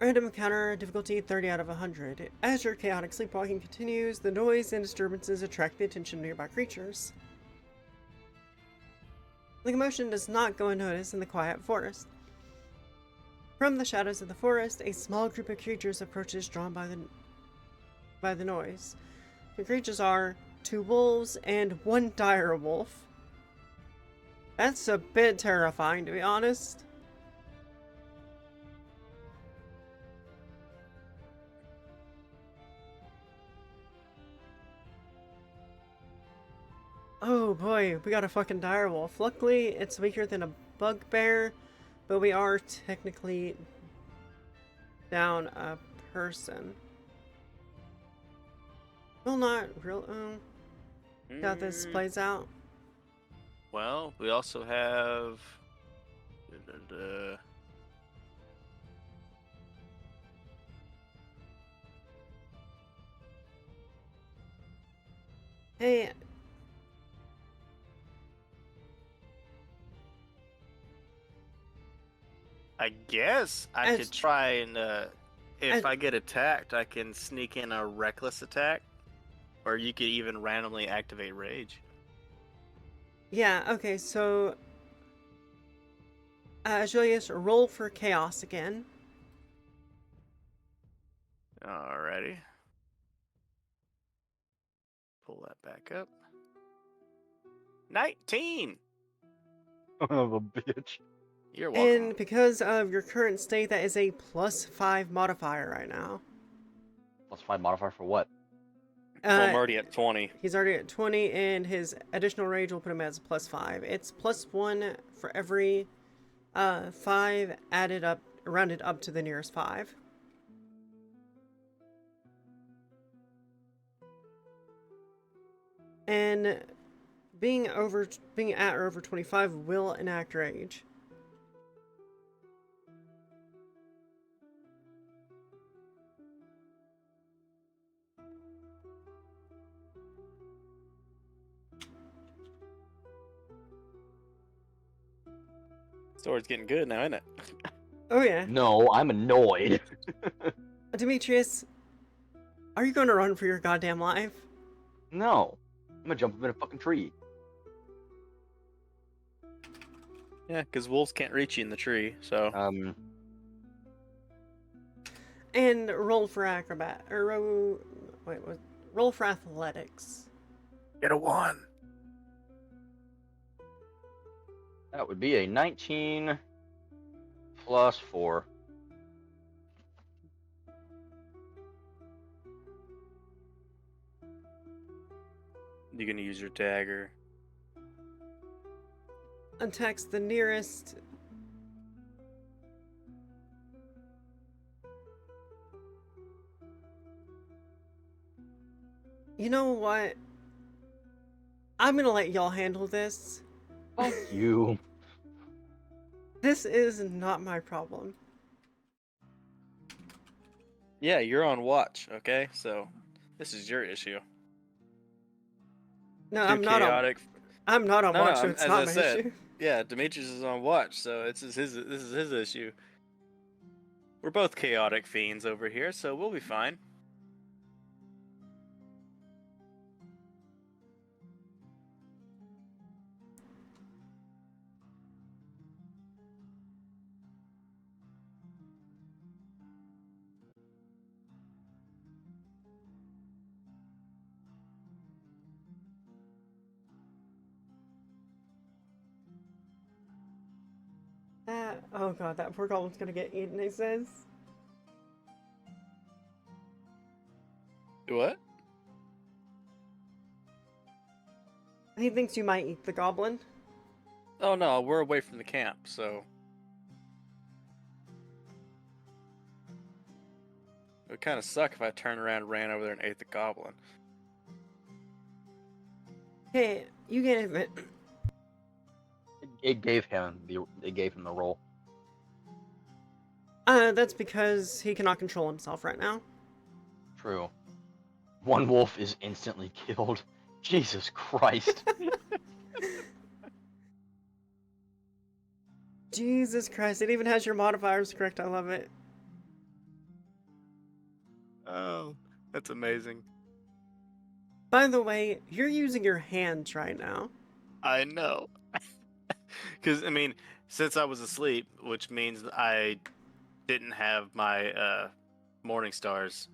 random encounter difficulty 30 out of 100. As your chaotic sleepwalking continues, the noise and disturbances attract the attention of nearby creatures. The commotion does not go unnoticed in the quiet forest. From the shadows of the forest, a small group of creatures approaches, drawn by the noise. The creatures are 2 wolves and 1 dire wolf. That's a bit terrifying, to be honest. Oh boy, we got a fucking direwolf. Luckily, it's weaker than a bugbear, but we are technically down a person. Well, not real. Got this plays out. Well, we also have. Hey. I guess I could try and, if I get attacked, I can sneak in a reckless attack. Or you could even randomly activate rage. Yeah, okay, so Julius, roll for chaos again. Alrighty. Pull that back up. 19! Of a bitch. You're welcome. And because of your current state, that is a +5 modifier right now. +5 modifier for what? Well, I'm already at 20. He's already at 20, and his additional rage will put him as +5. It's +1 for every 5 added up, rounded up to the nearest 5. And being at or over 25 will enact rage. Story's getting good now, isn't it? Oh yeah. No, I'm annoyed. Demetrius, are you going to run for your goddamn life? No. I'm gonna jump up in a fucking tree. Yeah, because wolves can't reach you in the tree, so. And roll for acrobat, or roll for athletics. Get a 1. That would be a 19 plus 4. You're gonna use your dagger. Attacks the nearest. You know what? I'm gonna let y'all handle this. Fuck you. This is not my problem. Yeah, you're on watch, okay? So, this is your issue. No, Too I'm not on. chaotic. I'm not on No, watch, no, so it's as not I my said. issue. Yeah, Demetrius is on watch, so this is his issue. We're both chaotic fiends over here, so we'll be fine. Oh god, that poor goblin's gonna get eaten, he says. What? He thinks you might eat the goblin. Oh no, we're away from the camp, so. It would kind of suck if I turned around and ran over there and ate the goblin. Hey, you gave it. It gave him the roll. That's because he cannot control himself right now. True. One wolf is instantly killed. Jesus Christ. Jesus Christ, it even has your modifiers correct. I love it. Oh, that's amazing. By the way, you're using your hands right now. I know. Because, I mean, since I was asleep, which means I didn't have my morning stars.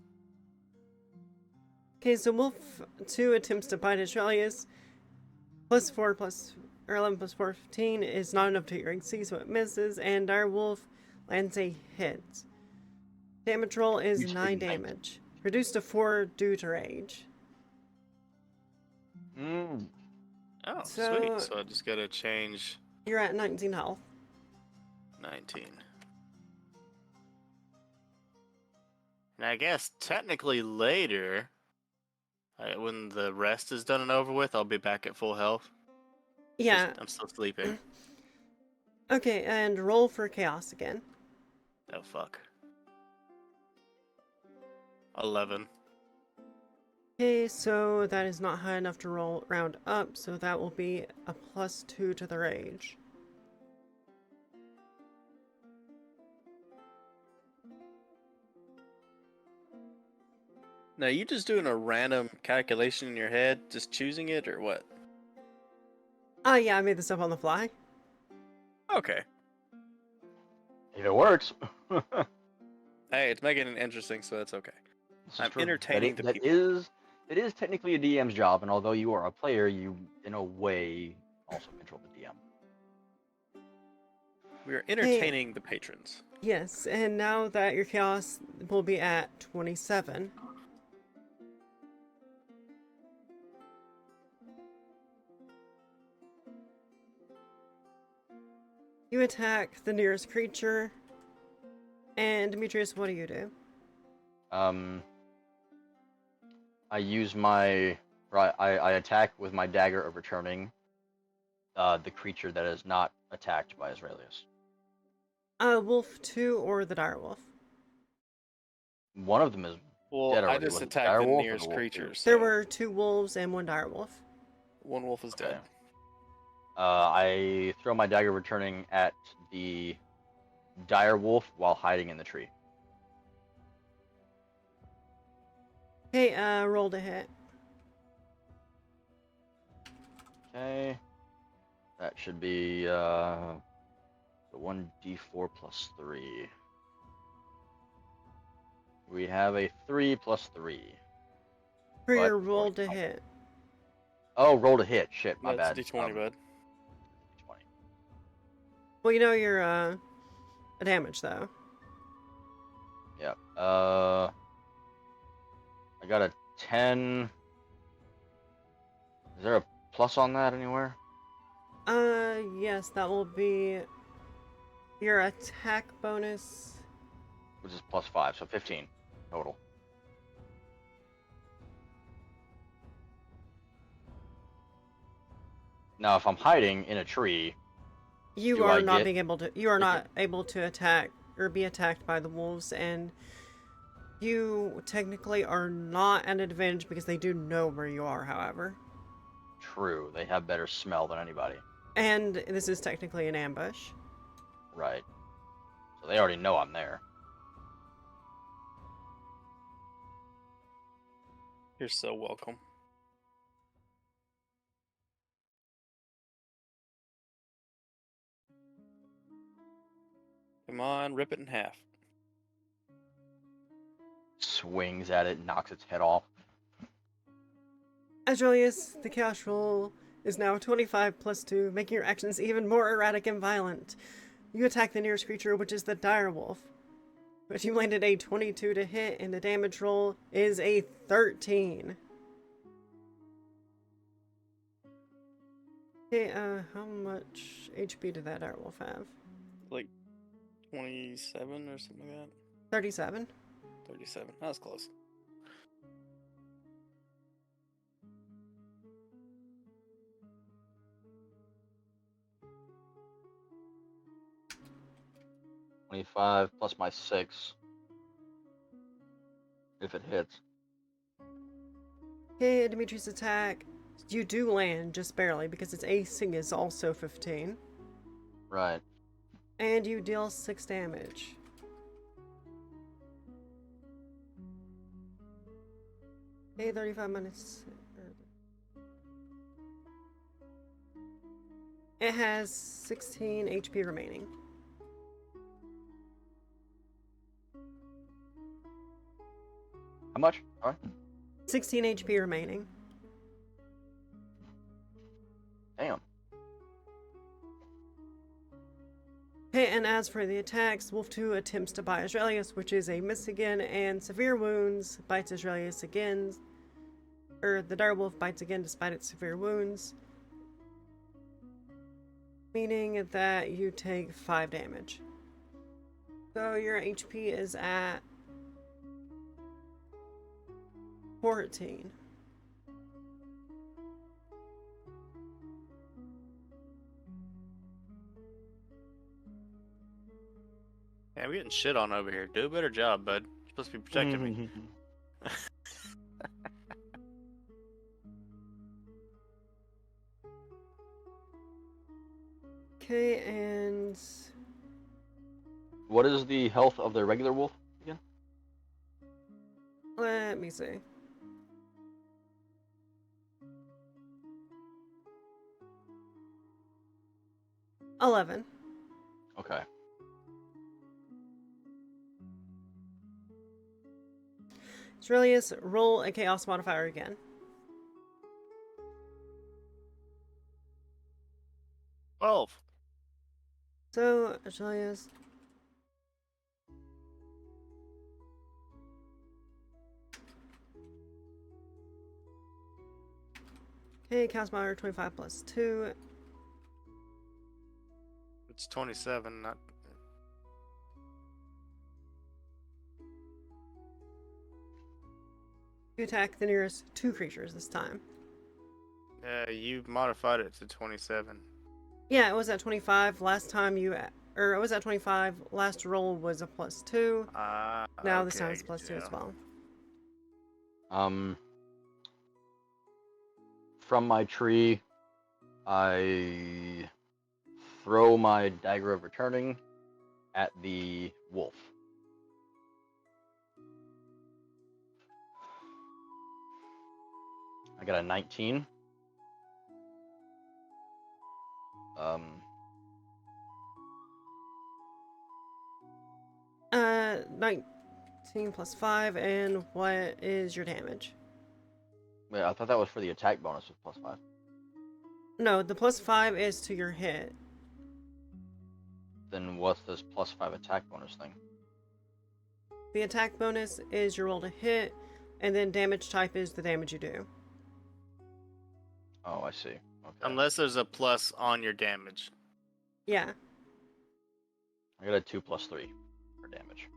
Okay, so Wolf 2 attempts to bite Atrelius. +4 or 11 plus 4, 15 is not enough to hit your AC, so it misses, and our Wolf lands a hit. Damage roll is You say 9 damage. Reduced to 4 due to rage. Oh, So- sweet. So I just gotta change You're at 19 health. 19. And I guess technically later, when the rest is done and over with, I'll be back at full health. Yeah. Just- I'm still sleeping. Okay, and roll for chaos again. Oh, fuck. 11. Okay, so that is not high enough to round up, so that will be a +2 to the rage. Now, you just doing a random calculation in your head, just choosing it, or what? Yeah, I made this up on the fly. Okay. If it works. Hey, it's making it interesting, so that's okay. This is I'm true. entertaining the That people. it is technically a DM's job, and although you are a player, you in a way also control the DM. We are entertaining the patrons. Yes, and now that your chaos will be at 27. You attack the nearest creature. And Demetrius, what do you do? I use my I attack with my dagger of returning the creature that is not attacked by Israelius. Wolf 2 or the direwolf? One of them is Well, dead I already. just Was it attacked the direwolf or nearest wolf creature, two? so There were 2 wolves and 1 direwolf. one wolf is Okay. dead. I throw my dagger returning at the dire wolf while hiding in the tree. Okay, roll to hit. Okay. That should be the 1d4 plus 3. We have a 3 plus 3. For But, your of roll course, to hit. Oh, roll to hit. Shit, my That's bad. D20, bud. D20. Well, you know your damage though. Yeah. I got a 10. Is there a plus on that anywhere? Yes, that will be your attack bonus. Which is plus 5, so 15 total. Now, if I'm hiding in a tree, You Do are I not get being able to. You are like not able to attack or be attacked by the wolves, and you technically are not at an advantage because they do know where you are. However, true, they have better smell than anybody. and this is technically an ambush. Right. So they already know I'm there. You're so welcome. Come on, rip it in half. Swings at it, knocks its head off. Aurelius, the chaos roll is now 25 plus 2, making your actions even more erratic and violent. You attack the nearest creature, which is the direwolf. But you landed a 22 to hit, and the damage roll is a 13. Okay, how much HP did that direwolf have? Like 27 or something like that. 37. 37. That was close. $25 plus my 6. If it hits. Okay, Dimitri's attack. You do land just barely because its acing is also 15. Right. And you deal 6 damage. Okay, 35 minutes. It has 16 HP remaining. How much? All right. 16 HP remaining. Damn. Okay, and as for the attacks, Wolf 2 attempts to bite Aurelius, which is a miss again, and severe wounds bites Aurelius again. The direwolf bites again despite its severe wounds. Meaning that you take 5 damage. So your HP is at 14. Yeah, we're getting shit on over here. Do a better job, bud. You're supposed to be protecting me. Okay, and What is the health of the regular wolf again? let me see. $11. Okay. Aurelius, roll a chaos modifier again. 12. So, Aurelius. Okay, chaos modifier 25 plus 2. It's 27, not. You attack the nearest 2 creatures this time. You modified it to 27. Yeah, it was at 25 last time you, or it was at 25. Last roll was a plus 2. Now this time it's plus 2 as well. From my tree, I throw my dagger of returning at the wolf. I got a 19. 19 plus 5, and what is your damage? Wait, I thought that was for the attack bonus with plus 5. No, the plus 5 is to your hit. Then what's this plus 5 attack bonus thing? The attack bonus is your roll to hit, and then damage type is the damage you do. Oh, I see. Okay. Unless there's a plus on your damage. Yeah. I got a 2 plus 3 for damage.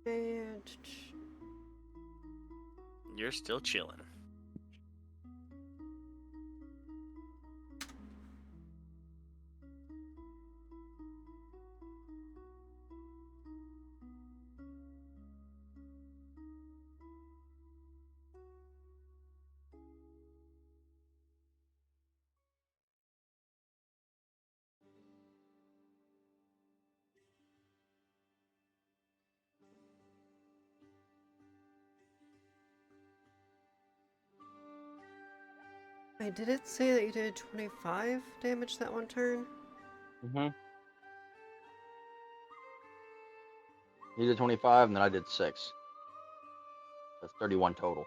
And You're still chilling. wait, did it say that you did 25 damage that one turn? Mm-hmm. You did 25, and then I did 6. That's 31 total.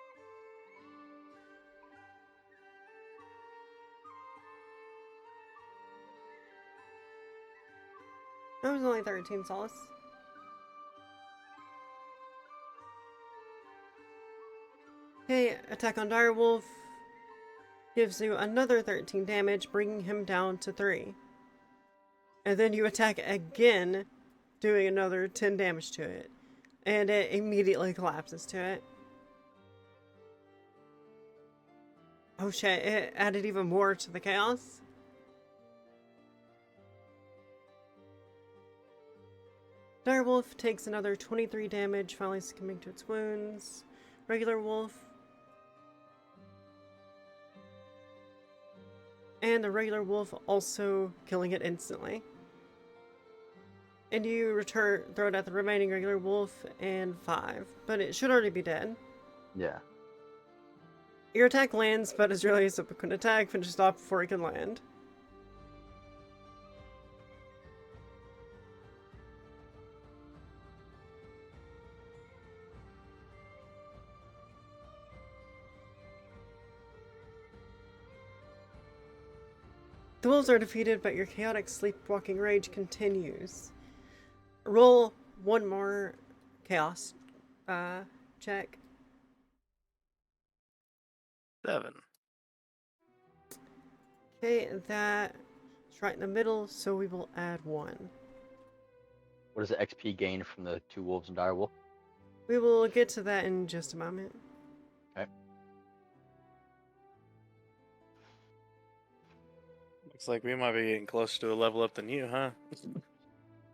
That was only 13 solace. Okay, attack on Direwolf gives you another 13 damage, bringing him down to 3. And then you attack again, doing another 10 damage to it. And it immediately collapses to it. Oh shit, it added even more to the chaos. Direwolf takes another 23 damage, finally succumbing to its wounds. Regular wolf. And the regular wolf also killing it instantly. And you throw it at the remaining regular wolf and 5. But it should already be dead. Yeah. Your attack lands, but Azraelius can attack, finishes off before he can land. The wolves are defeated, but your chaotic sleepwalking rage continues. Roll one more chaos check. 7. Okay, that's right in the middle, so we will add 1. What is the XP gained from the 2 wolves and direwolf? We will get to that in just a moment. Okay. Looks like we might be getting closer to a level up than you, huh?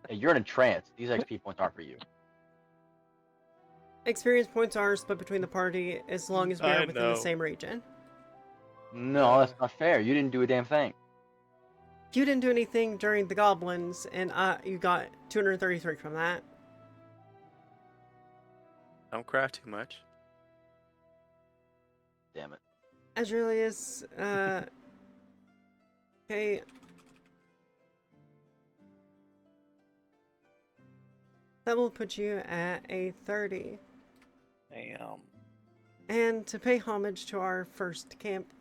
Hey, you're in a trance. These XP points aren't for you. Experience points are split between the party as long as we are I within know. the same region. No, that's not fair. You didn't do a damn thing. You didn't do anything during the goblins, and you got 233 from that. Don't cry too much. damn it. Azraelius, okay. That will put you at a 30. Damn. And to pay homage to our first camp,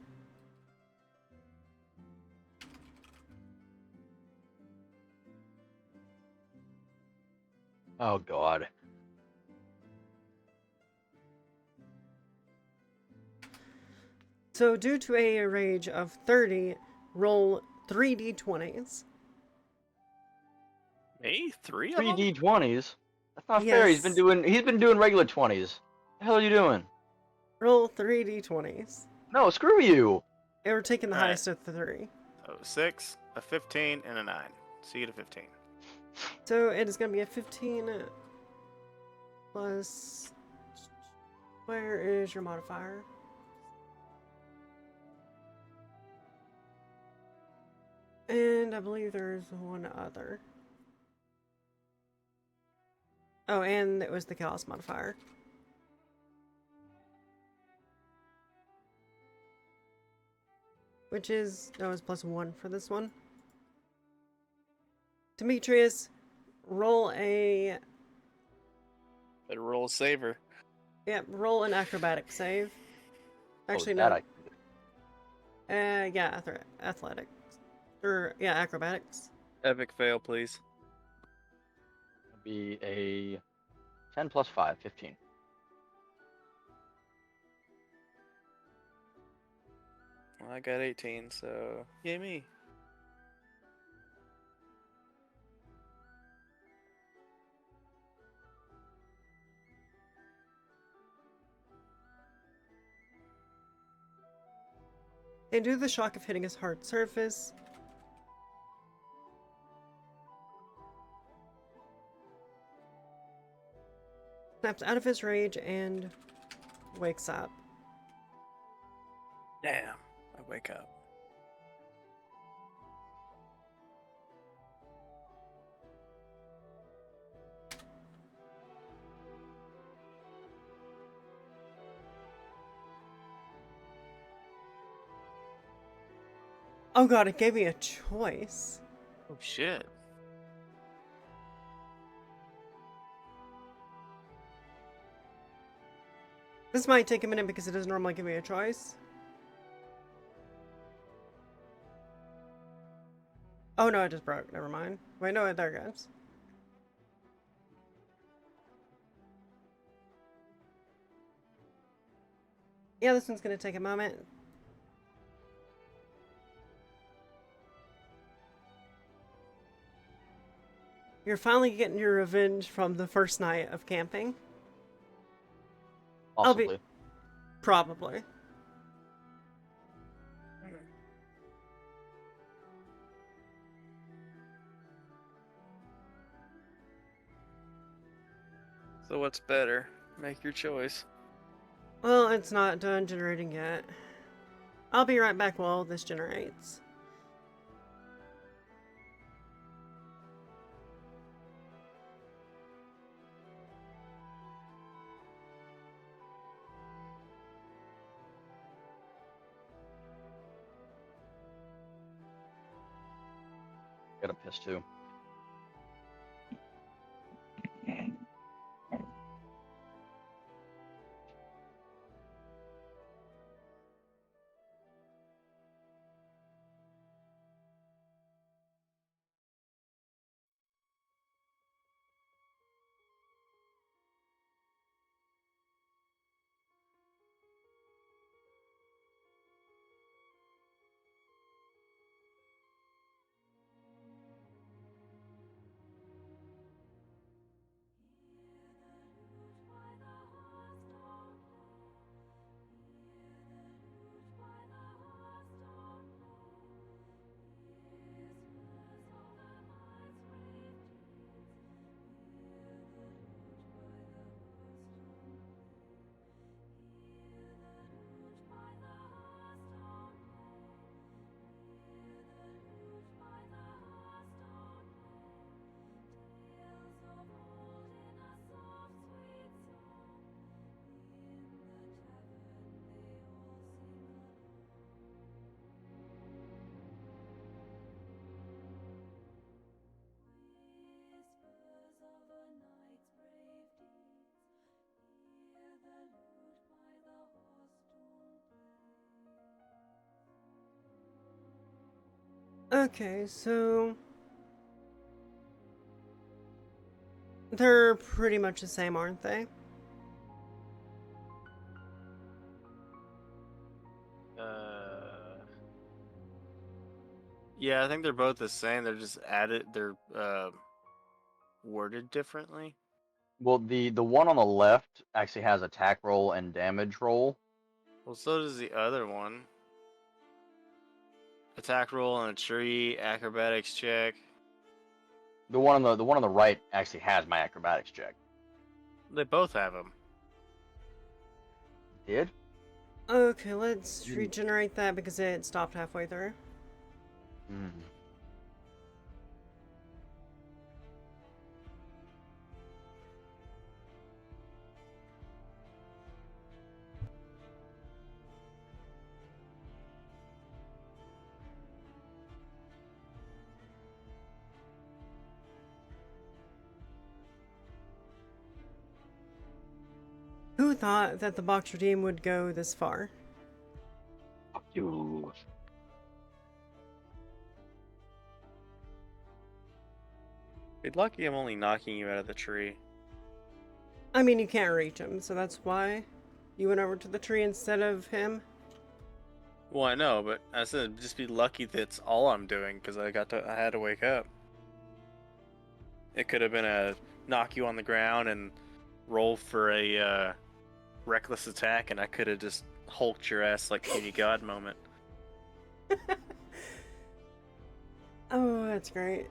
Oh god. so due to a rage of 30, roll 3d20s. Me? 3 of Three them? D20s? That's not fair. Yes. He's been doing regular 20s. The hell are you doing? Roll 3d20s. No, screw you. And we're taking the Alright. highest of the 3. So 6, a 15, and a 9. So you get a 15. So it is going to be a 15 plus... Where is your modifier? And I believe there's one other. Oh, and it was the chaos modifier. Which is, no, it's +1 for this one. Demetrius, roll a, Better roll a saver. roll an acrobatic save. Actually, that no. I can do. Yeah, athletics. Or, yeah, acrobatics. Epic fail, please. It'll be a 10 plus 5, 15. Well, I got 18, so yay me. And due to the shock of hitting his hard surface, snaps out of his rage and wakes up. Damn. I wake up. Oh god, it gave me a choice. Oh shit. This might take a minute because it doesn't normally give me a choice. Oh no, it just broke. Never mind. Wait, no, there it goes. Yeah, this one's gonna take a moment. You're finally getting your revenge from the first night of camping. I'll be- Possibly. Probably. So what's better? Make your choice. Well, it's not done generating yet. I'll be right back while this generates. Got a piss too. Okay, so they're pretty much the same, aren't they? Yeah, I think they're both the same. They're just added. They're worded differently. Well, the one on the left actually has attack roll and damage roll. Well, so does the other one. Attack roll on a tree, acrobatics check. The one on the right actually has my acrobatics check. They both have them. Did? Okay, let's Didn't. regenerate that because it stopped halfway through. Mm. Who thought that the box redeem would go this far? Fuck you. Be lucky I'm only knocking you out of the tree. I mean, you can't reach him, so that's why you went over to the tree instead of him. Well, I know, but I said just be lucky that's all I'm doing because I had to wake up. It could have been a knock you on the ground and roll for a reckless attack, and I could have just hulked your ass like Puny God moment. Oh, that's great.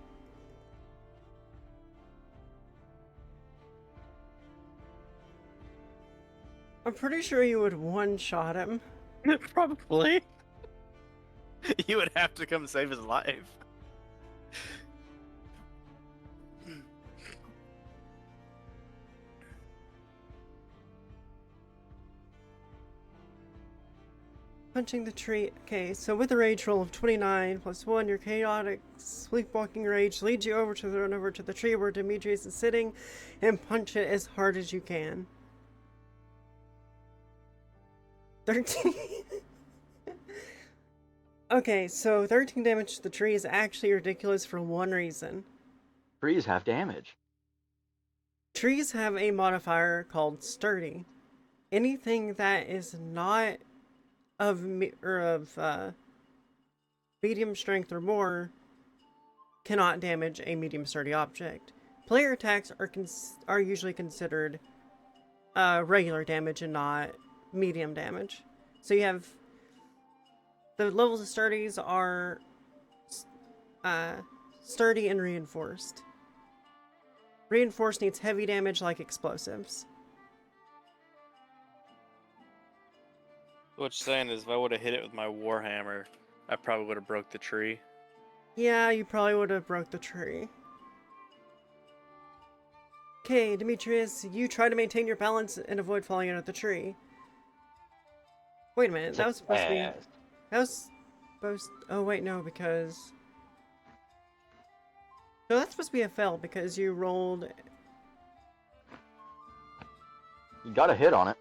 I'm pretty sure you would one-shot him. Probably. You would have to come save his life. Punching the tree. Okay, so with a rage roll of 29 plus 1, your chaotic sleepwalking rage leads you over to the tree where Demetrius is sitting and punch it as hard as you can. 13. Okay, so 13 damage to the tree is actually ridiculous for one reason. Trees have damage. Trees have a modifier called sturdy. Anything that is not of medium strength or more cannot damage a medium sturdy object. Player attacks are usually considered regular damage and not medium damage. So you have the levels of sturdies are sturdy and reinforced. Reinforced needs heavy damage like explosives. What you're saying is if I would have hit it with my warhammer, I probably would have broke the tree. Yeah, you probably would have broke the tree. Okay, Demetrius, you try to maintain your balance and avoid falling out of the tree. Wait a minute, that was supposed to be... That was supposed... Oh, wait, no, because... No, that's supposed to be a fail because you rolled... You got a hit on it.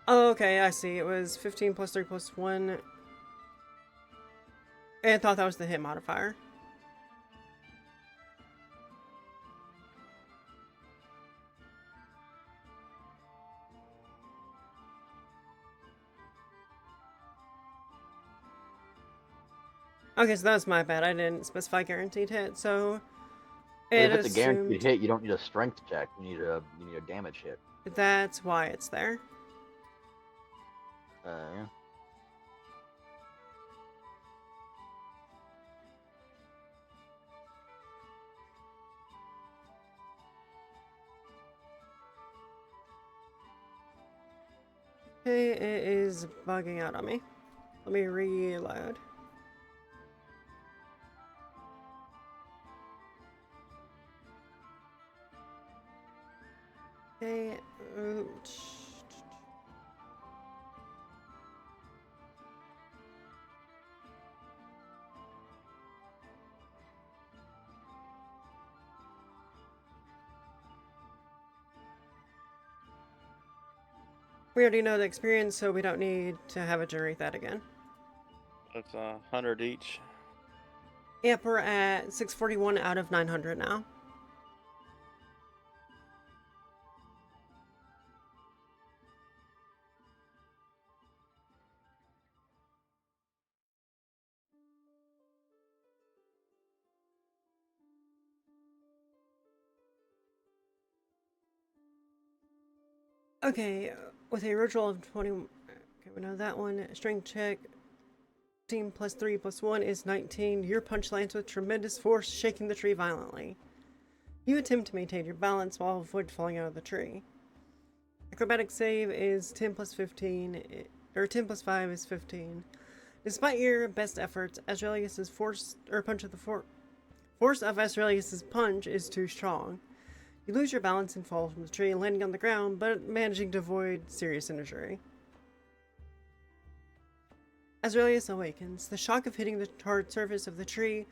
Oh, okay, I see. It was 15 plus 3 plus 1. And I thought that was the hit modifier. Okay, so that was my bad. I didn't specify guaranteed hit, so... But It if it's a guaranteed assumed... hit, you don't need a strength check. You need a damage hit. That's why it's there. Yeah. Okay, it is bugging out on me. Let me reload. Okay, we already know the experience, so we don't need to have it generate that again. That's 100 each. Yep, we're at 641 out of 900 now. Okay, with a ritual of 20. Okay, we know that one. Strength check. 15 plus 3 plus 1 is 19. Your punch lands with tremendous force, shaking the tree violently. You attempt to maintain your balance while avoid falling out of the tree. Acrobatic save is 10 plus 15, or 10 plus 5 is 15. Despite your best efforts, Azraelius's force of Azraelius's punch is too strong. You lose your balance and fall from the tree, landing on the ground, but managing to avoid serious injury. Azraelius awakens. The shock of hitting the hard surface of the tree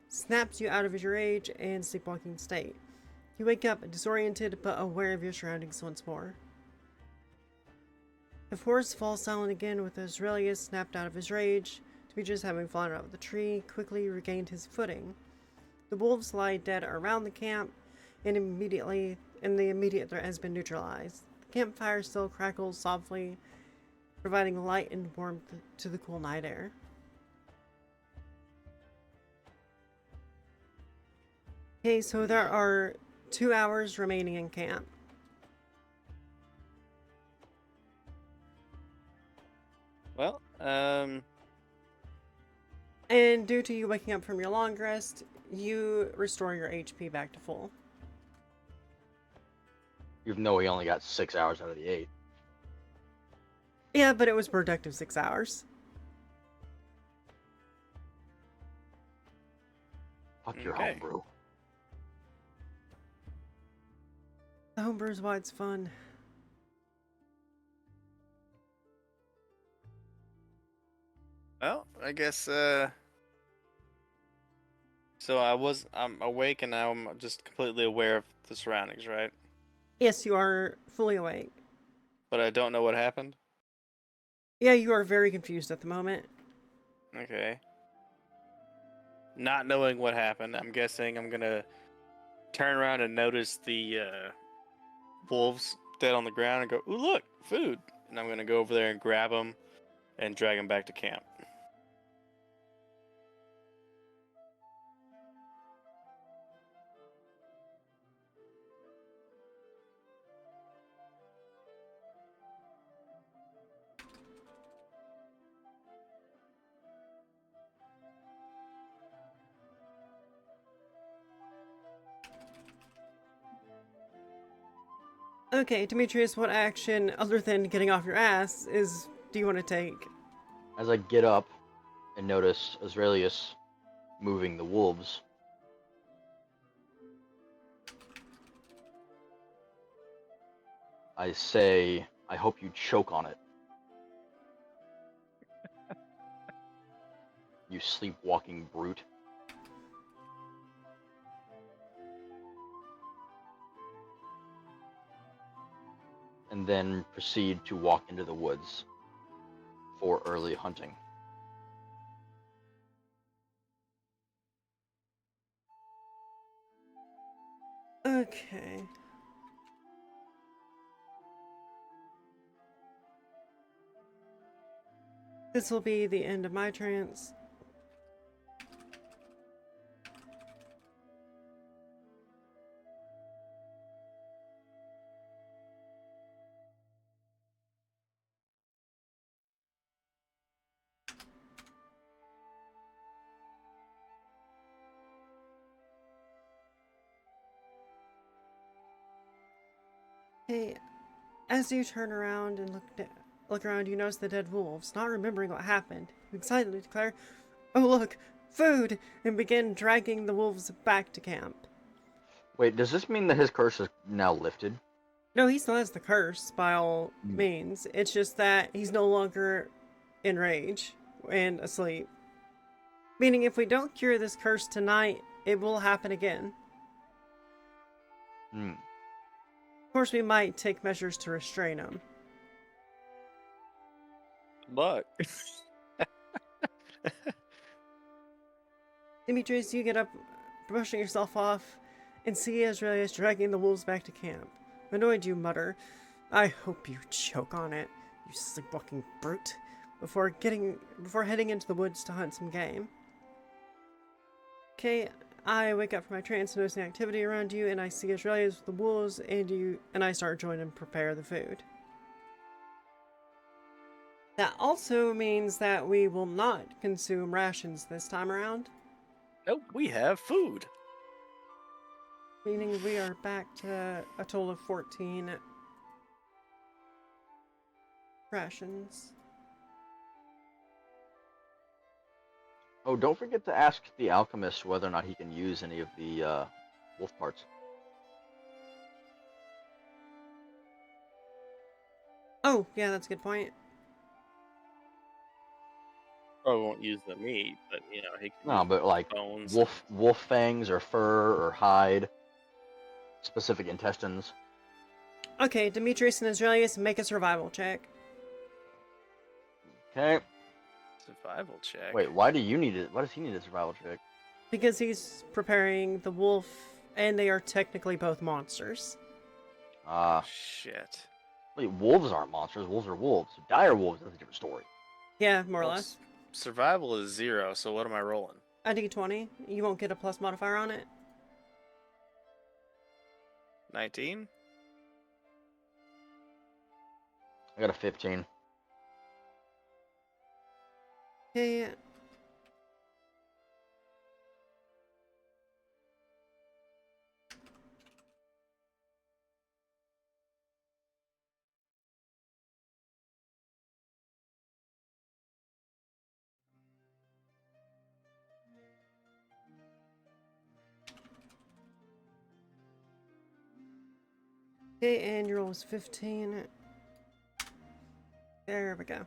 snaps you out of your rage and sleepwalking state. You wake up disoriented but aware of your surroundings once more. The forest falls silent again with Azraelius snapped out of his rage. Demetrius, having fallen out of the tree, quickly regained his footing. The wolves lie dead around the camp, and the immediate threat has been neutralized. The campfire still crackles softly, providing light and warmth to the cool night air. Okay, so there are 2 hours remaining in camp. Well, And due to you waking up from your long rest, you restore your HP back to full. Even though we only got 6 hours out of the 8. Yeah, but it was productive 6 hours. Fuck your Okay. homebrew. The homebrew's why it's fun. well, I guess, so I'm awake and now I'm just completely aware of the surroundings, right? Yes, you are fully awake. But I don't know what happened. Yeah, you are very confused at the moment. Okay. Not knowing what happened, I'm guessing I'm gonna turn around and notice the wolves dead on the ground and go, "Ooh, look, food!" And I'm gonna go over there and grab them and drag them back to camp. Okay, Demetrius, what action, other than getting off your ass, do you want to take? As I get up and notice Azraelius moving the wolves, I say, I hope you choke on it. You sleepwalking brute. And then proceed to walk into the woods for early hunting. Okay. This will be the end of my trance. Hey, as you turn around and look around, you notice the dead wolves. Not remembering what happened, you excitedly declare, "Oh look, food!" and begin dragging the wolves back to camp. Wait, does this mean that his curse is now lifted? No, he still has the curse by all Mm. means. It's just that he's no longer in rage and asleep. Meaning, if we don't cure this curse tonight, it will happen again. Hmm. Of course, we might take measures to restrain him. But Demetrius, you get up, brushing yourself off, and see Azrael is dragging the wolves back to camp. Annoyed, you mutter, "I hope you choke on it, you sleepwalking brute," before heading into the woods to hunt some game. Okay, I wake up from my trance, noticing activity around you, and I see Azrael with the wolves, and I start joining and prepare the food. That also means that we will not consume rations this time around. Nope, we have food. Meaning we are back to a total of 14 rations. Oh, don't forget to ask the alchemist whether or not he can use any of the wolf parts. Oh, yeah, that's a good point. Probably won't use the meat, but he can No, use but like bones. wolf fangs or fur or hide, specific intestines. Okay, Demetrius and Azraelius, make a survival check. Okay. Survival check. Wait, why do you need it? Why does he need a survival check? Because he's preparing the wolf, and they are technically both monsters. Ah. Shit. Wait, wolves aren't monsters. Wolves are wolves. Dire wolves is a different story. Yeah, more or Well, less. Survival is 0, so what am I rolling? A d20. You won't get a plus modifier on it. 19? I got a 15. Okay. Okay, and your roll was 15. There we go.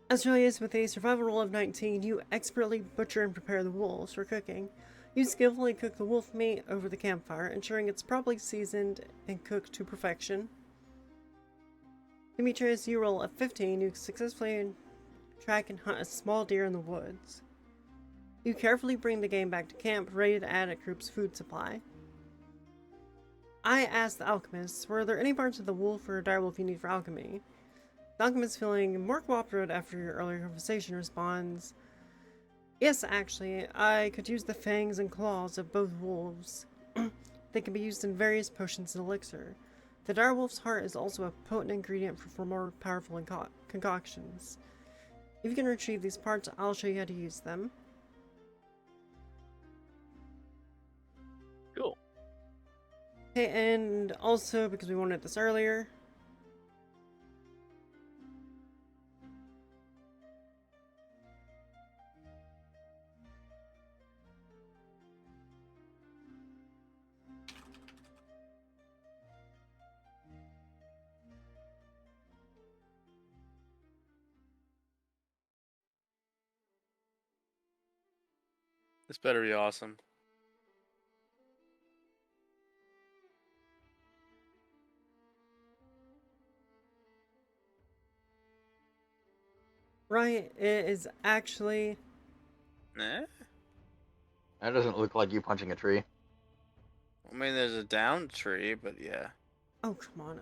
Azraelius, with a survival roll of 19, you expertly butcher and prepare the wolves for cooking. You skillfully cook the wolf meat over the campfire, ensuring it's properly seasoned and cooked to perfection. Demetrius, you roll a 15. You successfully track and hunt a small deer in the woods. You carefully bring the game back to camp, ready to add a group's food supply. I asked the alchemists, were there any parts of the wolf or direwolf you need for alchemy? The alchemist, feeling more cooperative after your earlier conversation, responds, "Yes, actually, I could use the fangs and claws of both wolves. They can be used in various potions and elixir. The direwolf's heart is also a potent ingredient for more powerful concoctions. If you can retrieve these parts, I'll show you how to use them." Cool. Okay, and also, because we wanted this earlier, This better be awesome. right, it is actually... Eh? That doesn't look like you punching a tree. I mean, there's a down tree, but yeah. Oh, come on.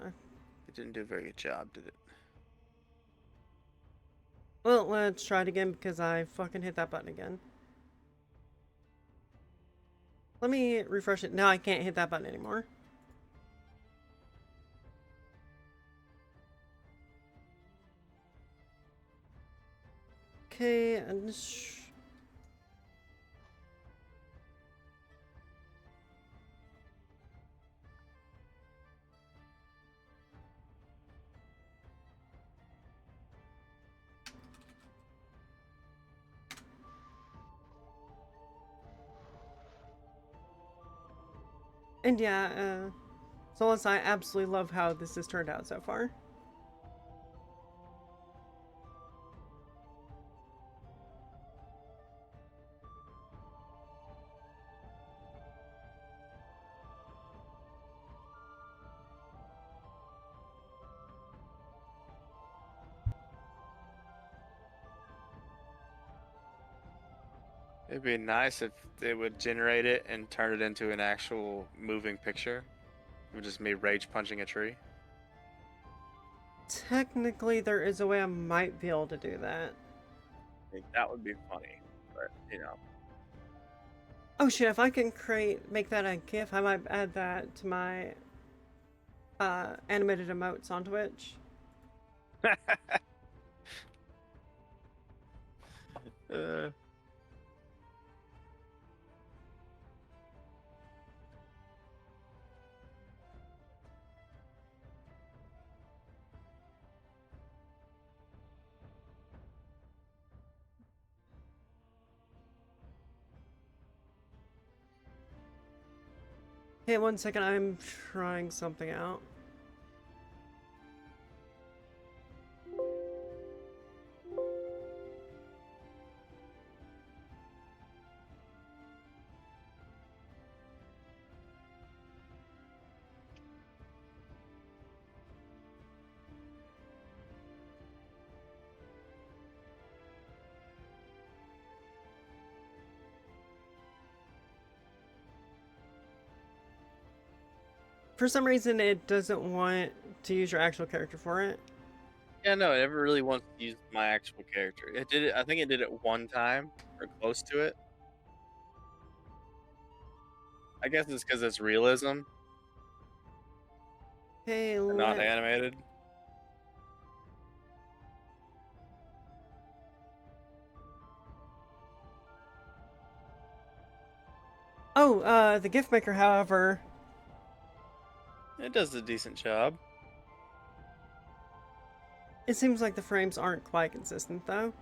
It didn't do a very good job, did it? Well, let's try it again because I fucking hit that button again. Let me refresh it. Now I can't hit that button anymore. Okay, and yeah, Solus, I absolutely love how this has turned out so far. It'd be nice if it would generate it and turn it into an actual moving picture. It would just me rage punching a tree. Technically, there is a way I might be able to do that. I think that would be funny, but you know. Oh shit, if I can make that a GIF, I might add that to my animated emotes on Twitch. uh, Hey, 1 second, I'm trying something out. For some reason, it doesn't want to use your actual character for it. yeah, no, it never really wants to use my actual character. It did it. I think it did it one time or close to it. I guess it's because it's realism Hey, and not animated. Oh, the GIF maker, however, It does a decent job. it seems like the frames aren't quite consistent, though.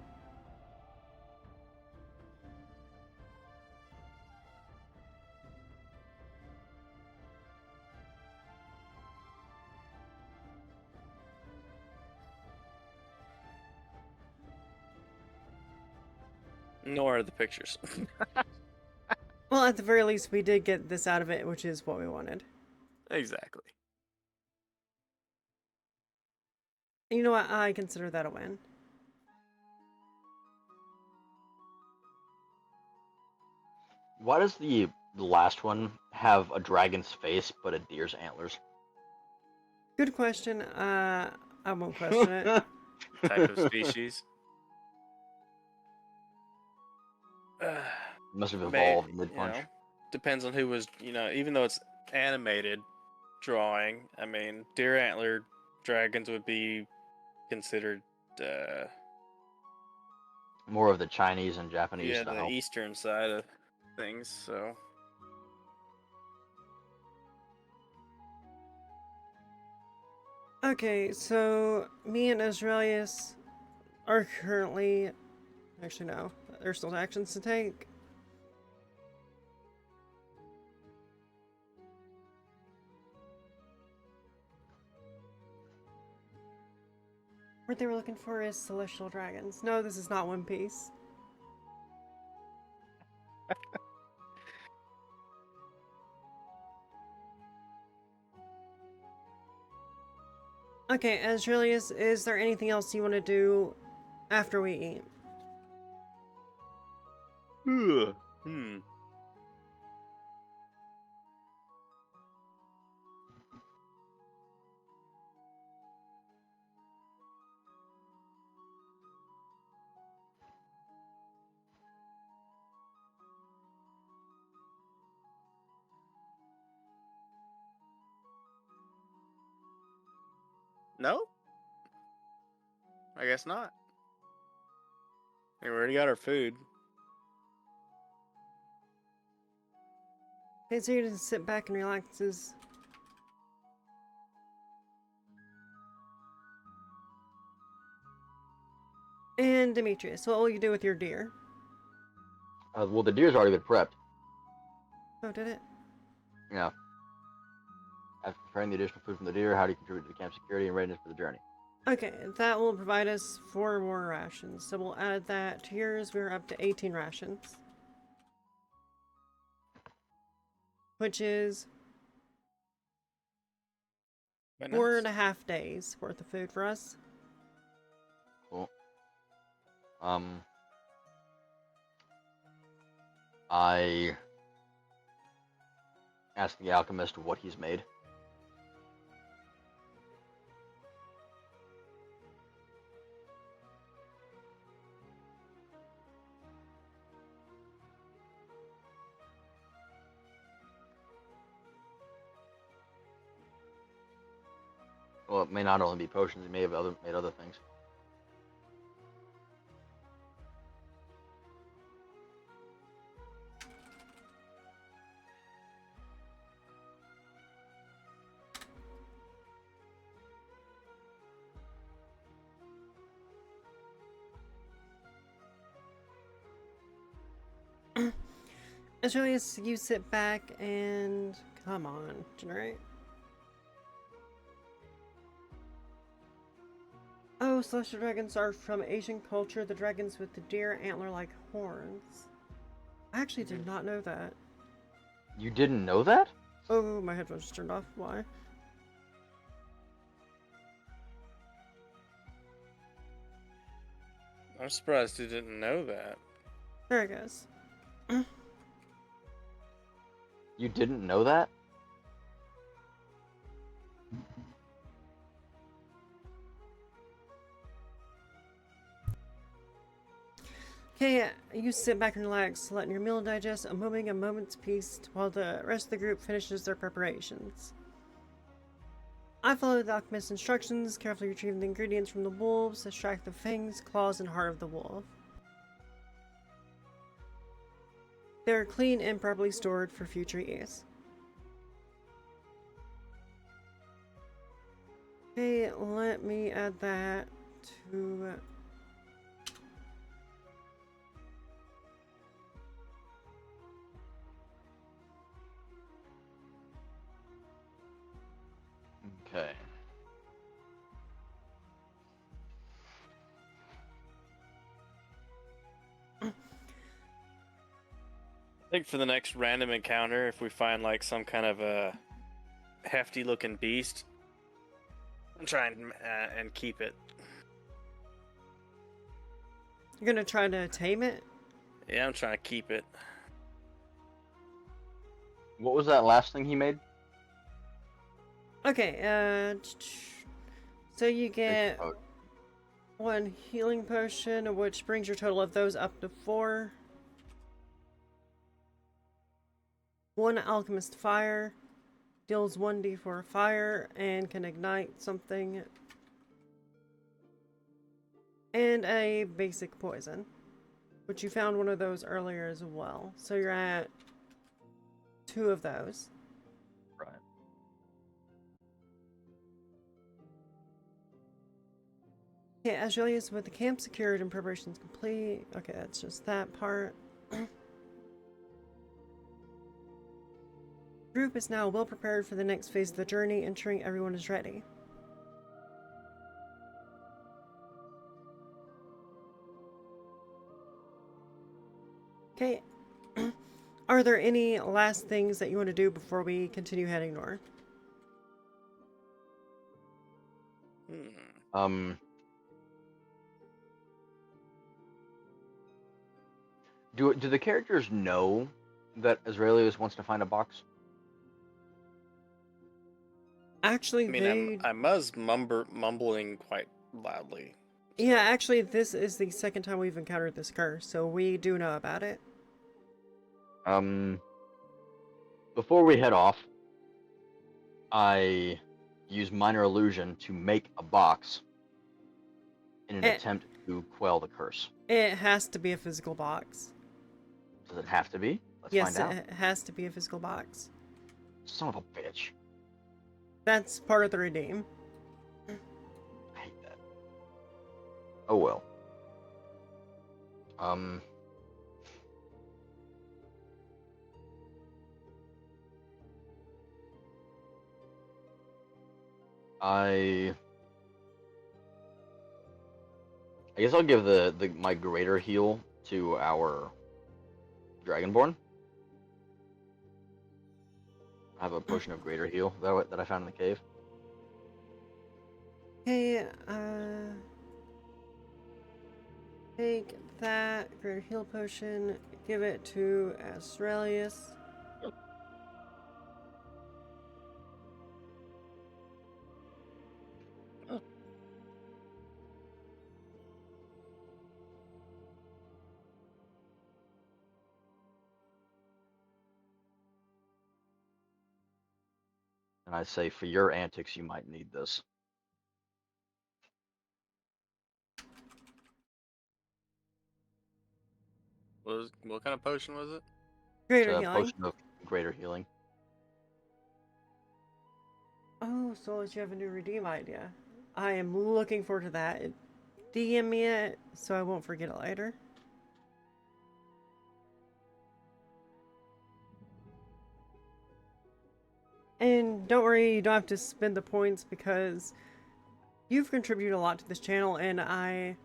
Nor are the pictures. Well, at the very least, we did get this out of it, which is what we wanted. Exactly. You know what? I consider that a win. Why does the last one have a dragon's face but a deer's antlers? Good question. I won't question it. Type of species. Must have May, evolved mid-punch. Depends on who was, even though it's animated drawing, I mean, deer antler dragons would be considered, More of the Chinese and Japanese the style. eastern side of things, so. Okay, so me and Israelius are currently... Actually, no. There's still actions to take. What they were looking for is celestial dragons. No, this is not One Piece. Okay, Azraelius, is there anything else you want to do after we eat? Hmm. No? I guess not. We already got our food. Okay, so you just sit back and relax. And Demetrius, what will you do with your deer? Well, the deer's already been prepped. Oh, did it? Yeah. After preparing the additional food from the deer, how do you contribute to the camp security and readiness for the journey? Okay, that will provide us 4 more rations. So we'll add that to yours. We're up to 18 rations. Which is Quite 4.5 days worth of food for us. Cool. I ask the alchemist what he's made. Well, it may not only be potions; he may have made other things. As really as you sit back and come on, generate. Oh, celestial dragons are from Asian culture. The dragons with the deer antler-like horns. I actually did not know that. You didn't know that? Oh, my headphones just turned off. Why? I'm surprised you didn't know that. There it goes. You didn't know that? Okay, you sit back and relax, letting your meal digest, a moment's peace while the rest of the group finishes their preparations. I follow the alchemist's instructions, carefully retrieving the ingredients from the wolves, extract the fangs, claws, and heart of the wolf. They're clean and properly stored for future use. Okay, let me add that to... Okay. I think for the next random encounter, if we find like some kind of a hefty looking beast, I'm trying and keep it. You're gonna try to tame it? Yeah, I'm trying to keep it. What was that last thing he made? Okay, so you get Oh, one healing potion, which brings your total of those up to 4. One alchemist fire, deals 1d4 fire, and can ignite something. And a basic poison, which you found one of those earlier as well. So you're at 2 of those. right. Okay, Azraelius, with the camp secured and preparations complete. Okay, that's just that part. Group is now well prepared for the next phase of the journey, ensuring everyone is ready. Okay. Are there any last things that you want to do before we continue heading north? Do the characters know that Azraelius wants to find a box? Actually, I mean, I was mumbling quite loudly. So. Yeah, actually, this is the second time we've encountered this curse, so we do know about it. Before we head off, I use minor illusion to make a box in an attempt to quell the curse. It has to be a physical box. Does it have to be? Let's Yes, find out. it has to be a physical box. Son of a bitch. That's part of the redeem. I hate that. Oh well. I guess I'll give my greater heal to our dragonborn. I have a potion of greater heal that I found in the cave. Okay, take that greater heal potion, give it to Australis. And I say, for your antics, you might need this. What kind of potion was it? Greater It's a healing. potion of greater healing. Oh, Solus, you have a new redeem idea. I am looking forward to that. DM me it so I won't forget it later. And don't worry, you don't have to spend the points because you've contributed a lot to this channel, and I...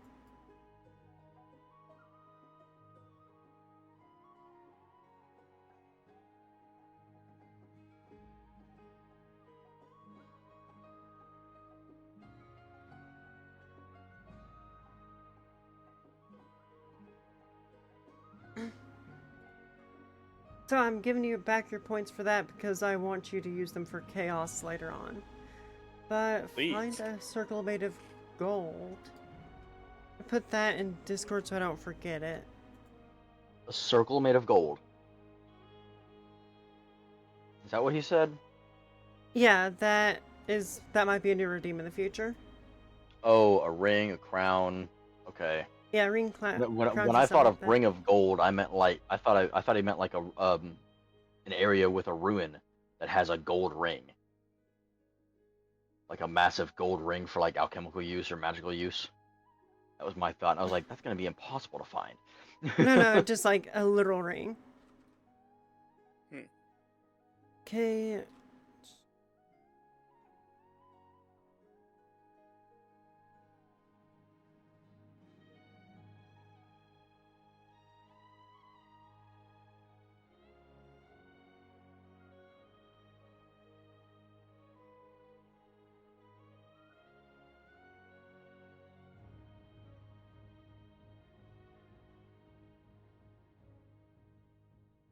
So I'm giving you back your points for that because I want you to use them for chaos later on. But find Please. a circle made of gold. I put that in Discord so I don't forget it. A circle made of gold. Is that what he said? Yeah, that might be a new redeem in the future. Oh, a ring, a crown. Okay. Yeah, When crowns when and I stuff thought like of that. ring of gold, I meant like I thought he meant like a an area with a ruin that has a gold ring. Like a massive gold ring for like alchemical use or magical use. That was my thought. And I was like, that's gonna be impossible to find. No, just like a literal ring. Hmm. Okay.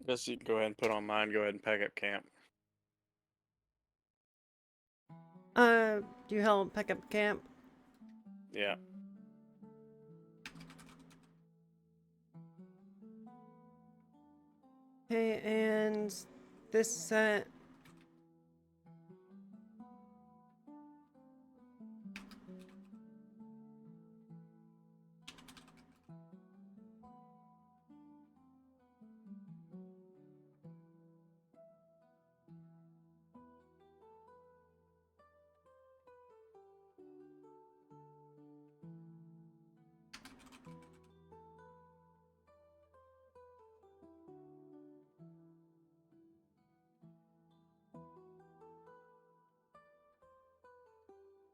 Guess you can go ahead and put on mine. Go ahead and pack up camp. Do you help pick up camp? Yeah. Okay, and this set.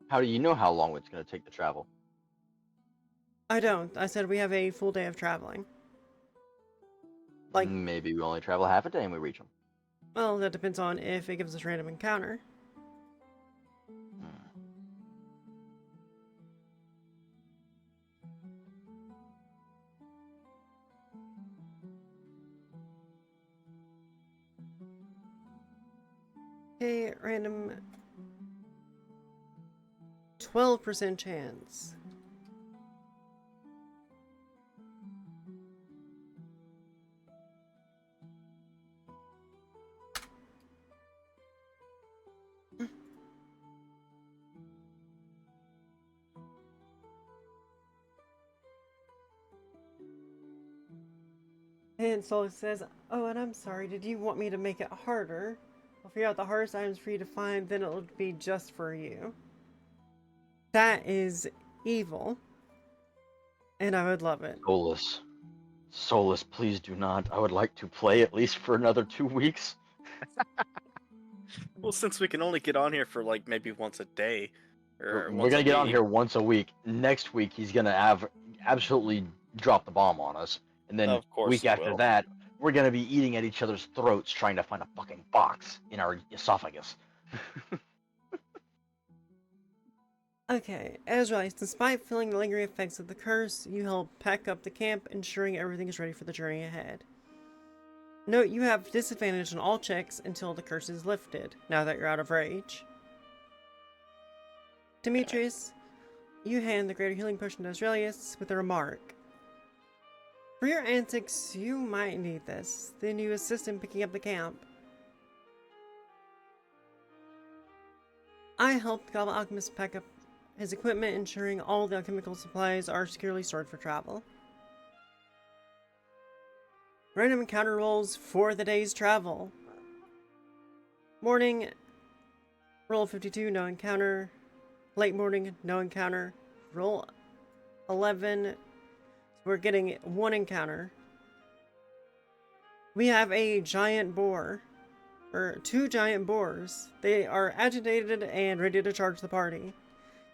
How do you know how long it's gonna take to travel? I don't. I said we have a full day of traveling. Like, Maybe we only travel half a day and we reach them. well, that depends on if it gives us random encounter. Okay, random 12% chance. And Soul says, oh, and I'm sorry, did you want me to make it harder? I'll figure out the hardest items for you to find, then it'll be just for you. That is evil. And I would love it. Soulless. Soulless, please do not. I would like to play at least for another 2 weeks. Well, since we can only get on here for like maybe once a day, or We're once a gonna get on week. here once a week. Next week he's gonna have absolutely drop the bomb on us, and then Of course week he after will. that we're gonna be eating at each other's throats trying to find a fucking box in our esophagus. Okay, Azrael, despite feeling the lingering effects of the curse, you help pack up the camp, ensuring everything is ready for the journey ahead. Note you have disadvantage on all checks until the curse is lifted, now that you're out of rage. Demetrius, you hand the greater healing potion to Aurelius with a remark. For your antics, you might need this. Then you assist in picking up the camp. I helped the Goblin Alchemist pack up his equipment, ensuring all the alchemical supplies are securely stored for travel. Random encounter rolls for the day's travel. Morning, roll 52, no encounter. Late morning, no encounter. Roll 11, we're getting 1 encounter. We have a giant boar, or 2 giant boars. They are agitated and ready to charge the party.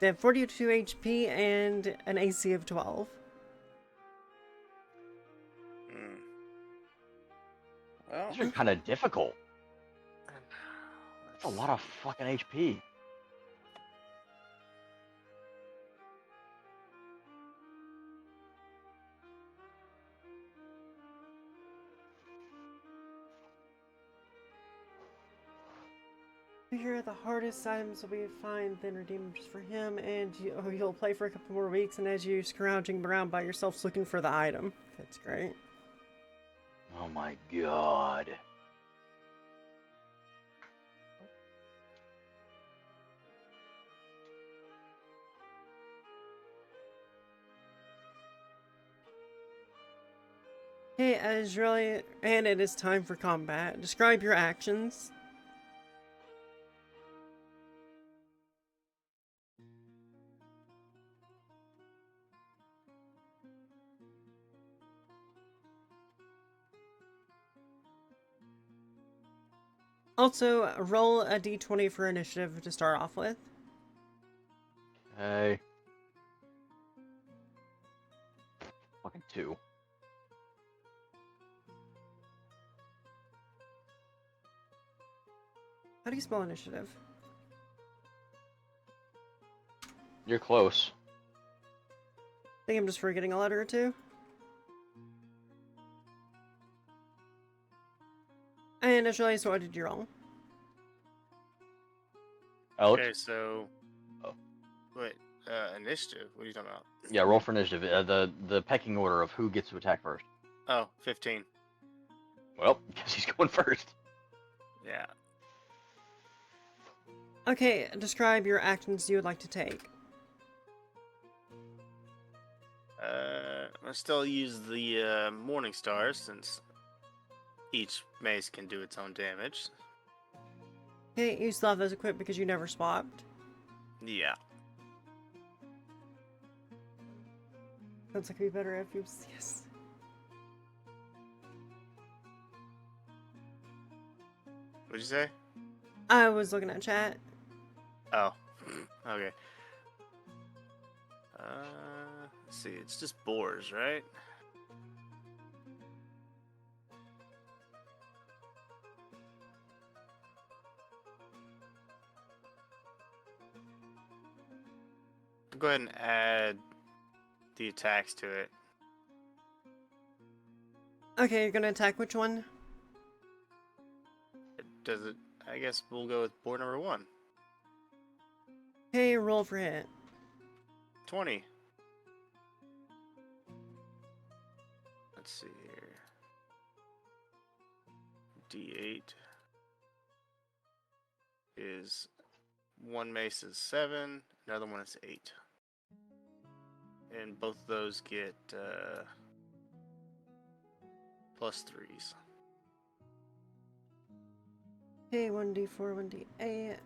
They have 42 HP and an AC of 12. Well, These are kind of difficult. That's a lot of fucking HP. Here, the hardest items will be find, then redeem just for him, and you'll play for a couple more weeks, and as you're scrounging around by yourself looking for the item. That's great. Oh my god. Hey, Azrael, and it is time for combat. Describe your actions. Also, roll a d20 for initiative to start off with. Hey. Fucking 2. How do you spell initiative? You're close. I think I'm just forgetting a letter or two. And Azrael, so what did you roll? Alex? okay, so. Oh. Wait, initiative? What are you talking about? Yeah, roll for initiative. The pecking order of who gets to attack first. Oh, 15. Well, because he's going first. Yeah. Okay, describe your actions you would like to take. I still use the Morning Stars since each mace can do its own damage. Okay, you still have those equipped because you never swapped. Yeah. Sounds like it'd be better if you... Yes. What'd you say? I was looking at chat. Oh. Okay. Let's see. It's just boars, right? Go ahead and add the attacks to it. Okay, you're gonna attack which one? Does it? I guess we'll go with board number 1. Okay, roll for hit. 20. Let's see here. D8 is one mace is 7, another one is 8. And both of those get plus 3s. Okay, 1d4, 1d8.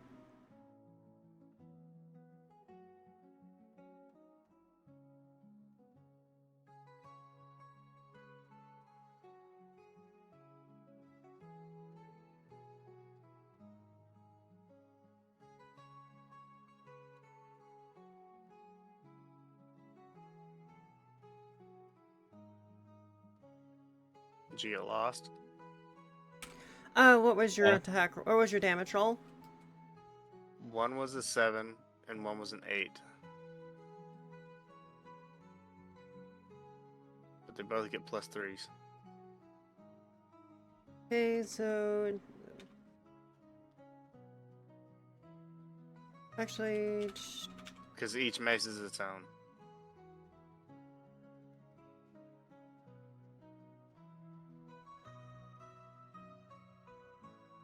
Did you get lost? What was your Yeah. attack? What was your damage roll? One was a 7 and one was an 8. But they both get plus 3s. Okay, so actually, Because each mace is its own.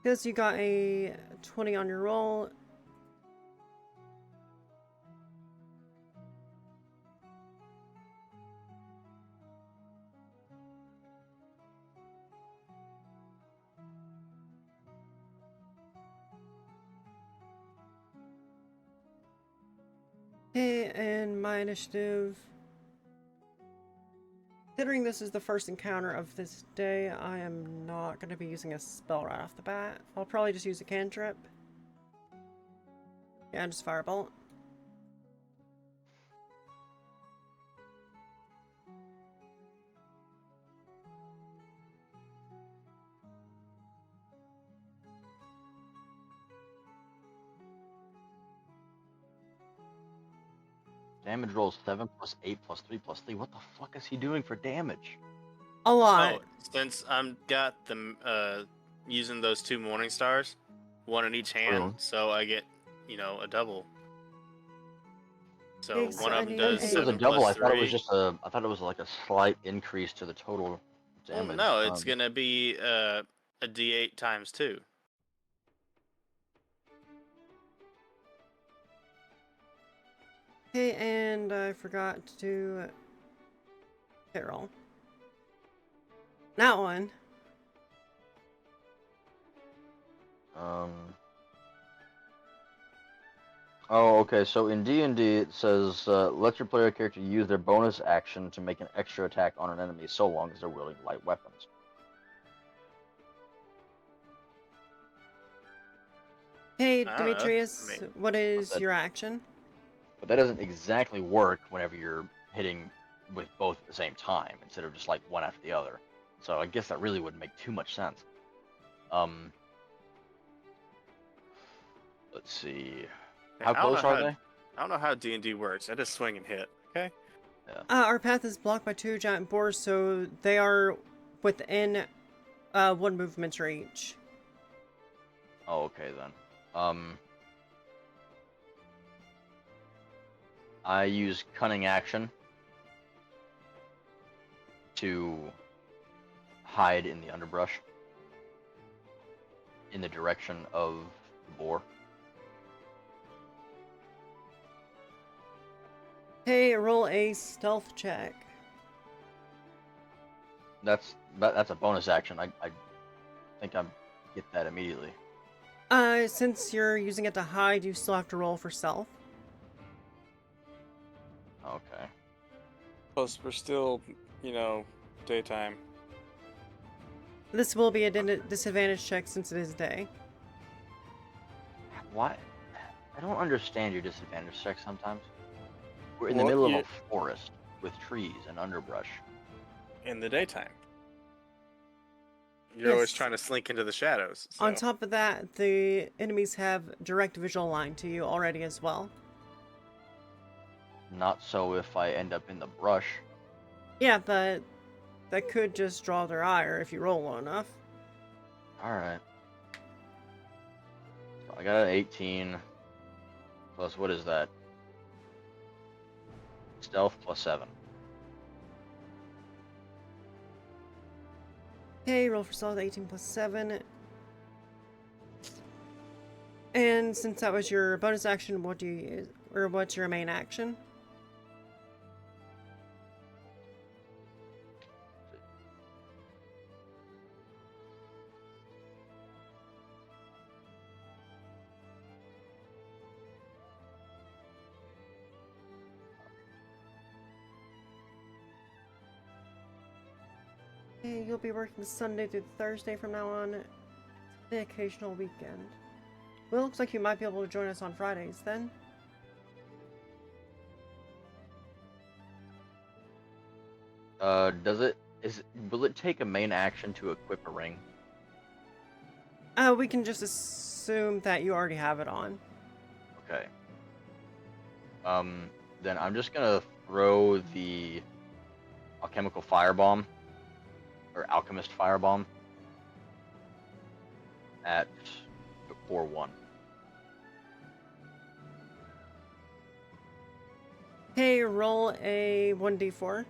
because you got a 20 on your roll. Okay, and my initiative. Considering this is the first encounter of this day, I am not going to be using a spell right off the bat. I'll probably just use a cantrip. Yeah, just firebolt. Damage rolls 7 plus 8 plus 3 plus 3. What the fuck is he doing for damage? A lot. Oh, since I'm got them using those 2 morning stars, one in each hand, True. so I get, a double. So Okay, so one I of them need does If it was a 7 double, plus I thought it was 3. just I thought it was like a slight increase to the total Well, damage. no, it's gonna be a D8 times 2. Okay, and I forgot to do Carol. That one. Um. Oh, okay. So in D&D, it says let your player character use their bonus action to make an extra attack on an enemy, so long as they're wielding light weapons. Hey, I don't know. Demetrius, what is That- your action? But that doesn't exactly work whenever you're hitting with both at the same time, instead of just like one after the other. So I guess that really wouldn't make too much sense. Let's see. How close are they? I don't know how D&D works. I just swing and hit. Okay. Yeah. Our path is blocked by 2 giant boars, so they are within 1 movement range. Oh, okay then. I use cunning action to hide in the underbrush in the direction of the boar. Hey, roll a stealth check. That's a bonus action. I think I get that immediately. Since you're using it to hide, you still have to roll for stealth. Okay. Plus, we're still, daytime. This will be a disadvantage check since it is day. Why? I don't understand your disadvantage check sometimes. We're in the Well, middle of you- a forest with trees and underbrush. In the daytime. You're always Yes. trying to slink into the shadows. So. On top of that, the enemies have direct visual line to you already as well. Not so if I end up in the brush. Yeah, but that could just draw their ire if you roll low enough. Alright. So I got an 18. Plus, what is that? Stealth plus 7. Okay, roll for stealth 18 plus 7. And since that was your bonus action, what do you use? Or what's your main action? Okay, you'll be working Sunday through Thursday from now on. The occasional weekend. Well, it looks like you might be able to join us on Fridays then. Will it take a main action to equip a ring? We can just assume that you already have it on. Okay. Then I'm just gonna throw the alchemical firebomb, or alchemist firebomb, at 4-1. Okay, roll a 1d4.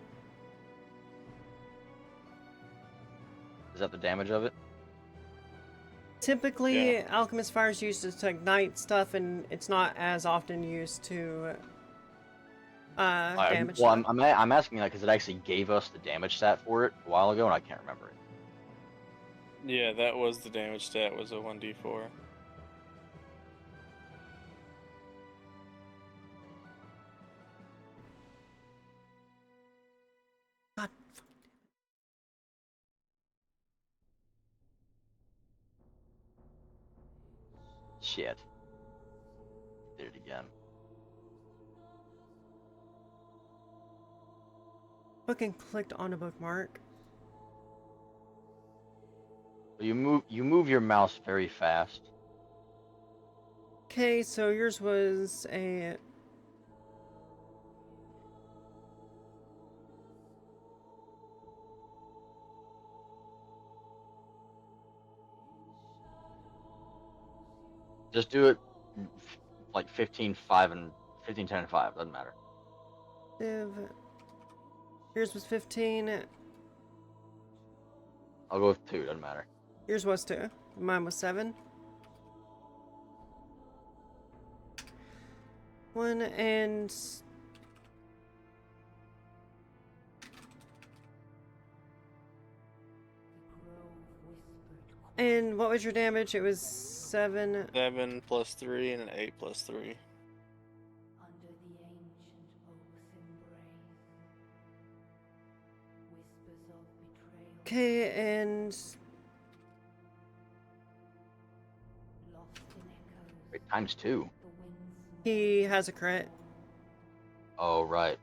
Is that the damage of it? Typically, Yeah. alchemist fire is used to ignite stuff, and it's not as often used to damage Well, stuff. I'm asking that because it actually gave us the damage stat for it a while ago, and I can't remember it. Yeah, that was the damage stat, was a 1d4. God. Shit. Did it again. Fucking clicked on a bookmark. You move your mouse very fast. Okay, so yours was a... Just do it like 15-5 and 15-10 and 5. Doesn't matter. Yours was 15. I'll go with 2. Doesn't matter. Yours was 2. Mine was 7. 1 and... And what was your damage? It was 7. 7 plus 3 and an 8 plus 3. Under the ancient oak's embrace, whispers of betrayal, Okay, and... lost in echoes, Wait, times 2. the winds He has a crit. Oh, right.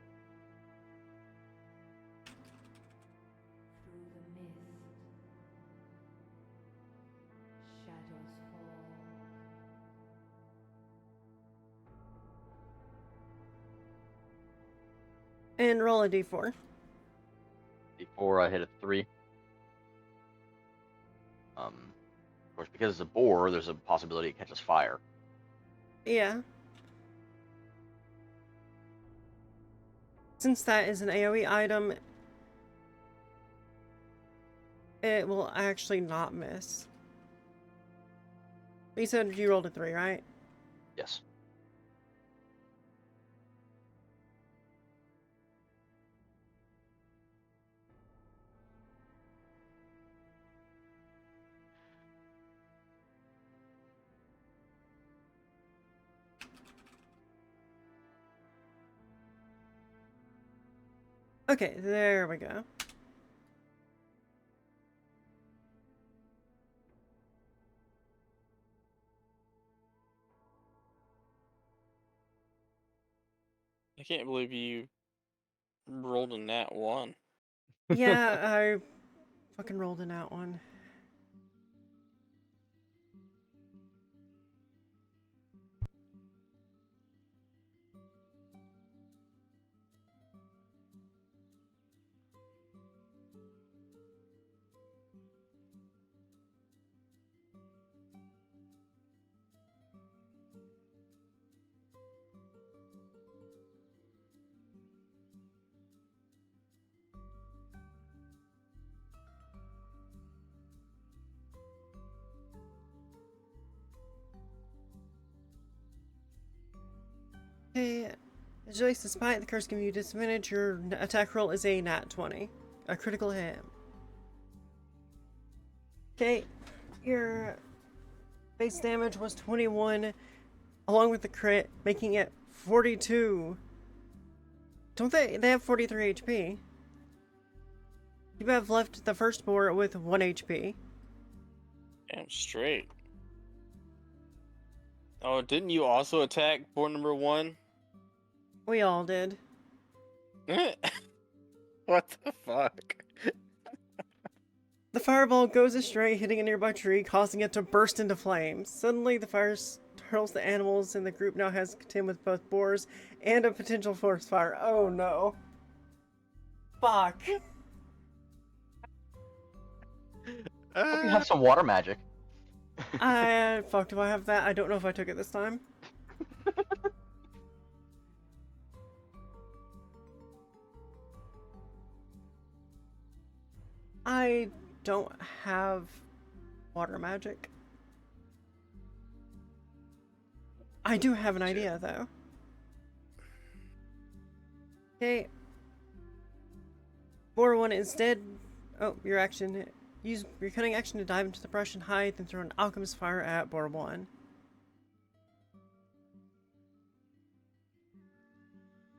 through the mist. Shadows fall. And roll a d4. Before I hit a 3. Of course, because it's a boar, there's a possibility it catches fire. Yeah. Since that is an AoE item, it will actually not miss. You said you rolled a 3, right? Yes. Okay, there we go. I can't believe you rolled a nat 1. Yeah, I fucking rolled in that one. Okay, Joyce, despite the curse giving you disadvantage, your attack roll is a nat 20. A critical hit. Okay, your base damage was 21, along with the crit, making it 42. Don't they have 43 HP? You have left the first boar with 1 HP. Damn straight. Oh, didn't you also attack board number 1? We all did. What the fuck? The fireball goes astray, hitting a nearby tree, causing it to burst into flames. Suddenly, the fire startles the animals, and the group now has to contend with both boars and a potential forest fire. Oh no. Fuck. Hope you have some water magic. Fuck, do I have that? I don't know if I took it this time. I don't have water magic. I do have an idea, though. Okay. Boar one instead. Oh, your action. Use your cunning action to dive into the brush and hide, then throw an alchemist fire at Boar one.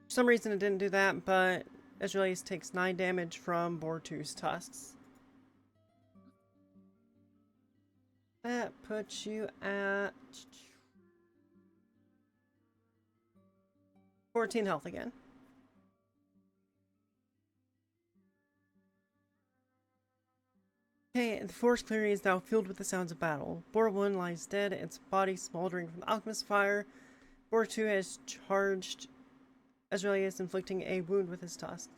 For some reason, it didn't do that, but Ezrealius takes 9 damage from Boar 2's tusks. That puts you at 14 health again. Okay, the forest clearing is now filled with the sounds of battle. Boar 1 lies dead, its body smoldering from the alchemist's fire. Boar 2 has charged Ezrealius, inflicting a wound with his tusk.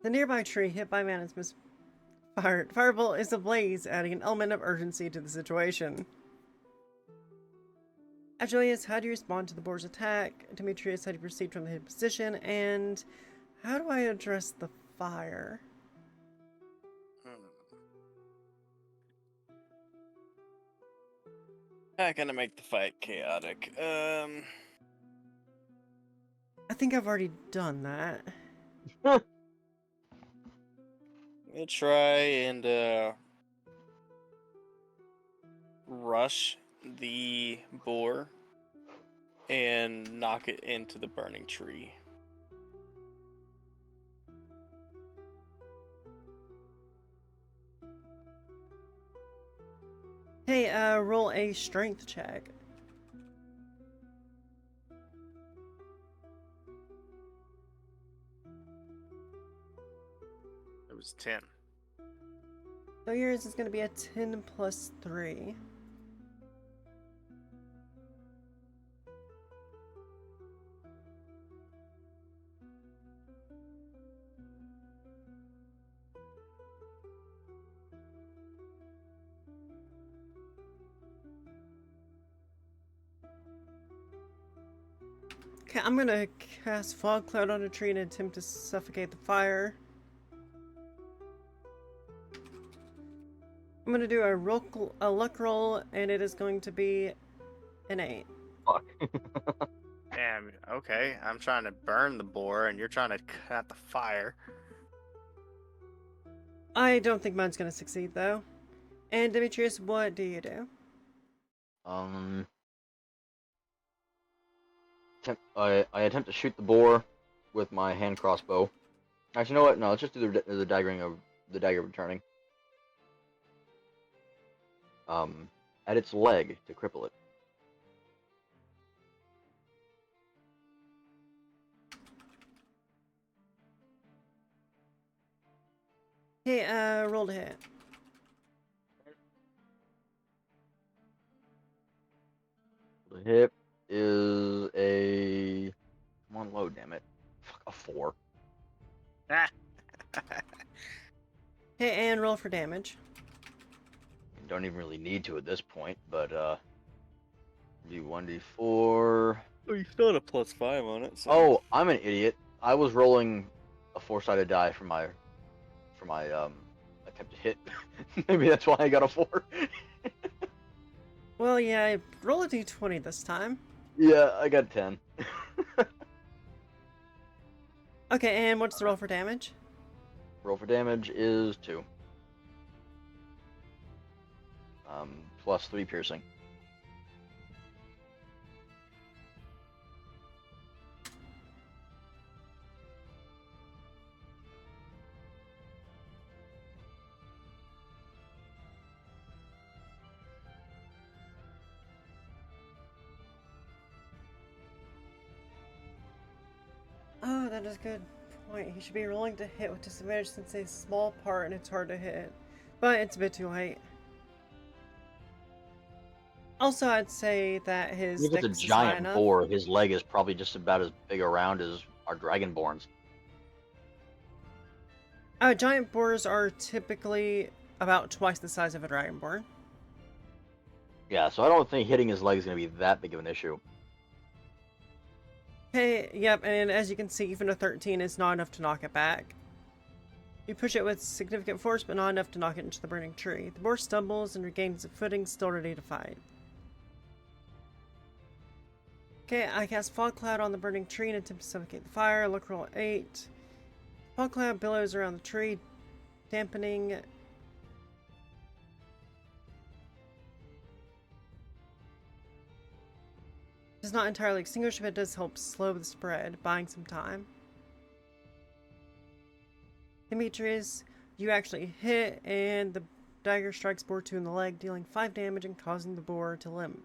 The nearby tree, hit by Manon's misfired firebolt, is ablaze, adding an element of urgency to the situation. Ezrealius, how do you respond to the boar's attack? Demetrius, how do you proceed from the hidden position? And how do I address the fire? Not gonna make the fight chaotic. I think I've already done that. We'll try and rush the boar and knock it into the burning tree. Hey, roll a strength check. It was 10. So yours is going to be a 10 plus 3. Okay, I'm gonna cast Fog Cloud on a tree and attempt to suffocate the fire. I'm gonna do a luck roll, and it is going to be an 8. Fuck. Damn, okay. I'm trying to burn the boar and you're trying to cut the fire. I don't think mine's gonna succeed, though. And Demetrius, what do you do? I attempt to shoot the boar with my hand crossbow. Actually, you know what? No, let's just do the daggering of the dagger returning. At its leg to cripple it. Hey, roll to hit. The hit is a come on, load, damn it. Fuck, a 4. Ah. Hey, and roll for damage. Don't even really need to at this point, but do 1d4. Oh, you still had a +5 on it. So. Oh, I'm an idiot. I was rolling a 4-sided die for my attempt to hit. Maybe that's why I got a 4. Well, yeah, roll a d20 this time. Yeah, I got 10. Okay, and what's the roll for damage? Roll for damage is 2. Plus 3 piercing. Oh, that is a good point. He should be rolling to hit with disadvantage since it's a small part and it's hard to hit. But it's a bit too late. Also, I'd say that his If it's a dex is high giant enough. boar, his leg is probably just about as big around as our dragonborns. Giant boars are typically about twice the size of a dragonborn. Yeah, so I don't think hitting his leg is going to be that big of an issue. Okay, yep, and as you can see, even a 13 is not enough to knock it back. You push it with significant force, but not enough to knock it into the burning tree. The boar stumbles and regains its footing, still ready to fight. Okay, I cast Fog Cloud on the burning tree and attempt to suffocate the fire. Look, roll 8. Fog Cloud billows around the tree, dampening. Does not entirely extinguish, but it does help slow the spread, buying some time. Demetrius, you actually hit, and the dagger strikes boar 2 in the leg, dealing 5 damage and causing the boar to limp.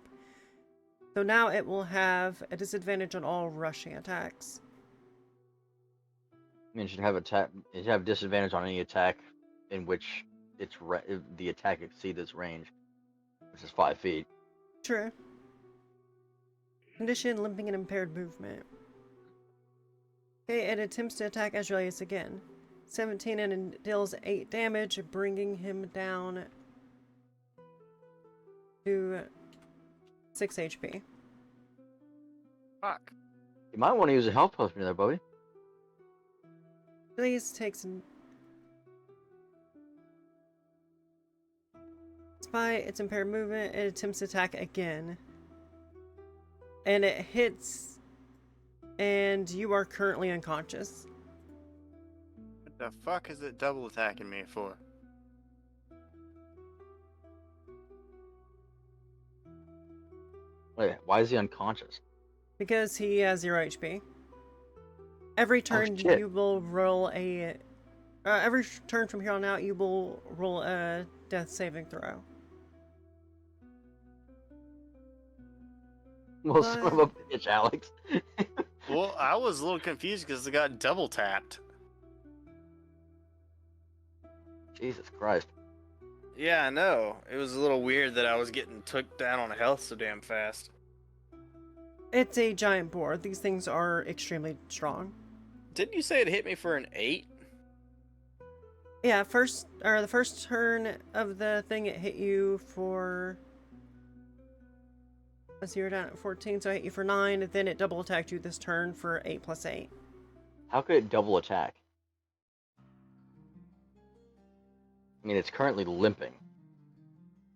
So now it will have a disadvantage on all rushing attacks. I mean, it should have disadvantage on any attack in which the attack exceeds its range, which is 5 feet. True. Condition, limping, and impaired movement. Okay, it attempts to attack Azraelius again. 17 and it deals 8 damage, bringing him down to 6 HP. Fuck. You might want to use a health potion there, Bobby. Azraelius takes an... Despite its impaired movement, it attempts to attack again. And it hits, and you are currently unconscious. What the fuck is it double attacking me for? Wait, why is he unconscious? Because he has 0 HP. Every turn shit. you will roll a... every turn from here on out, you will roll a death saving throw. Well, son of a bitch, Alex. Well, I was a little confused because it got double tapped. Jesus Christ. Yeah, I know. It was a little weird that I was getting took down on health so damn fast. It's a giant boar. These things are extremely strong. Didn't you say it hit me for an 8? Yeah, the first turn of the thing, it hit you for... So you're down at 14, so I hit you for 9, and then it double attacked you this turn for 8 plus 8. How could it double attack? I mean, it's currently limping.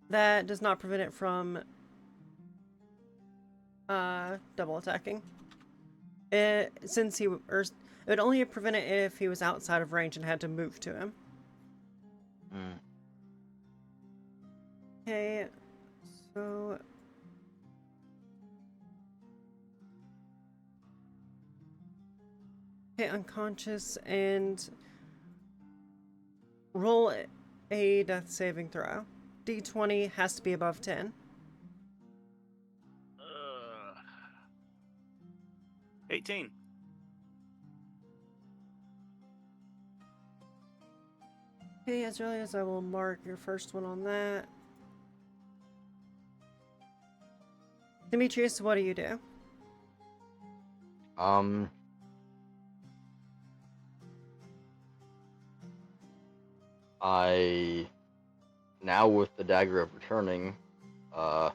That does not prevent it from double attacking. It would only prevent it if he was outside of range and had to move to him. Okay, so okay, unconscious, and roll a death saving throw. D20 has to be above 10. 18. Okay, as early as I will mark your first one on that. Demetrius, what do you do? I now with the dagger of returning, I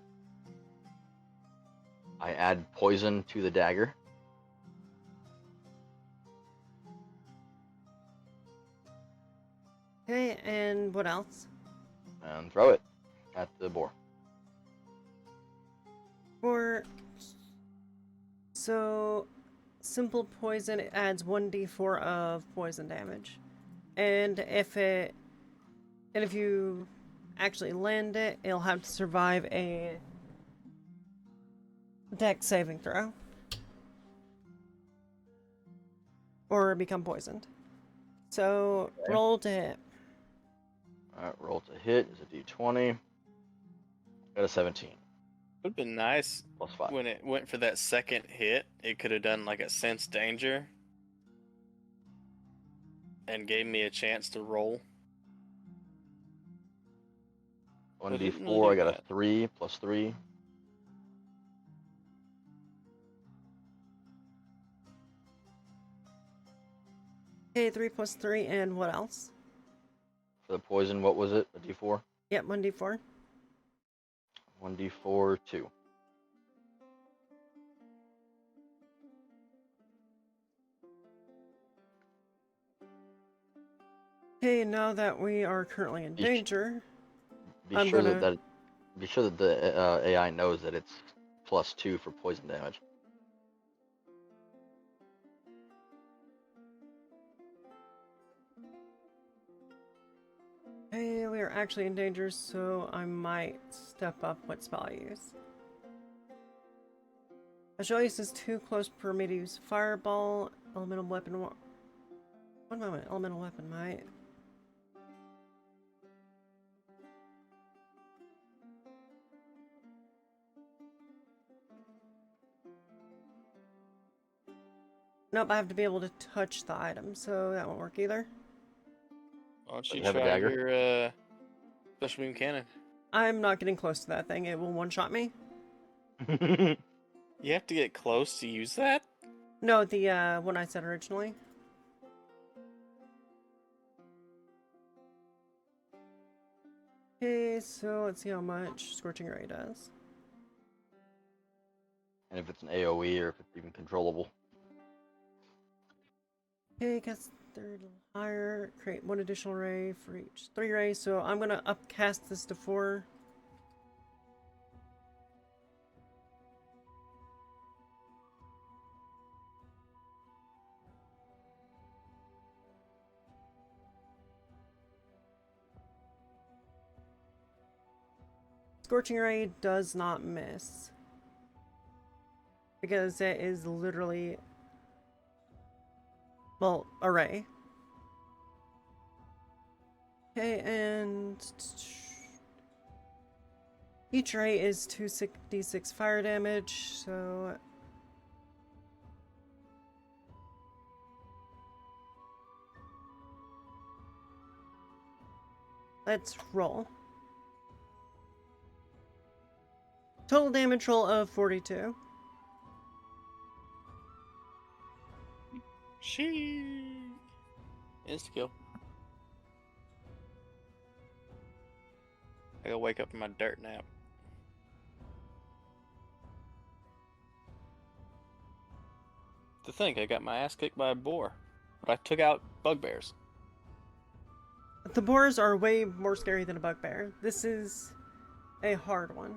add poison to the dagger. Okay, and what else? And throw it at the boar. So simple poison, it adds 1d4 of poison damage. And if you actually land it, it'll have to survive a dex saving throw. Or become poisoned. So Okay. roll to hit. Alright, roll to hit is a d20. Got a 17. Would have been nice Plus 5. when it went for that second hit. It could have done like a sense danger and gave me a chance to roll. 1d4, I got a 3 plus 3. Okay, 3 plus 3, and what else? For the poison, what was it? A d4? Yep, 1d4. 1d4, 2. Okay, now that we are currently in Be sh- danger, Be I'm sure gonna. be sure that the AI knows that it's +2 for poison damage. Hey, we are actually in danger, so I might step up what spell I use. A shall use is too close for me to use fireball, elemental weapon. One moment, elemental weapon might. Nope, I have to be able to touch the item, so that won't work either. Why don't But you you have a try dagger? your special beam cannon? I'm not getting close to that thing. It will one-shot me. You have to get close to use that? No, the one I said originally. Okay, so let's see how much Scorching Ray does. And if it's an AoE or if it's even controllable. Okay, cast third higher. Create one additional ray for each 3 rays. So I'm gonna upcast this to 4. Scorching Ray does not miss. Because it is literally, well, a ray. Okay, and each ray is 2d6 fire damage, so let's roll. Total damage roll of 42. She insta-kill. I gotta wake up from my dirt nap. To think I got my ass kicked by a boar, but I took out bugbears. The boars are way more scary than a bugbear. This is a hard one.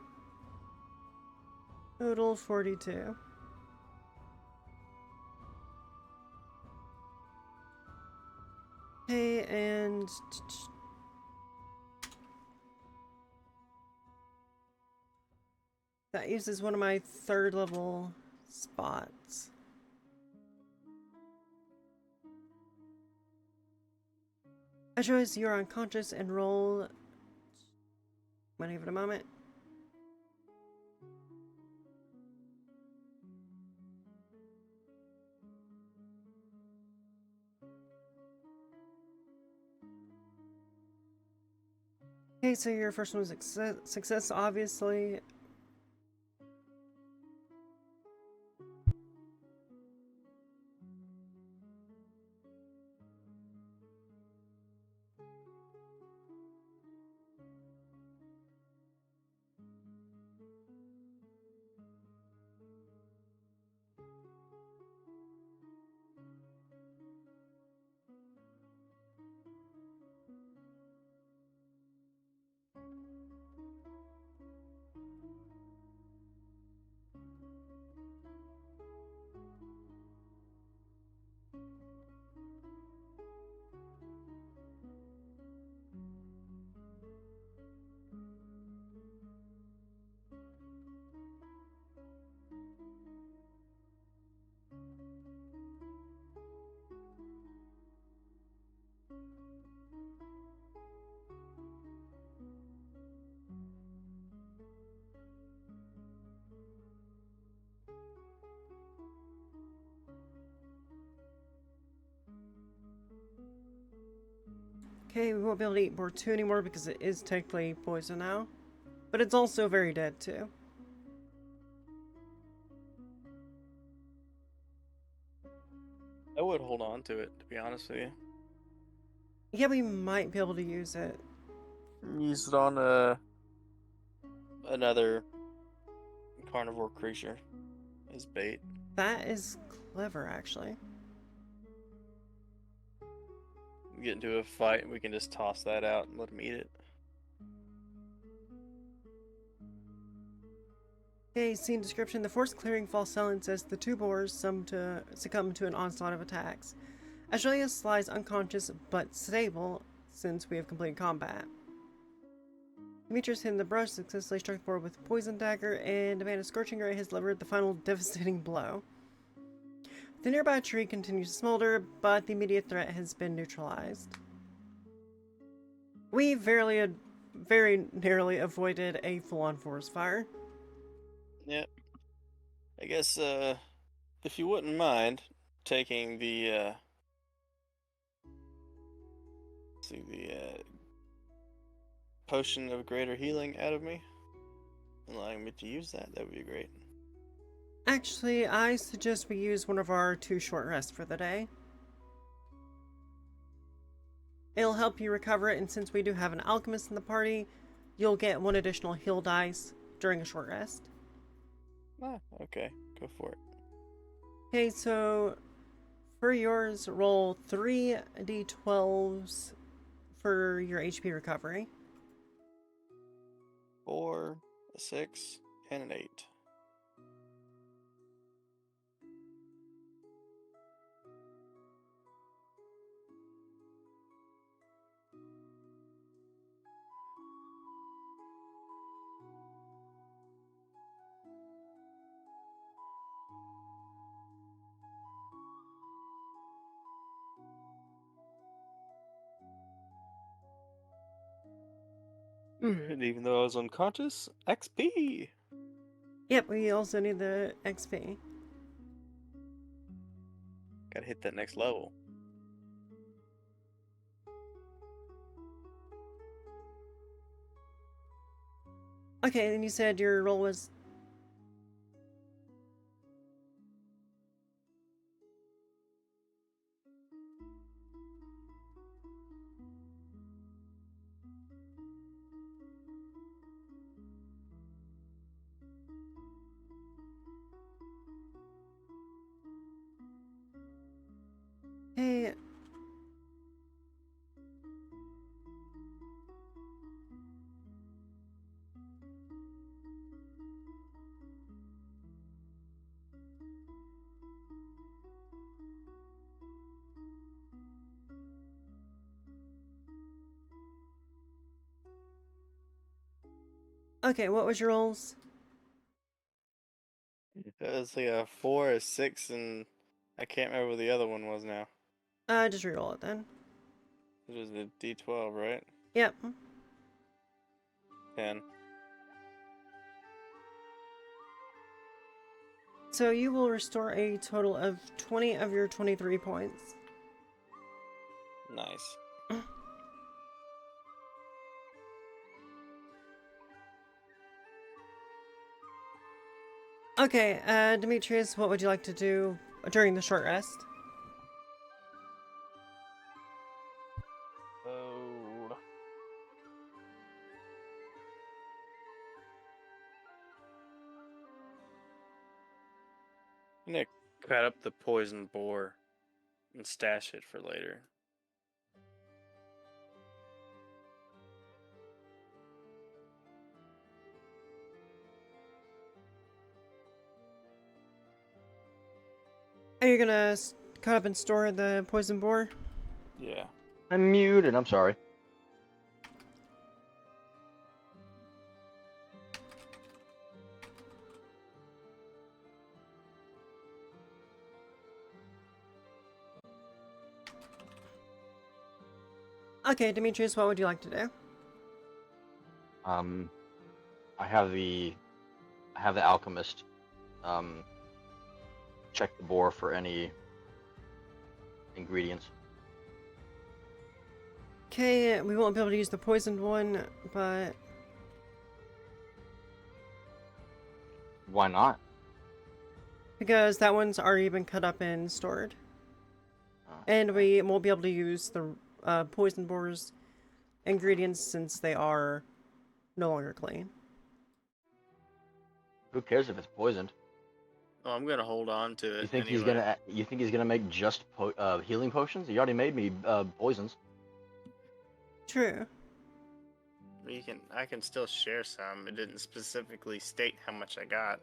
Total 42. Okay, and that uses one of my 3rd level spots. As always, you're unconscious and roll. Wanna give it a moment? Okay, so your first one was success, obviously. Okay, we won't be able to eat boar 2 anymore because it is technically poison now. But it's also very dead too. I would hold on to it, to be honest with you. Yeah, we might be able to use it. Use it on a another carnivore creature as bait. That is clever, actually. Get into a fight, and we can just toss that out and let him eat it. Okay, scene description. The forest clearing falls silent as the two boars succumb to an onslaught of attacks. Aurelius lies unconscious but stable since we have completed combat. Demetrius hit in the brush, successfully struck the boar with a poison dagger, and Amanda Scorching Ray has delivered the final devastating blow. The nearby tree continues to smolder, but the immediate threat has been neutralized. We very narrowly avoided a full-on forest fire. Yep. I guess, if you wouldn't mind taking the, potion of greater healing out of me, allowing me to use that would be great. Actually, I suggest we use one of our 2 short rests for the day. It'll help you recover it, and since we do have an alchemist in the party, you'll get 1 additional heal dice during a short rest. Ah, okay. Go for it. Okay, so for yours, roll 3 d12s for your HP recovery. 4, a 6, and an 8. And even though I was unconscious, XP! Yep, we also need the XP. Gotta hit that next level. Okay, and you said your roll was... Hey... Okay, what was your rolls? That was like a 4, a 6, and I can't remember what the other one was now. Just reroll it then. It was a D12, right? Yep. 10. So you will restore a total of 20 of your 23 points. Nice. Okay, Demetrius, what would you like to do during the short rest? Oh. I'm gonna cut up the poison boar and stash it for later. Are you gonna cut up and store the poison boar? Yeah. I'm muted. I'm sorry. Okay, Demetrius, what would you like to do? I have the alchemist check the boar for any ingredients. Okay, we won't be able to use the poisoned one, but... Why not? because that one's already been cut up and stored. And we won't be able to use the poison boar's ingredients since they are no longer clean. Who cares if it's poisoned? Oh, I'm gonna hold on to it. You think anyway. he's gonna? You think he's gonna make just healing potions? He already made me poisons. True. I can still share some. It didn't specifically state how much I got.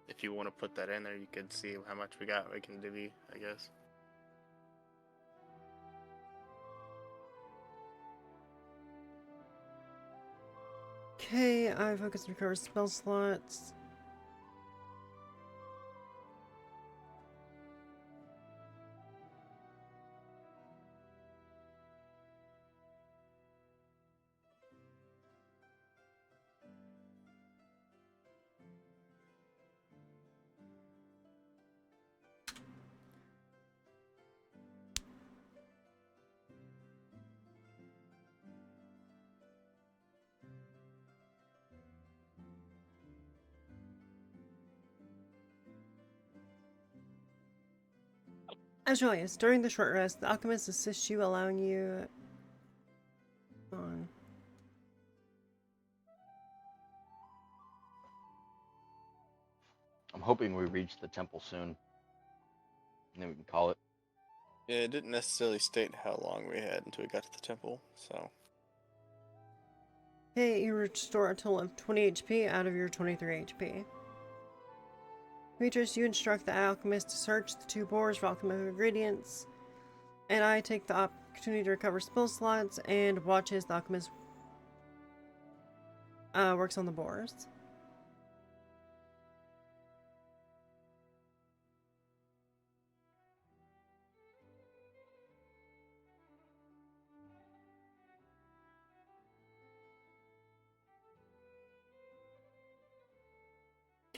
If you want to put that in there, you could see how much we got. We can divvy, I guess. Okay, I focus and recover spell slots. As always, during the short rest, the alchemist assists you, allowing you on. I'm hoping we reach the temple soon, and then we can call it. Yeah, it didn't necessarily state how long we had until we got to the temple, so. Okay, you restore a total of 20 HP out of your 23 HP. Demetrius, you instruct the alchemist to search the 2 boars for alchemical ingredients, and I take the opportunity to recover spell slots and watch as the alchemist works on the boars.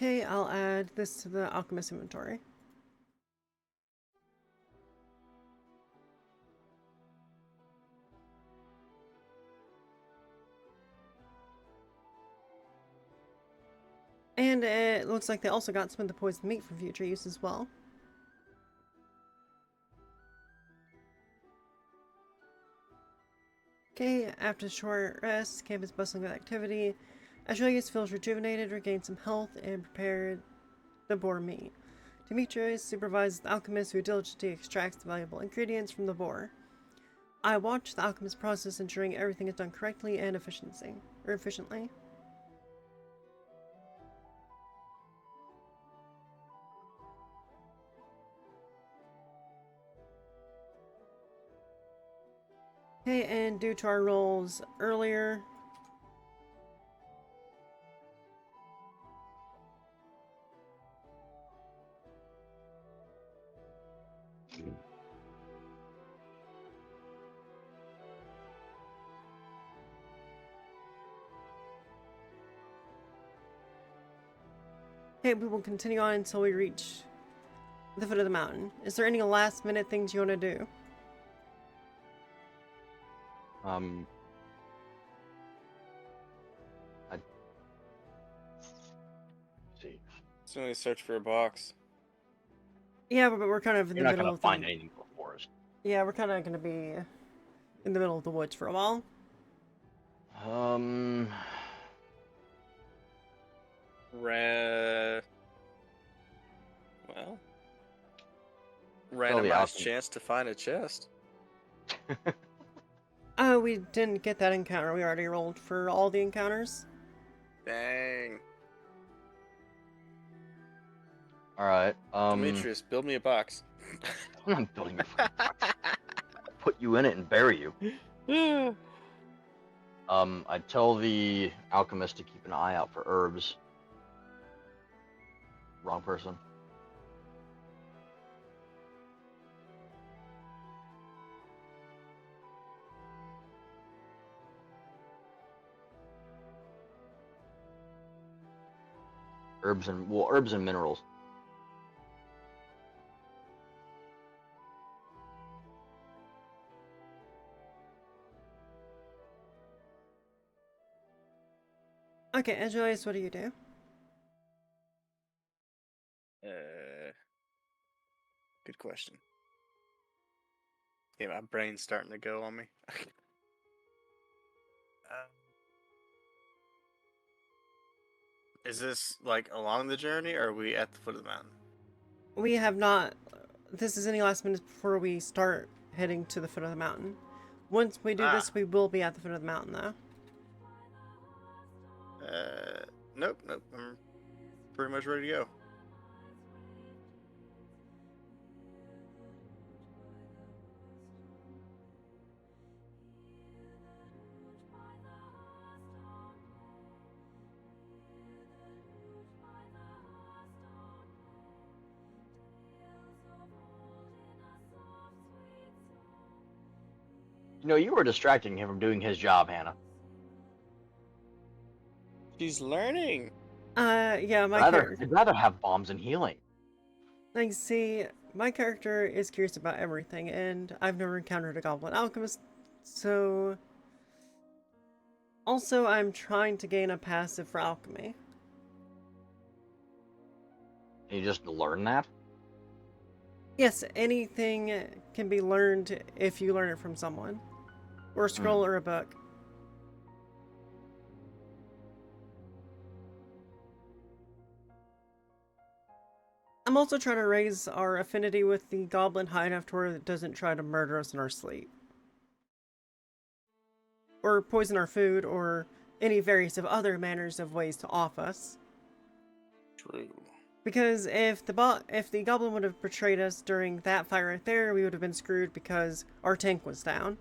Okay, I'll add this to the alchemist inventory. And it looks like they also got some of the poisoned meat for future use as well. Okay, after a short rest, camp is bustling with activity. Achilles feels rejuvenated, regained some health, and prepared the boar meat. Demetrius supervises the alchemist who diligently extracts the valuable ingredients from the boar. I watch the alchemist process, ensuring everything is done correctly and efficiently. Okay, and due to our rolls earlier, okay, we will continue on until we reach the foot of the mountain. Is there any last minute things you want to do? I'd see. So we search for a box. Yeah, but we're kind of in You're the not middle gonna of find the... anything for forest. Yeah, we're kind of going to be in the middle of the woods for a while. Well, Tell the randomized alchemist. chance to find a chest. Oh, we didn't get that encounter. We already rolled for all the encounters. Dang. All right. Demetrius, build me a box. I'm not building your fucking box. I'll put you in it and bury you. I tell the alchemist to keep an eye out for herbs. Wrong person. Herbs and minerals. Okay, Angelis, what do you do? Good question. Yeah, my brain's starting to go on me. Is this like along the journey, or are we at the foot of the mountain? We have not. This is any last minutes before we start heading to the foot of the mountain. Once we do this, we will be at the foot of the mountain, though. Nope. I'm pretty much ready to go. You know, you were distracting him from doing his job, Hannah. She's learning. Yeah, my character. I'd rather have bombs and healing. Like, see, my character is curious about everything, and I've never encountered a goblin alchemist, so... Also, I'm trying to gain a passive for alchemy. Can you just learn that? Yes, anything can be learned if you learn it from someone. Or a scroll or a book. I'm also trying to raise our affinity with the goblin high enough to where it doesn't try to murder us in our sleep. Or poison our food, or any various of other manners of ways to off us. True. Because if the goblin would have betrayed us during that fight right there, we would have been screwed because our tank was down.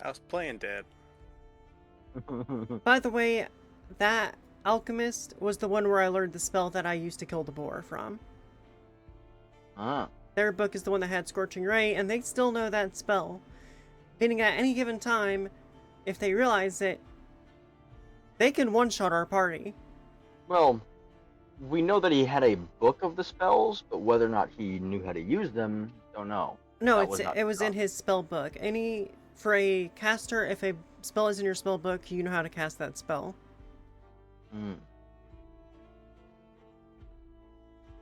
I was playing dead. By the way, that alchemist was the one where I learned the spell that I used to kill the boar from. Ah. Their book is the one that had Scorching Ray, and they still know that spell. Meaning at any given time, if they realize it, they can one-shot our party. Well, we know that he had a book of the spells, but whether or not he knew how to use them, don't know. No, That it was in his spell book. For a caster, if a spell is in your spell book, you know how to cast that spell.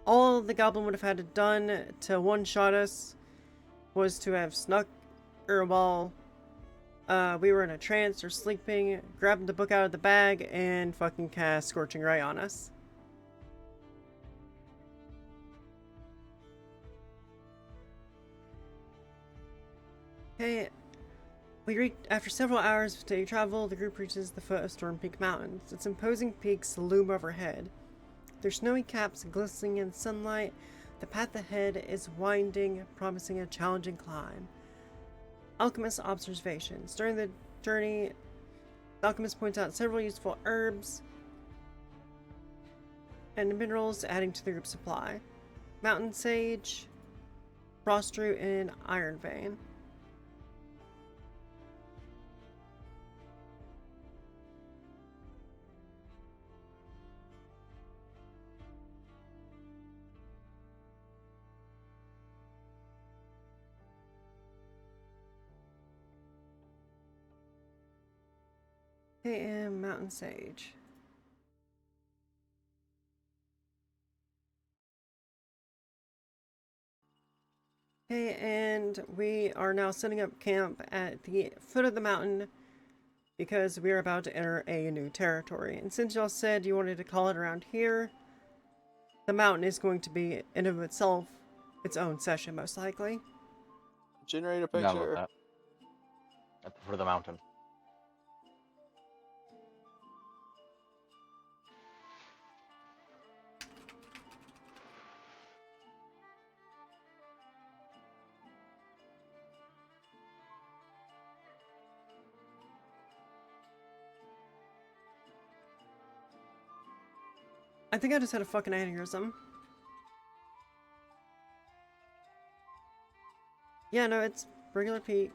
All the goblin would have had to done to one-shot us was to have snuck, or while we were in a trance or sleeping, grabbed the book out of the bag and fucking cast Scorching Ray on us. Okay, after several hours of day travel, the group reaches the foot of Storm Peak Mountains. Its imposing peaks loom overhead. Their snowy caps glistening in sunlight, the path ahead is winding, promising a challenging climb. Alchemist observations. During the journey, the alchemist points out several useful herbs and minerals adding to the group's supply. Mountain sage, frost root, and iron vein. Okay, and mountain sage. Okay, and we are now setting up camp at the foot of the mountain because we are about to enter a new territory. And since y'all said you wanted to call it around here, the mountain is going to be in of itself its own session, most likely. Generate a Yeah, I love picture. that. At the foot of the mountain. I think I just had a fucking aneurysm. Yeah, no, it's regular peak.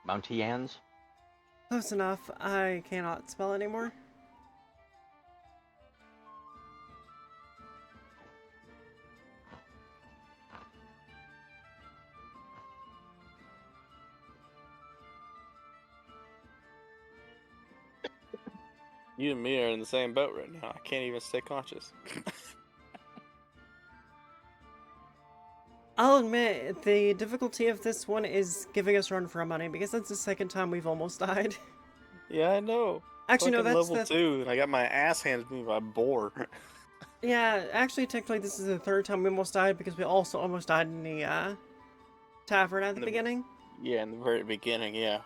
Mountians? Close enough. I cannot spell anymore. You and me are in the same boat right now. I can't even stay conscious. I'll admit, the difficulty of this one is giving us run for our money, because that's the second time we've almost died. Yeah, I know. Actually, no, Fucking that's level the... 2, and I got my ass handed to me by a boar. Yeah, actually, technically, this is the third time we almost died, because we also almost died in the, tavern at the beginning. Yeah, in the very beginning, yeah.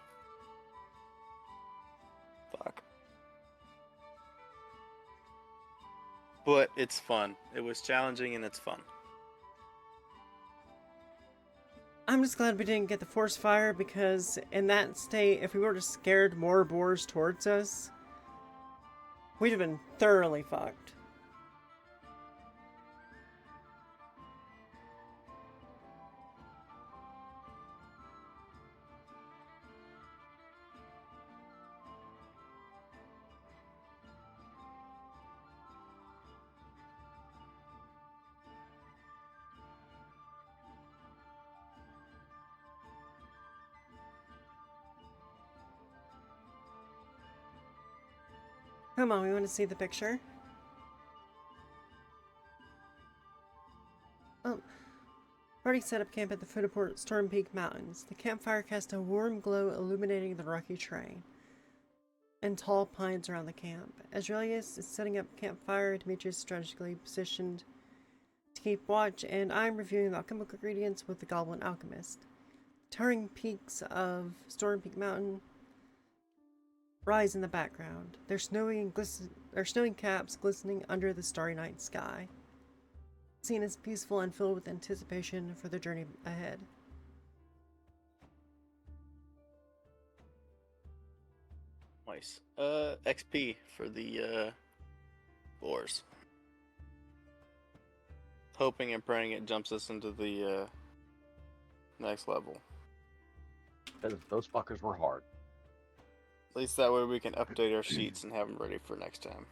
Fuck. But it's fun. It was challenging and it's fun. I'm just glad we didn't get the force fire, because in that state, if we were to scared more boars towards us, we'd have been thoroughly fucked. Come on, we want to see the picture. Oh, already set up camp at the foot of Storm Peak Mountains. The campfire cast a warm glow illuminating the rocky terrain and tall pines around the camp. As Aurelius is setting up campfire, Demetrius is strategically positioned to keep watch, and I'm reviewing the alchemical ingredients with the Goblin Alchemist. The towering peaks of Storm Peak Mountain rise in the background, their snowy caps glistening under the starry night sky. The scene is peaceful and filled with anticipation for the journey ahead. Nice. XP for the boars. Hoping and praying it jumps us into the next level. Because those fuckers were hard. At least that way we can update our sheets and have them ready for next time.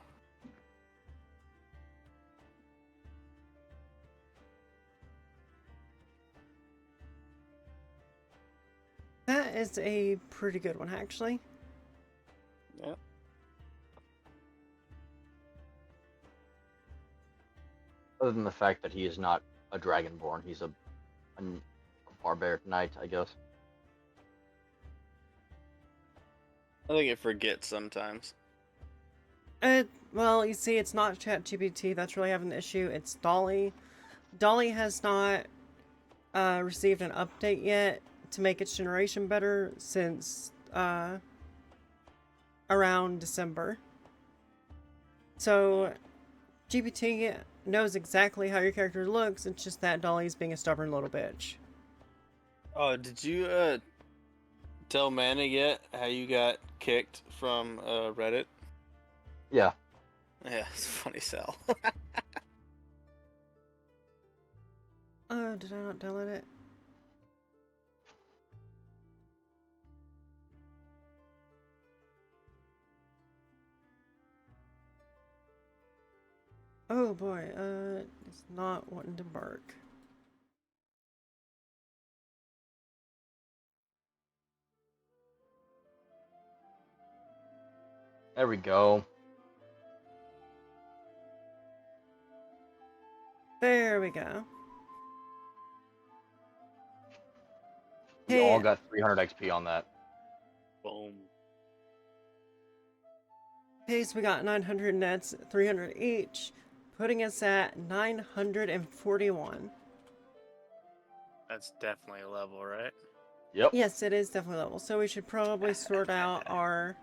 That is a pretty good one, actually. Yeah. Other than the fact that he is not a dragonborn, he's a barbaric knight, I guess. I think it forgets sometimes. Well, you see, it's not ChatGPT that's really having the issue, it's Dolly. Dolly has not received an update yet to make its generation better since around December. So GPT knows exactly how your character looks, it's just that Dolly's being a stubborn little bitch. Oh, did you tell Manna yet how you got kicked from Reddit? Yeah. Yeah, it's funny Sal. Oh, did I not download it? Oh boy, it's not wanting to bark. There we go. There we go. We all got 300 XP on that. Boom. Okay, so we got 900 nets, 300 each, putting us at 941. That's definitely a level, right? Yep. Yes, it is definitely level. So we should probably sort out our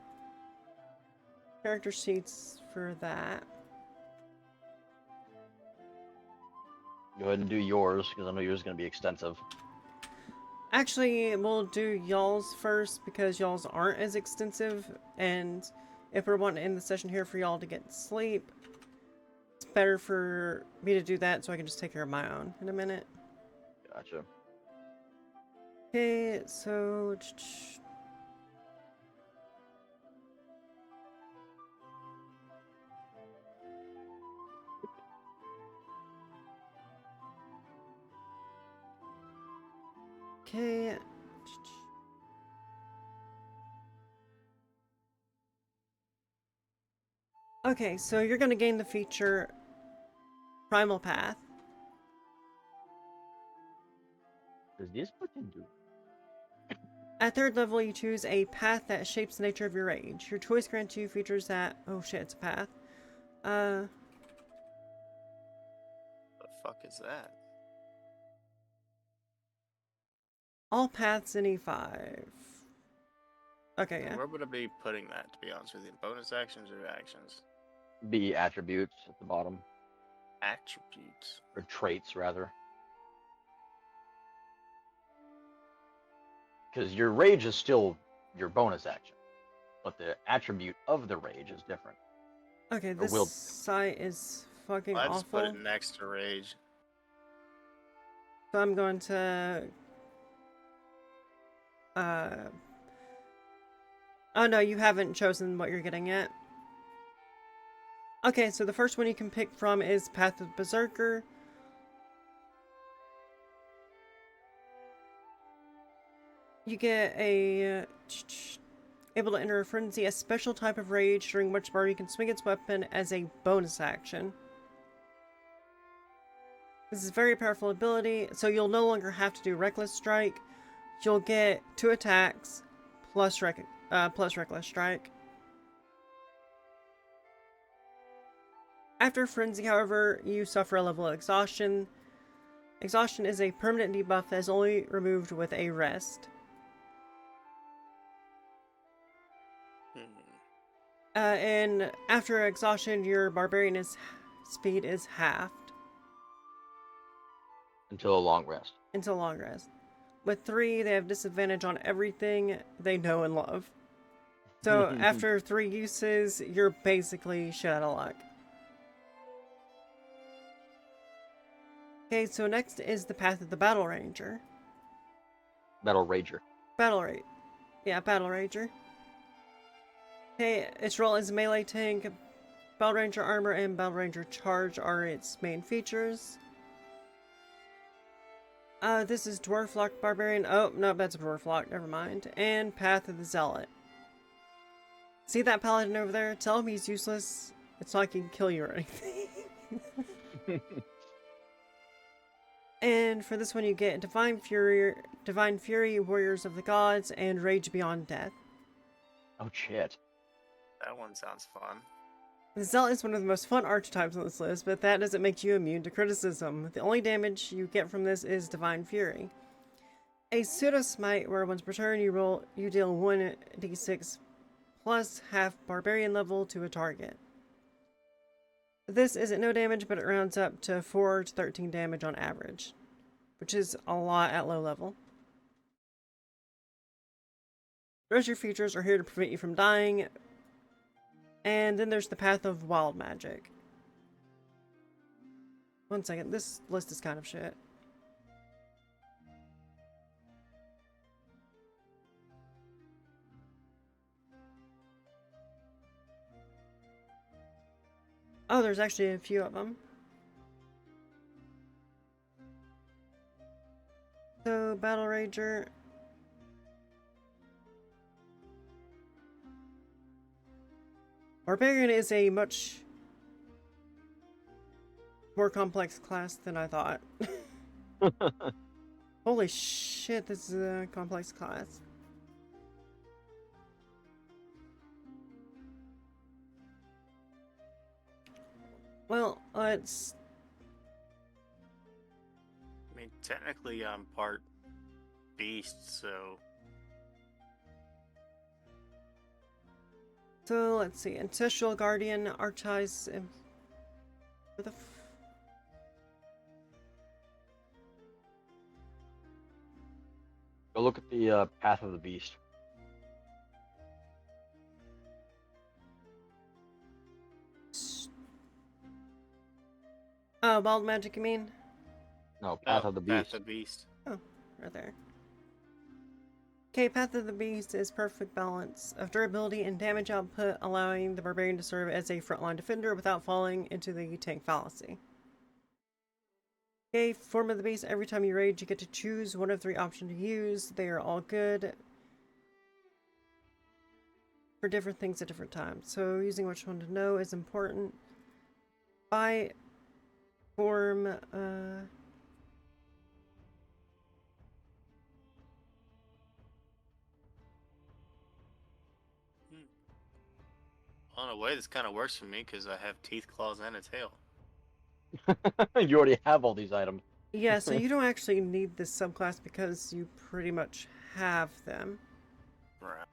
character sheets for that. Go ahead and do yours, because I know yours is going to be extensive. Actually, we'll do y'all's first because y'all's aren't as extensive, and if we're wanting to end the session here for y'all to get sleep, it's better for me to do that so I can just take care of my own in a minute. Gotcha. Okay, so... Okay. Okay, so you're going to gain the feature Primal Path. does this fucking do? At third level, you choose a path that shapes the nature of your rage. Your choice grants you features that... Oh shit, it's a path. The fuck is that? All paths in E5. Okay, yeah. Where would I be putting that, to be honest with you? Bonus actions or actions? Be attributes at the bottom, Attributes. or traits rather. Because your rage is still your bonus action, but the attribute of the rage is different. Okay, this will- site is fucking I just put awful. it next to rage. So I'm going to... Oh no, you haven't chosen what you're getting yet. Okay, so the first one you can pick from is Path of Berserker. You get a... able to enter a frenzy, a special type of rage during which barbarian can swing its weapon as a bonus action. This is a very powerful ability, so you'll no longer have to do Reckless Strike. You'll get 2 attacks plus Reckless Strike. After Frenzy, however, you suffer a level of Exhaustion. Exhaustion is a permanent debuff that is only removed with a rest. And after Exhaustion, your Barbarian speed is halved. Until a long rest. Until long rest. With 3, they have disadvantage on everything they know and love. So after 3 uses, you're basically shit out of luck. Okay, so next is the Path of the Battle Ranger. Battle Rager. Battle Ranger. Okay, its role is melee tank. Battle Ranger armor and Battle Ranger charge are its main features. This is Dwarf Lock Barbarian. Oh, no, that's a Dwarf Lock, never mind. And Path of the Zealot. See that paladin over there? Tell him he's useless. It's not like he can kill you or anything. And for this one you get Divine Fury, Warriors of the Gods, and Rage Beyond Death. Oh shit. That one sounds fun. The Zealot is one of the most fun archetypes on this list, but that doesn't make you immune to criticism. The only damage you get from this is Divine Fury. A Pseudo Smite, where once per turn you deal 1d6 plus half Barbarian level to a target. This isn't no damage, but it rounds up to 4 to 13 damage on average, which is a lot at low level. The rest of your features are here to prevent you from dying. And then there's the Path of Wild Magic. One second, this list is kind of shit. Oh, there's actually a few of them. So, Battle Rager. Barbarian is a much more complex class than I thought. Holy shit, this is a complex class. Well, let's... I mean, technically I'm part beast, so... So, let's see. Ancestral Guardian, Archives... Where the Go look at the Path of the Beast. Wild Magic, you mean? No, Path of the Beast. Path of the Beast. Oh, right there. Okay, Path of the Beast is perfect balance of durability and damage output, allowing the Barbarian to serve as a frontline defender without falling into the tank fallacy. Okay, Form of the Beast, every time you rage, you get to choose one of 3 options to use. They are all good for different things at different times. So using which one to know is important. By form, On a way, this kind of works for me because I have teeth, claws, and a tail. You already have all these items. Yeah, so you don't actually need this subclass because you pretty much have them. Right.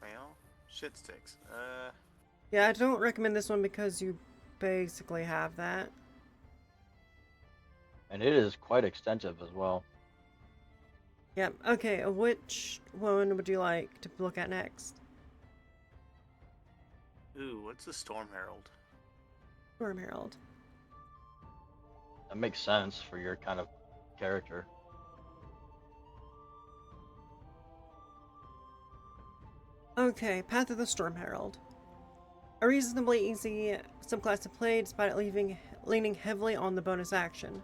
Well, shit sticks. Yeah, I don't recommend this one because you basically have that. And it is quite extensive as well. Yep. Okay, which one would you like to look at next? Ooh, what's the Storm Herald? Storm Herald. That makes sense for your kind of character. Okay, Path of the Storm Herald. A reasonably easy subclass to play despite it leaning heavily on the bonus action.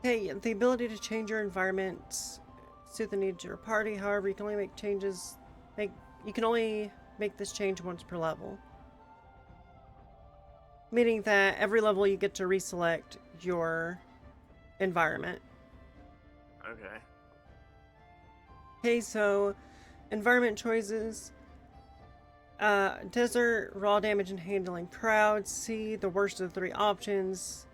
Okay. Okay, the ability to change your environment suit the needs of your party. However, you can only make changes. You can only make this change once per level, meaning that every level you get to reselect your environment. Okay. Okay, so environment choices. Desert, raw damage and handling, crowd, sea, the worst of the three options.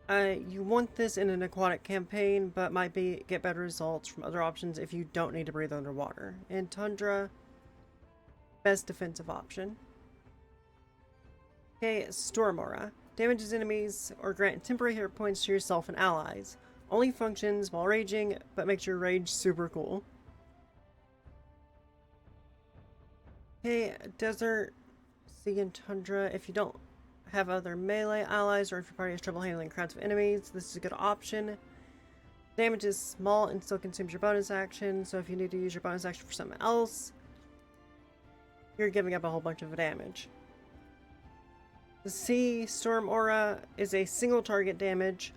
You want this in an aquatic campaign, but might get better results from other options if you don't need to breathe underwater. And tundra, best defensive option. Okay, storm aura. Damages enemies or grant temporary hit points to yourself and allies. Only functions while raging, but makes your rage super cool. Okay, desert, sea, and tundra. If you don't have other melee allies or if your party has trouble handling crowds of enemies, this is a good option. Damage is small and still consumes your bonus action, so if you need to use your bonus action for something else, you're giving up a whole bunch of damage. The sea storm aura is a single target damage,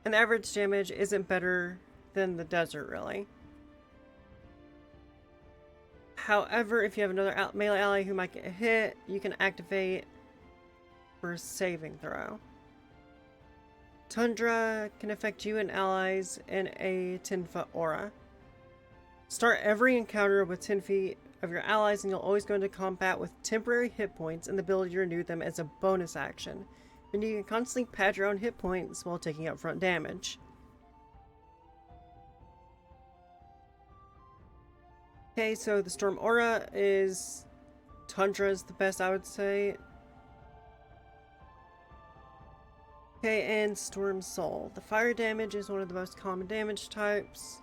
and the average damage isn't better than the desert, really. However, if you have another melee ally who might get hit, you can activate for a saving throw. Tundra can affect you and allies in a 10-foot aura. Start every encounter with 10 feet of your allies, and you'll always go into combat with temporary hit points and the ability to renew them as a bonus action. And you can constantly pad your own hit points while taking upfront damage. Okay, so the Storm Aura is... Tundra is the best, I would say. Okay, and Storm Soul. The fire damage is one of the most common damage types.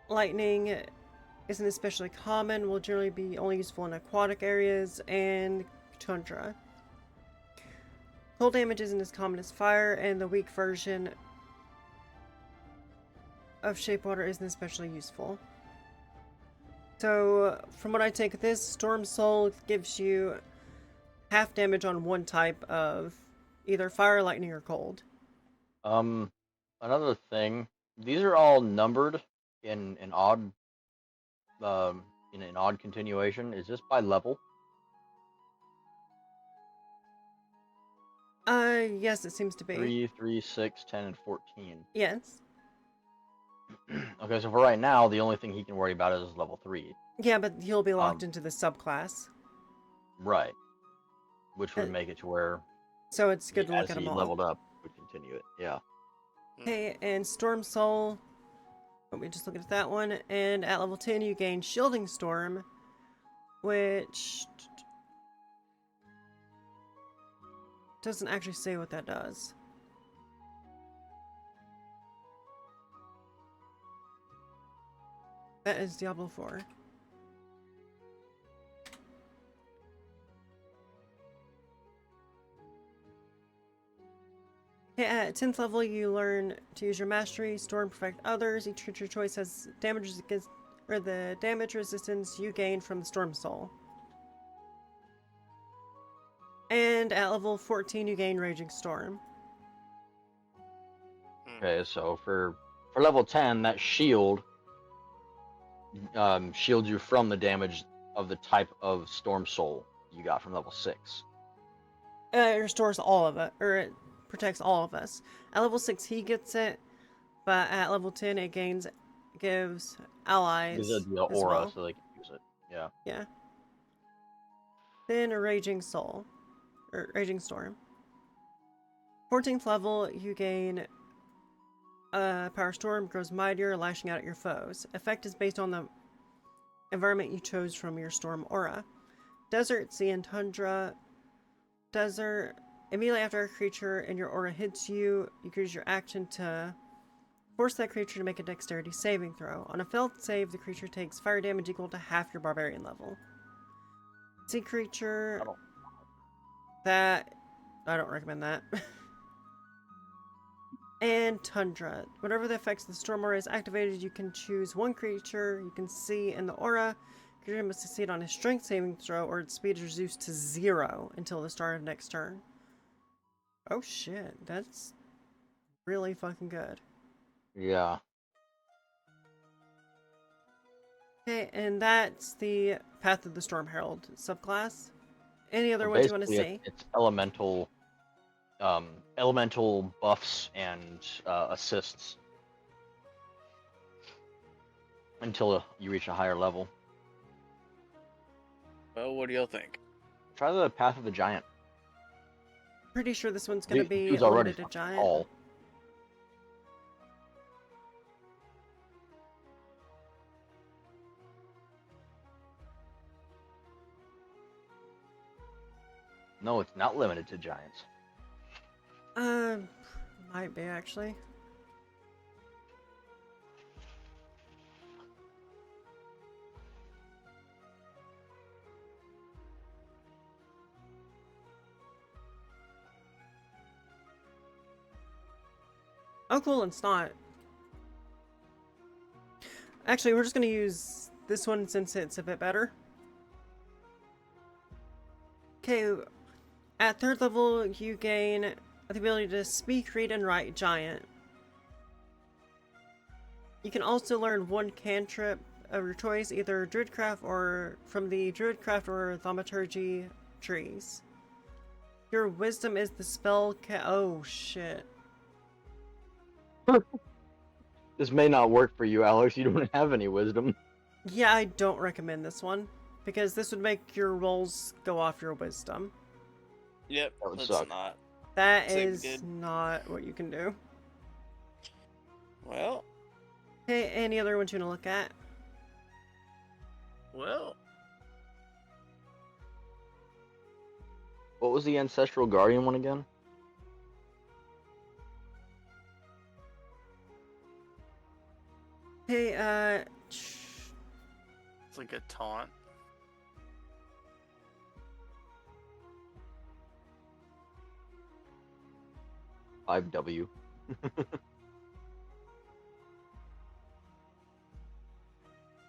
Lightning isn't especially common, will generally be only useful in aquatic areas, and Tundra. Cold damage isn't as common as fire, and the weak version of Shape Water isn't especially useful. So, from what I take this, Storm Soul gives you half damage on one type of either fire, lightning, or cold. Another thing, these are all numbered in an odd, in an odd continuation. Is this by level? Yes, it seems to be. 3, 3, 6, 10, and 14. Yes. Okay, so for right now, the only thing he can worry about is level 3. Yeah, but he'll be locked into the subclass. Right. Which would make it to where, So it's good to look as at he them all. leveled up, would continue it. Yeah. Okay, and Storm Soul. Let me just look at that one. And at level 10, you gain Shielding Storm, which doesn't actually say what that does. That is Diablo 4. Okay, at 10th level, you learn to use your mastery, Storm, Perfect Others. Each creature choice has damage against, or the damage resistance you gain from the Storm Soul. And at level 14, you gain Raging Storm. Okay, so for level 10, that shield shields you from the damage of the type of Storm Soul you got from level 6. It restores all of it, or it protects all of us. At level 6, he gets it, but at level 10 it gives allies These are the as aura, well. so they can use it. Yeah. Yeah. Then a Raging Soul, or Raging Storm. 14th level, you gain Power Storm, grows mightier, lashing out at your foes. Effect is based on the environment you chose from your storm aura. Desert, Sea, and Tundra. Desert. Immediately after a creature in your aura hits you, you can use your action to force that creature to make a dexterity saving throw. On a failed save, the creature takes fire damage equal to half your barbarian level. Sea creature. That. I don't recommend that. And Tundra. Whenever the effects of the storm aura is activated, you can choose one creature you can see in the aura. Creature must succeed on a strength saving throw or its speed is reduced to 0 until the start of next turn. Oh shit, that's really fucking good. Yeah. Okay, and that's the Path of the Storm Herald subclass. Any other So ones you want to basically, see? it's elemental buffs and assists until you reach a higher level. Well, what do y'all think? Try the Path of the Giant. Pretty sure this one's going to be Dude's already limited to fucking giant. tall. No, it's not limited to giants. Might be actually. Oh, cool, it's not. Actually, we're just going to use this one since it's a bit better. Okay, at 3rd level, you gain the ability to speak, read, and write giant. You can also learn one cantrip of your choice, either Druidcraft or from the Druidcraft or Thaumaturgy trees. Your wisdom is the spell oh shit. This may not work for you, Alex. You don't have any wisdom. Yeah, I don't recommend this one, because this would make your rolls go off your wisdom. Yep, That would let's suck. not. That Say we is did. not what you can do. Well, Okay, any other ones you want to look at? well. What was the Ancestral Guardian one again? Hey, It's like a taunt. W.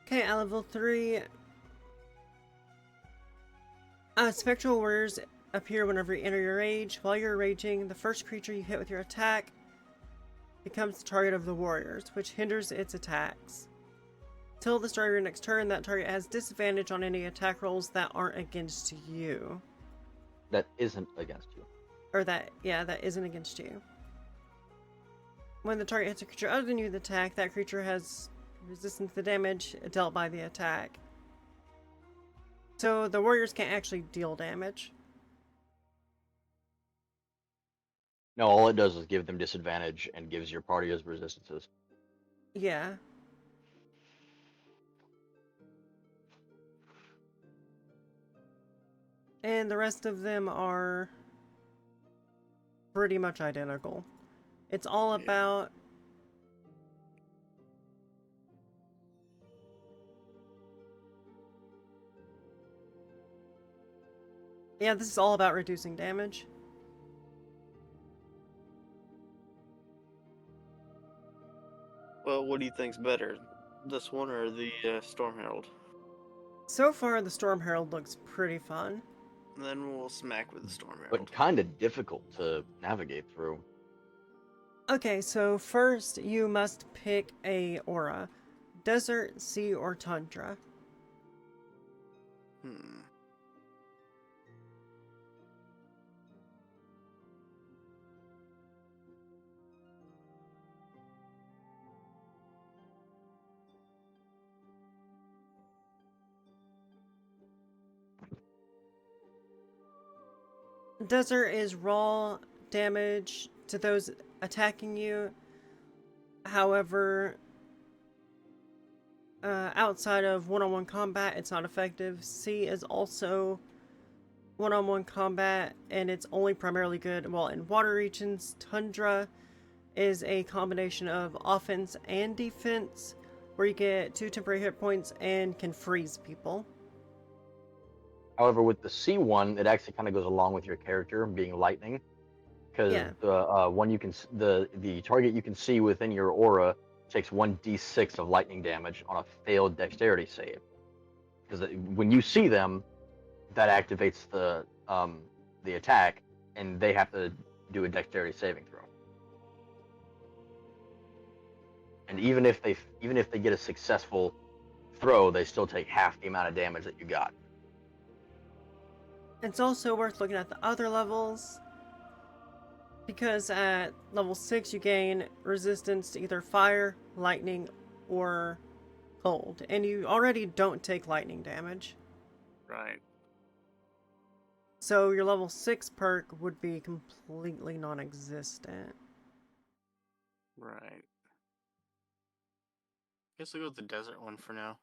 okay, at level 3, Spectral Warriors appear whenever you enter your rage. While you're raging, the first creature you hit with your attack becomes the target of the warriors, which hinders its attacks. Till the start of your next turn, that target has disadvantage on any attack rolls that aren't against you. That isn't against you. Or that isn't against you. When the target hits a creature other than you with attack, that creature has resistance to damage dealt by the attack. So the warriors can't actually deal damage. No, all it does is give them disadvantage and gives your party as resistances. Yeah. And the rest of them are pretty much identical. It's all Yeah. about yeah, this is all about reducing damage. Well, what do you think's better, this one or the Storm Herald? So far, the Storm Herald looks pretty fun. Then we'll smack with the Storm Herald. But kind of difficult to navigate through. Okay, so first you must pick a aura. Desert, sea, or tundra. Desert is raw damage to those attacking you. However, outside of one-on-one combat, it's not effective. Sea is also one-on-one combat, and it's only primarily good while in water regions. Tundra is a combination of offense and defense, where you get 2 temporary hit points and can freeze people. However, with the C one, it actually kind of goes along with your character being lightning, because Yeah. the one you can the target you can see within your aura takes 1d6 of lightning damage on a failed dexterity save. Because when you see them, that activates the attack, and they have to do a dexterity saving throw. And even if they get a successful throw, they still take half the amount of damage that you got. It's also worth looking at the other levels, because at level 6 you gain resistance to either fire, lightning, or cold, and you already don't take lightning damage. Right. So your level 6 perk would be completely non-existent. Right. Guess I'll go with the desert one for now.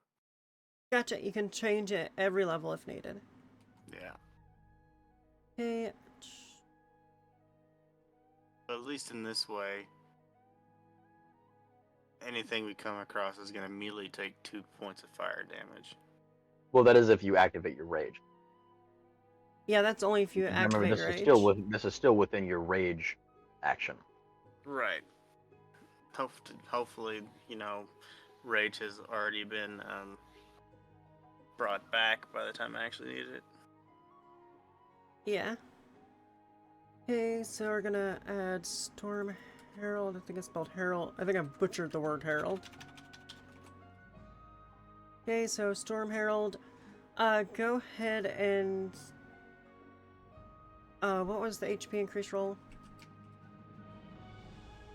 Gotcha, you can change it every level if needed. Yeah. Okay. But at least in this way, anything we come across is going to immediately take 2 points of fire damage. Well, that is if you activate your rage. Yeah, that's only if you Remember, activate this your is rage. this is still within your rage action. Right. Hopefully, rage has already been brought back by the time I actually need it. Yeah. Okay, so we're gonna add Storm Herald. I think it's spelled Herald. I think I butchered the word Herald. Okay, so Storm Herald. Go ahead and... what was the HP increase roll?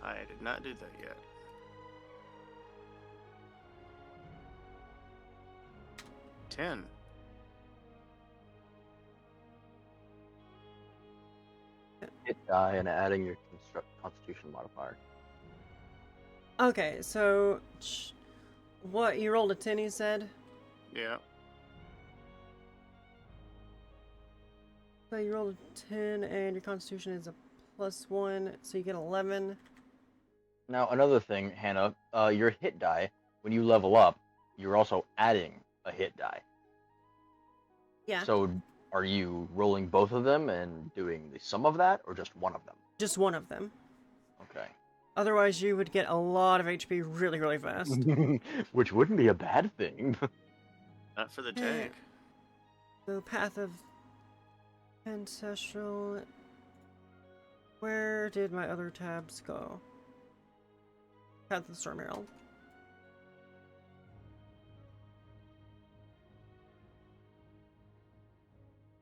I did not do that yet. Ten. Hit die and adding your Constitution modifier. Okay, so... What, you rolled a 10, you said? Yeah. So you rolled a 10, and your Constitution is a +1, so you get 11. Now, another thing, Hannah, your hit die, when you level up, you're also adding a hit die. Yeah. So, are you rolling both of them and doing the sum of that, or just one of them? Just one of them. Okay. Otherwise, you would get a lot of HP really, really fast. Which wouldn't be a bad thing. Not for the Yeah. tank. The Path of Ancestral... Where did my other tabs go? Path of the Storm Herald.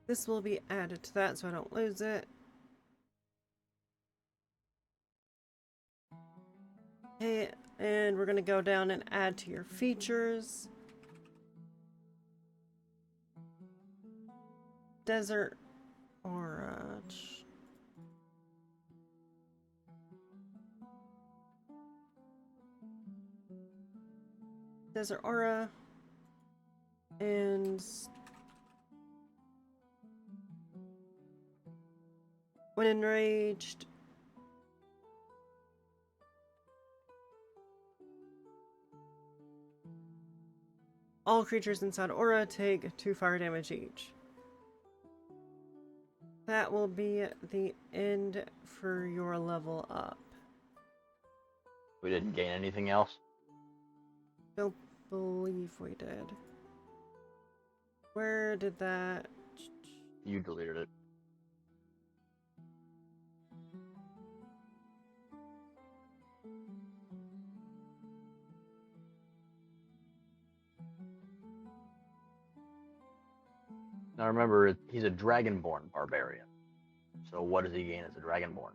This will be added to that so I don't lose it. Okay, and we're gonna go down and add to your features. Desert Aura. Desert Aura. And when enraged, all creatures inside Aura take 2 fire damage each. That will be the end for your level up. We didn't gain anything else? Don't believe we did. Where did that... You deleted it. Now remember, he's a dragonborn barbarian. So what does he gain as a dragonborn?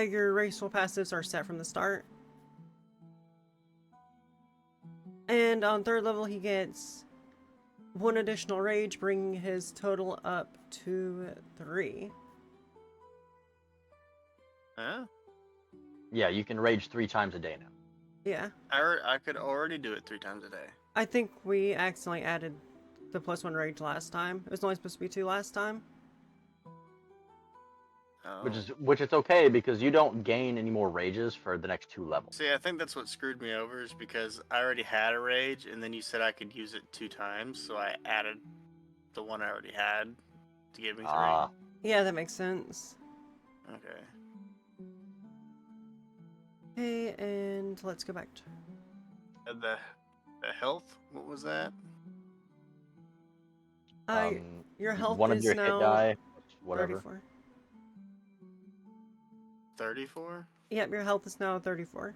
Your racial passives are set from the start. And on 3rd level, he gets 1 additional rage, bringing his total up to 3. Huh? Yeah, you can rage 3 times a day now. Yeah. I could already do it 3 times a day. I think we accidentally added the +1 rage last time. It was only supposed to be 2 last time. Oh. Which is okay because you don't gain any more rages for the next 2 levels. See, I think that's what screwed me over is because I already had a rage, and then you said I could use it 2 times, so I added the one I already had to give me 3. Ah, Yeah, that makes sense. Okay. Okay, and let's go back to... The health, what was that? Your health one of is your hit now die, whatever. 34. 34? Yep, your health is now 34.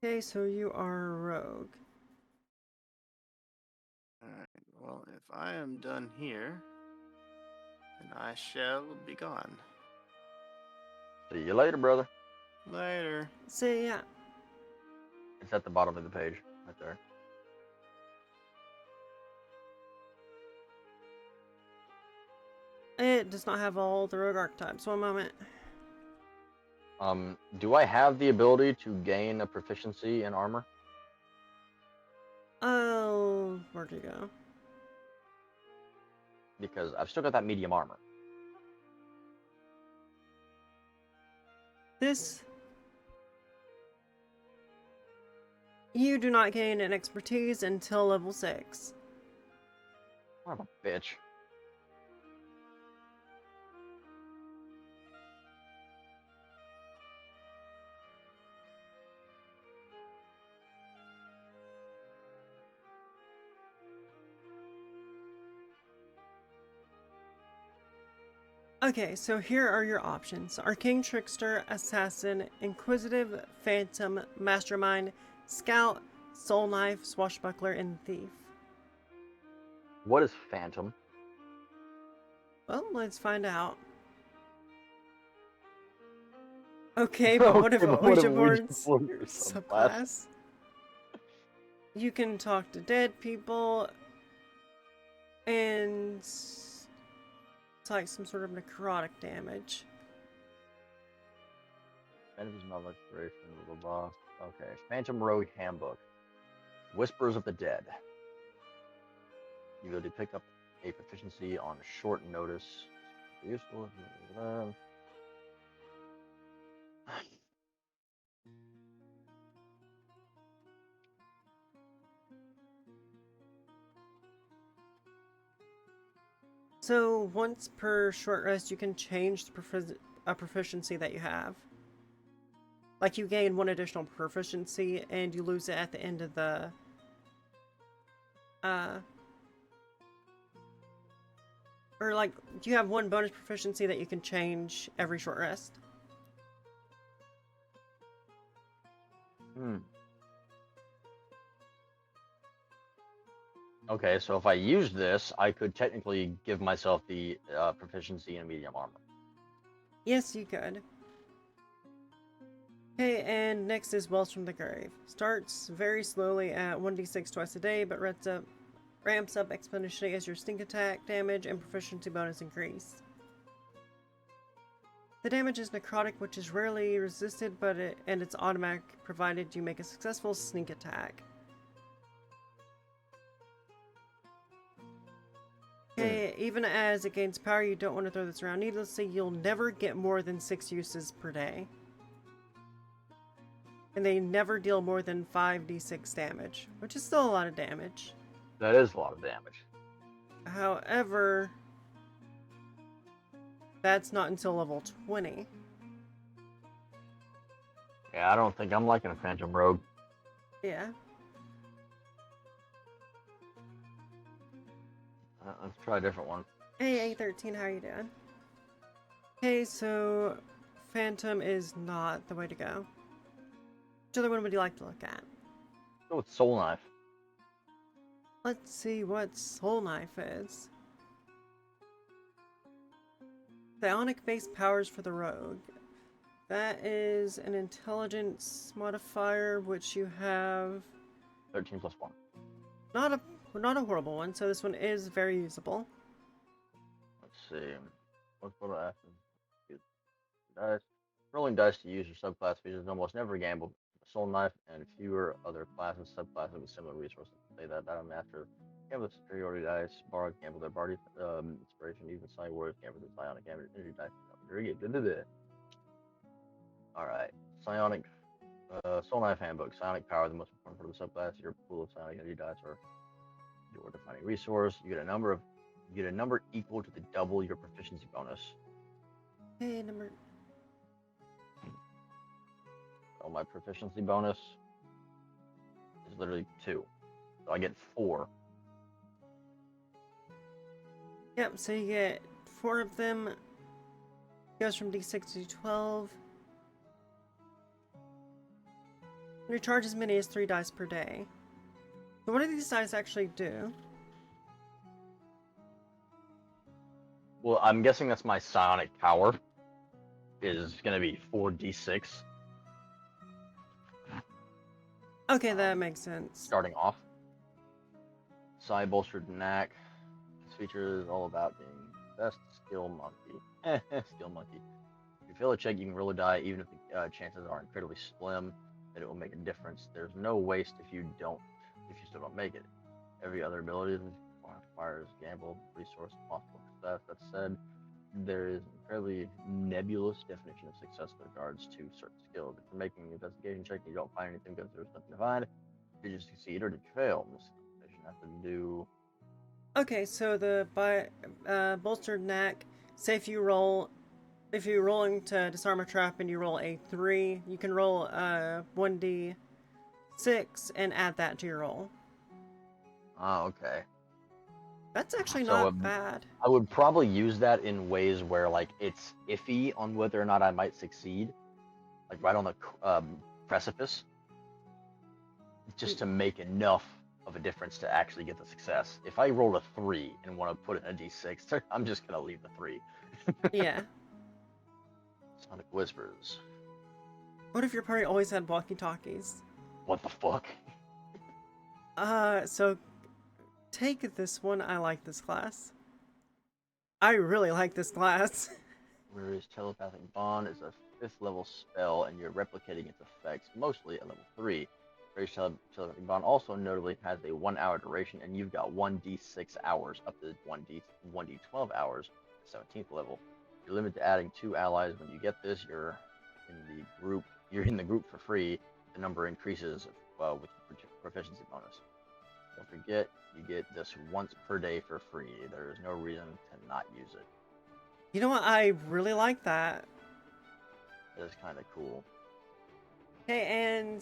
Okay, so you are a rogue. Alright, well, if I am done here, then I shall be gone. See you later, brother. Later. So yeah, It's at the bottom of the page, right there. it does not have all the rogue archetypes. One moment. Do I have the ability to gain a proficiency in armor? Oh, where'd you go? Because I've still got that medium armor. This... You do not gain an expertise until level 6. Son of a bitch. Okay, so here are your options. Arcane Trickster, Assassin, Inquisitive, Phantom, Mastermind, Scout, Soul Knife, Swashbuckler, and Thief. What is Phantom? Well, let's find out. Okay, but what if Okay, but what if Ouija Ouija boards boards your are subclass? subclass? You can talk to dead people, and it's like some sort of necrotic damage. Phantom's novel exploration, blah, blah, blah. Okay, Phantom Rogue Handbook. Whispers of the Dead. You will pick up a proficiency on short notice. Useful. So once per short rest, you can change the proficiency that you have. Like you gain 1 additional proficiency, and you lose it at the end of the or like you have 1 bonus proficiency that you can change every short rest. Okay, so if I use this, I could technically give myself the proficiency in medium armor. Yes, you could. Okay, and next is Wells from the Grave. Starts very slowly at 1d6 twice a day, but ramps up exponentially as your sneak attack damage and proficiency bonus increase. The damage is necrotic, which is rarely resisted, and it's automatic provided you make a successful sneak attack. Okay, even as it gains power, you don't want to throw this around needlessly. You'll never get more than 6 uses per day. And they never deal more than 5d6 damage, which is still a lot of damage. That is a lot of damage. However, that's not until level 20. Yeah, I don't think I'm liking a Phantom Rogue. Yeah. Let's try a different one. Hey, A13, how are you doing? Okay, so Phantom is not the way to go. Which other one would you like to look at? Go with Soul Knife. Let's see what Soul Knife is. Psionic-based powers for the rogue. That is an intelligence modifier, which you have 13 plus 1. not a horrible one, so this one is very usable. Let's see. What photo action? dice. Rolling dice to use your subclass features is almost never gambled. Soul Knife and fewer other classes, subclasses with similar resources. Say that Battle Master gamble the superiority dice, Bard gamble their Bardic inspiration, even Psi Warriors gamble the Psionic energy dice. Alright. Psionic Soul Knife Handbook. Psionic power, the most important part of the subclass. Your pool of psionic energy dice are your defining resource. You get a number equal to the double your proficiency bonus. Hey, number. So my proficiency bonus is literally 2. So I get 4. Yep, so you get 4 of them. Goes from D6 to 12. Recharge as many as 3 dice per day. So what do these dice actually do? Well, I'm guessing that's my psionic power. Is gonna be 4d6. Okay, that makes sense. Starting off. Psi bolstered knack. This feature is all about being best skill monkey. Skill monkey. If you fail a check, you can roll a die, even if the chances are incredibly slim that it will make a difference. There's no waste if you still don't make it. Every other ability requires gamble, resource, possible success. That said, there is an incredibly nebulous definition of success with regards to certain skills. If you're making an investigation check and you don't find anything because there's nothing to find, did you succeed or did you fail? This investigation has to do. Okay, so the bolstered knack, say if you're rolling to disarm a trap and you roll a 3, you can roll 1d6 and add that to your roll. Oh, okay. That's actually So, not bad. I would probably use that in ways where like it's iffy on whether or not I might succeed, like right on the precipice, just to make enough of a difference to actually get the success. If I roll a 3 and want to put in a d6, I'm just gonna leave the 3. Yeah. Sonic Whispers. What if your party always had walkie-talkies? What the fuck? So take this one. I like this class. I really like this class. Whereas Telepathic Bond is a 5th level spell and you're replicating its effects mostly at level 3. Whereas Telepathic Bond also notably has a 1 hour duration and you've got 1d6 hours up to 1d12 hours, 17th level. You're limited to adding 2 allies. When you get this, you're in the group for free. The number increases with proficiency bonus. Don't forget, you get this once per day for free. There is no reason to not use it. You know what? I really like that. It is kind of cool. Okay, and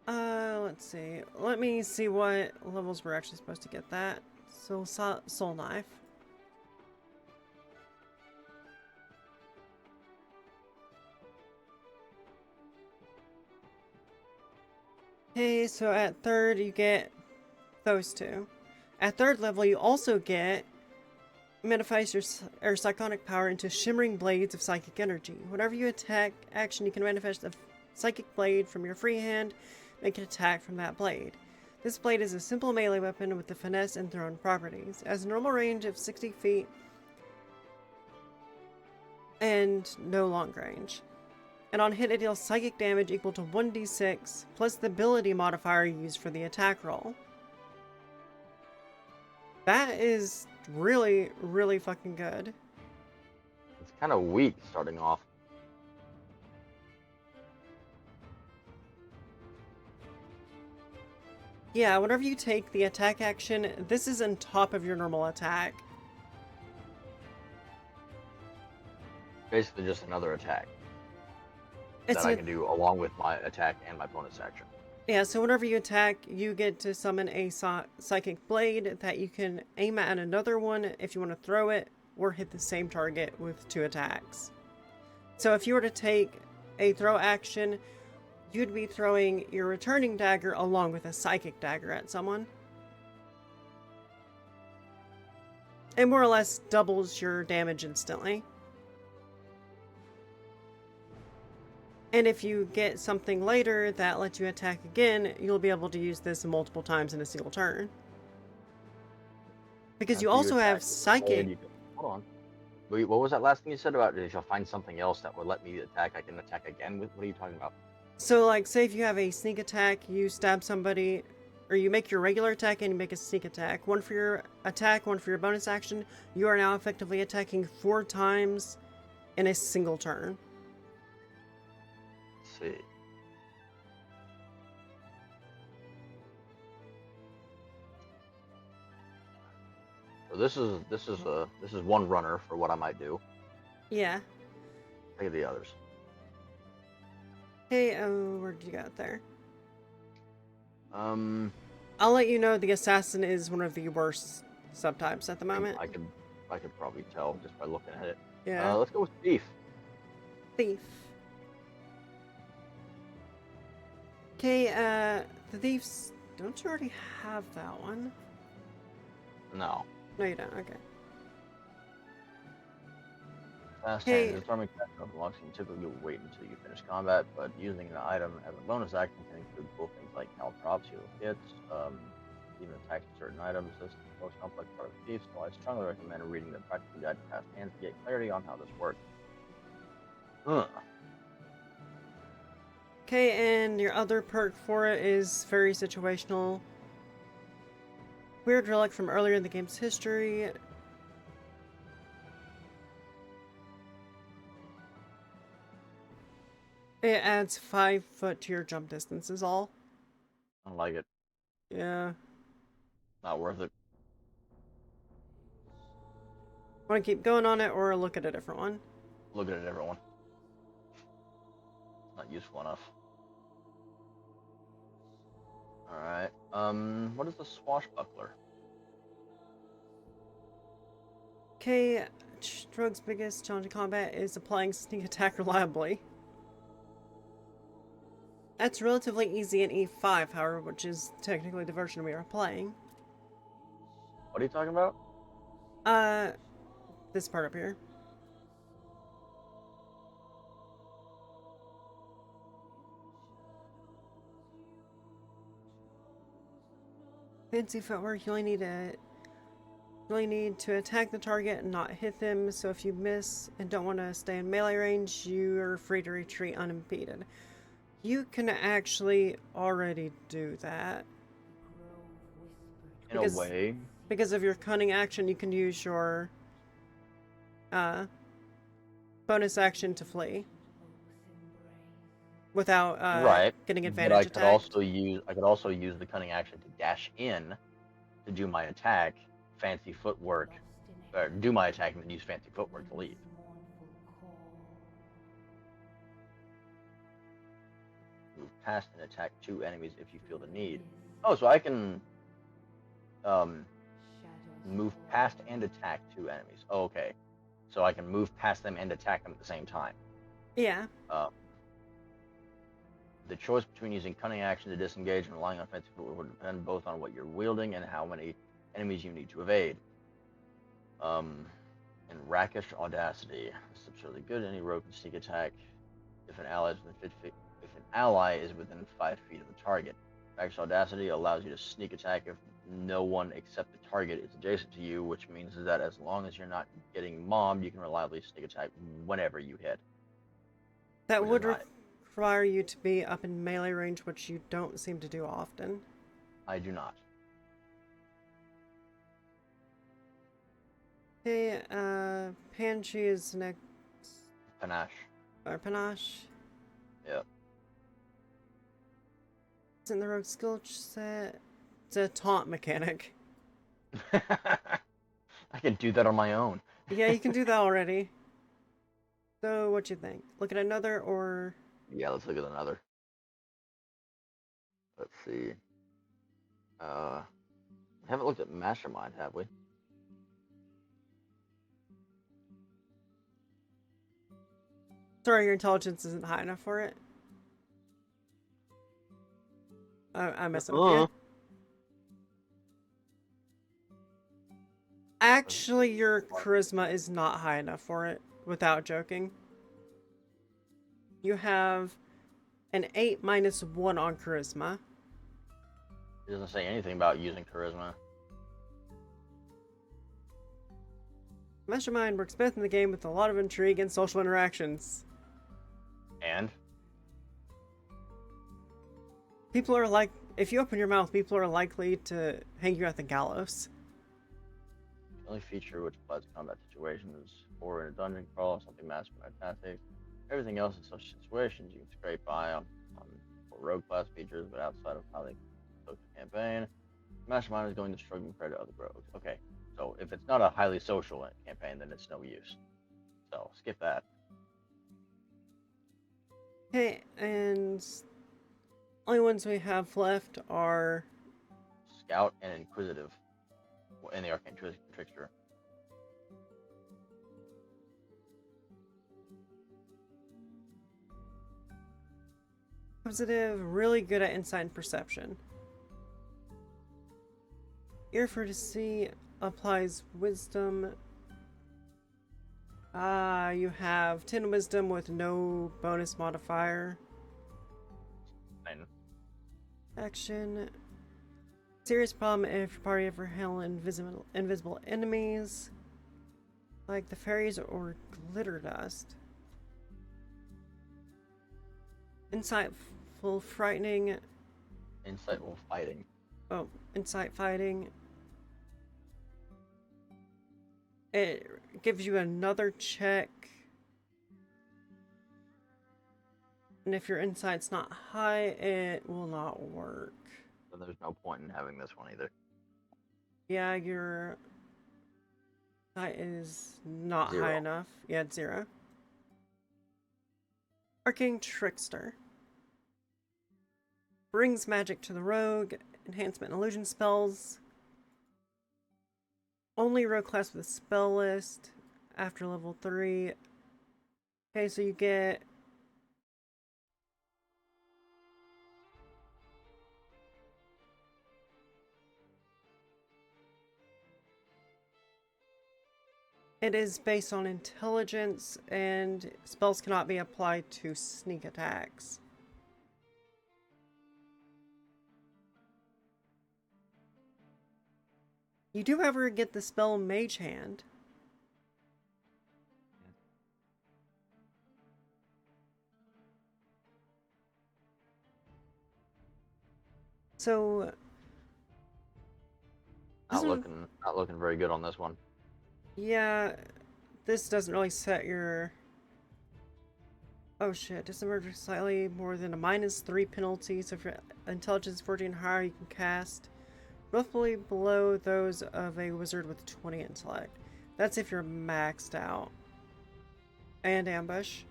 let's see. Let me see what levels we're actually supposed to get that. So Soul Knife. Okay, so at 3rd you get those 2. At 3rd level you also get manifest your psionic power into shimmering blades of psychic energy. Whenever you attack action, you can manifest a psychic blade from your free hand, make an attack from that blade. This blade is a simple melee weapon with the finesse and thrown properties. It has a normal range of 60 feet and no long range. And on hit, it deals psychic damage equal to 1d6 plus the ability modifier used for the attack roll. That is really, really fucking good. It's kind of weak starting off. Yeah, whenever you take the attack action, this is on top of your normal attack. Basically just another attack that I can do along with my attack and my bonus action. Yeah, so whenever you attack, you get to summon a psychic blade that you can aim at another one if you want to throw it, or hit the same target with 2 attacks. So if you were to take a throw action, you'd be throwing your returning dagger along with a psychic dagger at someone. It more or less doubles your damage instantly. And if you get something later that lets you attack again, you'll be able to use this multiple times in a single turn. Because you also have psychic. Hold on. Wait, what was that last thing you said about if I find something else that would let me attack, I can attack again? What are you talking about? So, like, say if you have a sneak attack, you stab somebody, or you make your regular attack and you make a sneak attack. One for your attack, one for your bonus action. You are now effectively attacking 4 times in a single turn. Let's see. So this is one runner for what I might do. Yeah. Look at the others. Hey, oh, where did you go out there? I I'll let you know the assassin is one of the worst subtypes at the moment. could probably tell just by looking at it. Yeah. Let's go with thief. Thief. Okay, the thieves. Don't you already have that one? No. No, you don't. Okay. Fast Hey. hand. Determining attack unlocks and typically will wait until you finish combat, but using an item as a bonus action can include cool things like caltrops, heal hits, even attacks with certain items. This is the most complex part of Thief, so I strongly recommend reading the practical guide to fast hands to get clarity on how this works. Okay, and your other perk for it is very situational. Weird relic from earlier in the game's history. It adds 5 foot to your jump distance is all. I don't like it. Yeah. Not worth it. Want to keep going on it or look at a different one? Look at it, everyone. Not useful enough. Alright. What is the swashbuckler? Okay, Stroke's biggest challenge in combat is applying sneak attack reliably. That's relatively easy in E5, however, which is technically the version we are playing. What are you talking about? This part up here. Fancy footwork, you only need to attack the target and not hit them, so if you miss and don't want to stay in melee range, you are free to retreat unimpeded. You can actually already do that. In a way. Because of your cunning action, you can use your bonus action to flee without Right. getting But advantage I could attack. also use the cunning action to dash in to do my attack, fancy footwork, or do my attack and then use fancy footwork to leave. Move past and attack 2 enemies if you feel the need. Oh, so I can move past and attack 2 enemies. Oh, okay. So I can move past them and attack them at the same time. Yeah. The choice between using cunning action to disengage and relying on fancy footwork would depend both on what you're wielding and how many enemies you need to evade. And rakish audacity. This is absurdly good. Any rogue can sneak attack if an ally is within 5 feet of the target. Rakish audacity allows you to sneak attack if no one except the target is adjacent to you, which means that as long as you're not getting mobbed, you can reliably sneak attack whenever you hit. That would require you to be up in melee range, which you don't seem to do often. I do not. Okay, Panchi is next. Panache. Or Panache. Yep. It's in the rogue skill set. It's a taunt mechanic. I can do that on my own. Yeah, you can do that already. So, what you think? Look at another or... Yeah, let's look at another. Let's see. We haven't looked at Mastermind, have we? Sorry, your intelligence isn't high enough for it. I'm messing with you. Actually, your charisma is not high enough for it, without joking. You have an 8 minus 1 on charisma. It doesn't say anything about using charisma. Mastermind works best in the game with a lot of intrigue and social interactions. And People are like, if you open your mouth, people are likely to hang you at the gallows. the only feature which applies to combat situations or in a dungeon crawl, something mastermind tactics. Everything else in such situations you can scrape by on for rogue class features, but outside of how they social campaign, Mastermind is going to struggle compared to other rogues. Okay, so if it's not a highly social campaign, then it's no use. So skip that. Okay, and only ones we have left are Scout and Inquisitive in the Arcane Trickster. Positive, really good at insight and perception. Ear for to see applies wisdom. You have 10 wisdom with no bonus modifier. Fine. Action. Serious problem if your party ever handle invisible enemies, like the fairies or glitter dust. Insightful frightening. Insightful fighting. Oh, insight fighting. It gives you another check. And if your insight's not high, it will not work. So there's no point in having this one either. Yeah, your insight is not 0. high enough. Yeah, it's 0. Arcane Trickster. Brings magic to the rogue. Enhancement and illusion spells. Only rogue class with a spell list after level 3. Okay, so you get it is based on intelligence, and spells cannot be applied to sneak attacks. You do ever get the spell Mage Hand. So Not looking very good on this one. yeah, this doesn't really set your... Oh shit, disemerge slightly more than a -3 penalty, so if your intelligence is 14 or higher, you can cast roughly below those of a wizard with 20 intellect. That's if you're maxed out. And ambush.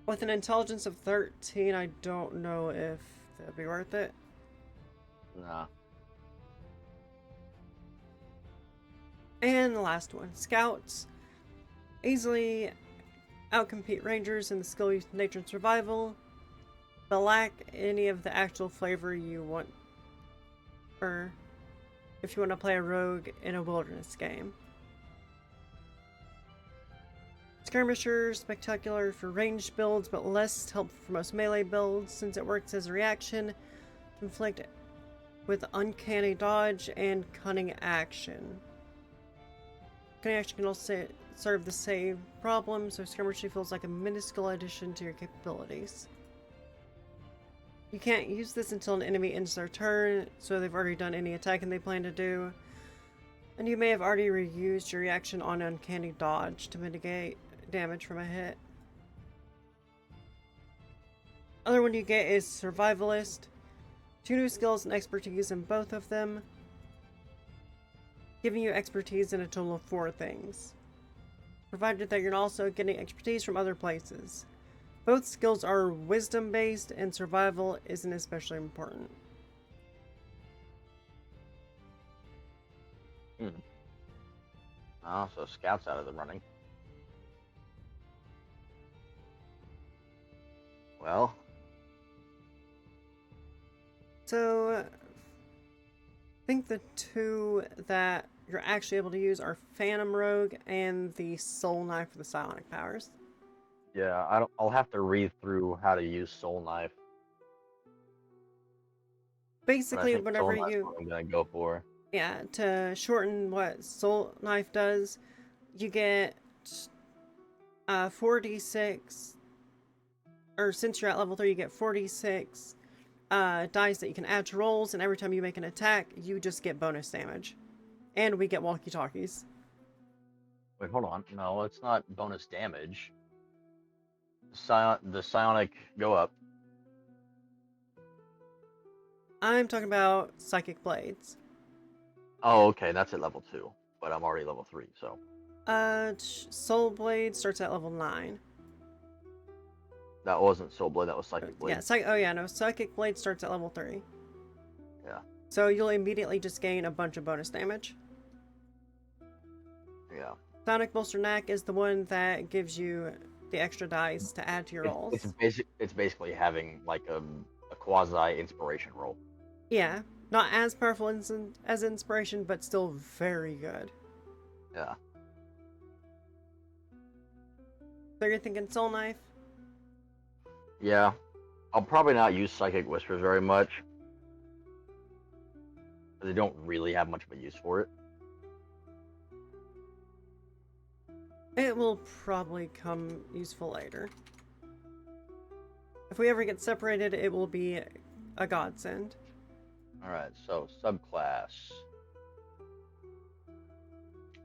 With an intelligence of 13, I don't know if that'd be worth it. Nah. And the last one, Scouts. Easily outcompete Rangers in the skill use, nature, and survival, but lack any of the actual flavor you want, or if you want to play a rogue in a wilderness game. Skirmisher, spectacular for ranged builds, but less helpful for most melee builds, since it works as a reaction, conflict with uncanny dodge and cunning action. Cunning action can also serve the same problem, so skirmisher feels like a minuscule addition to your capabilities. You can't use this until an enemy ends their turn, so they've already done any attacking they plan to do. And you may have already reused your reaction on uncanny dodge to mitigate damage from a hit. Other one you get is Survivalist. 2 new skills and expertise in both of them, giving you expertise in a total of 4 things, provided that you're also getting expertise from other places. Both skills are wisdom based, and survival isn't especially important. Oh, so Scout's out of the running. Well, So, I think the 2 that you're actually able to use are Phantom Rogue and the Soul Knife for the psionic powers. yeah, I'll have to read through how to use Soul Knife. But I Basically, think Soul whenever Knife's you... what I'm gonna go for. Yeah, to shorten what Soul Knife does, you get 4d6, or since you're at level 3, you get 4d6 dice that you can add to rolls, and every time you make an attack, you just get bonus damage. And we get walkie-talkies. Wait, hold on. No, it's not bonus damage. The psionic go up. I'm talking about Psychic Blades. Oh, okay, that's at level 2, but I'm already level 3, so. Soul Blade starts at level 9. That wasn't Soul Blade, that was Psychic Blade. Yeah, oh yeah, no, Psychic Blade starts at level 3. Yeah. So you'll immediately just gain a bunch of bonus damage. Yeah. Sonic Bolster Knack is the one that gives you the extra dice to add to your rolls. It's basically having like a quasi inspiration roll. Yeah, not as powerful as inspiration, but still very good. Yeah. So you're thinking Soul Knife? Yeah. I'll probably not use Psychic Whispers very much. They don't really have much of a use for it. It will probably come useful later. If we ever get separated, it will be a godsend. Alright, so subclass.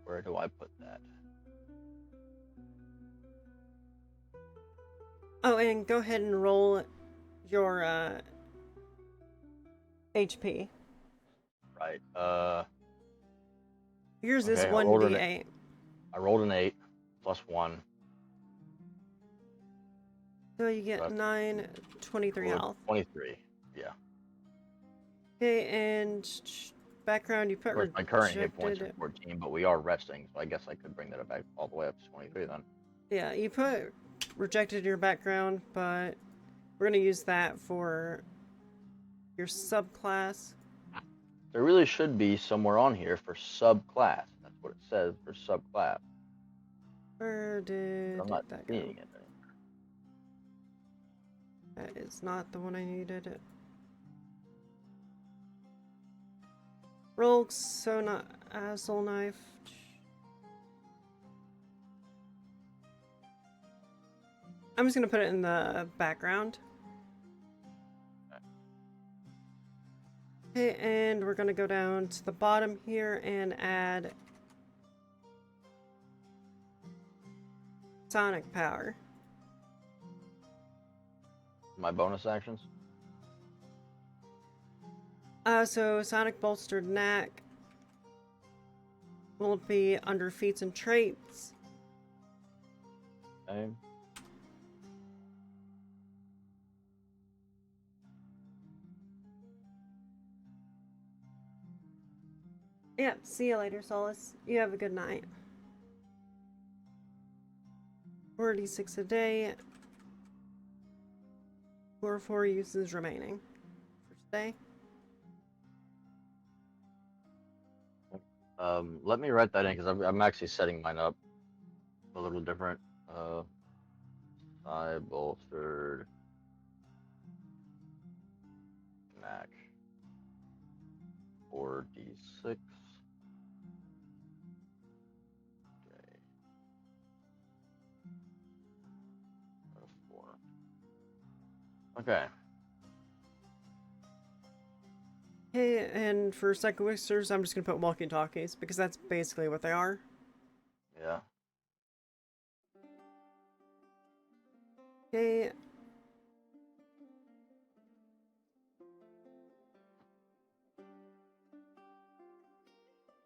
Where do I put that? Oh, and go ahead and roll your HP. Right. Yours is Okay, 1d8. I rolled an 8 plus 1. So you get That's 9, 23 health. 23. Yeah. Okay, and background, you put Of course, my current hit points are rejected. 14, but we are resting, so I guess I could bring that back all the way up to 23 then. Yeah, you put rejected in your background, but we're going to use that for your subclass. There really should be somewhere on here for subclass. That's what it says for subclass. Where did I'm not that go? seeing it anymore. That is not the one I needed. Rogue Soul Knife. I'm just gonna put it in the background. Okay, and we're gonna go down to the bottom here and add Sonic Power. My bonus actions? So Sonic Bolstered Knack will be under feats and traits. Okay. Yep, see you later, Solace. You have a good night. 46 a day. 4 uses remaining for today. Let me write that in because I'm actually setting mine up a little different. I bolstered Knack 4d6. Okay. That's 4. Okay. Hey, and for Psycho Whisters, I'm just gonna put walkie-talkies because that's basically what they are. Yeah. Okay.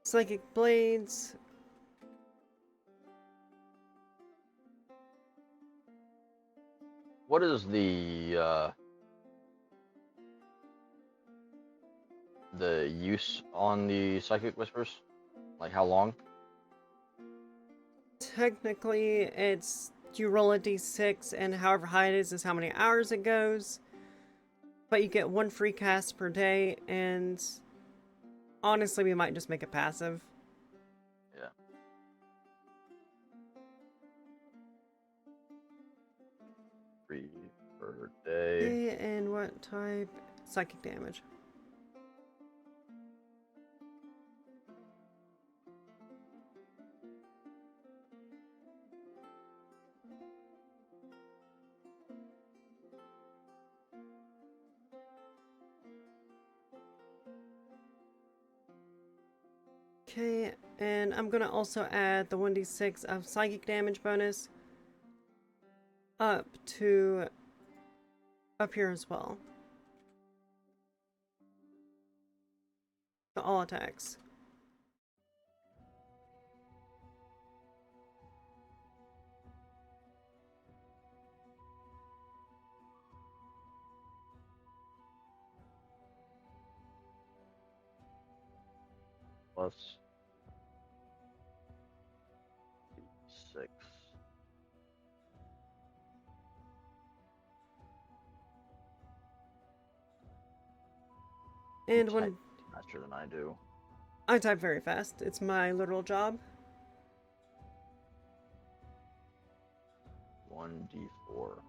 Psychic Blades. What is the use on the Psychic Whispers? Like how long? Technically, it's you roll a d6, and however high it is how many hours it goes. But you get 1 free cast per day, and honestly, we might just make it passive. Yeah. 3 per day. Okay, and what type? Psychic damage. Okay, and I'm gonna also add the 1d6 of psychic damage bonus up to up here as well. To all attacks. Plus 6. And Type when faster than I do. I type very fast, it's my literal job. 1d4.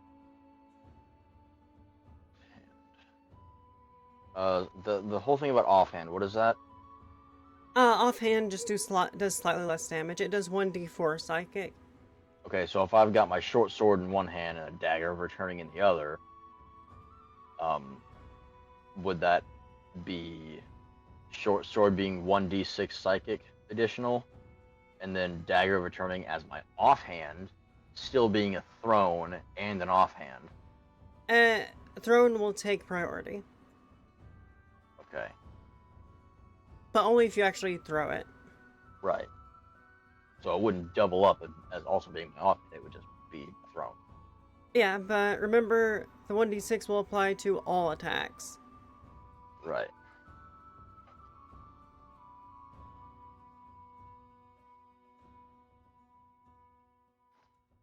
The whole thing about offhand, what is that? Offhand just does slightly less damage. It does 1d4 psychic. Okay, so if I've got my short sword in one hand and a dagger of returning in the other, would that be short sword being 1d6 psychic additional, and then dagger of returning as my offhand, still being a thrown and an offhand? Thrown will take priority, Okay, but only if you actually throw it. right. So it wouldn't double up as also being my offhand, it would just be a thrown. Yeah, but remember, the 1d6 will apply to all attacks. Right.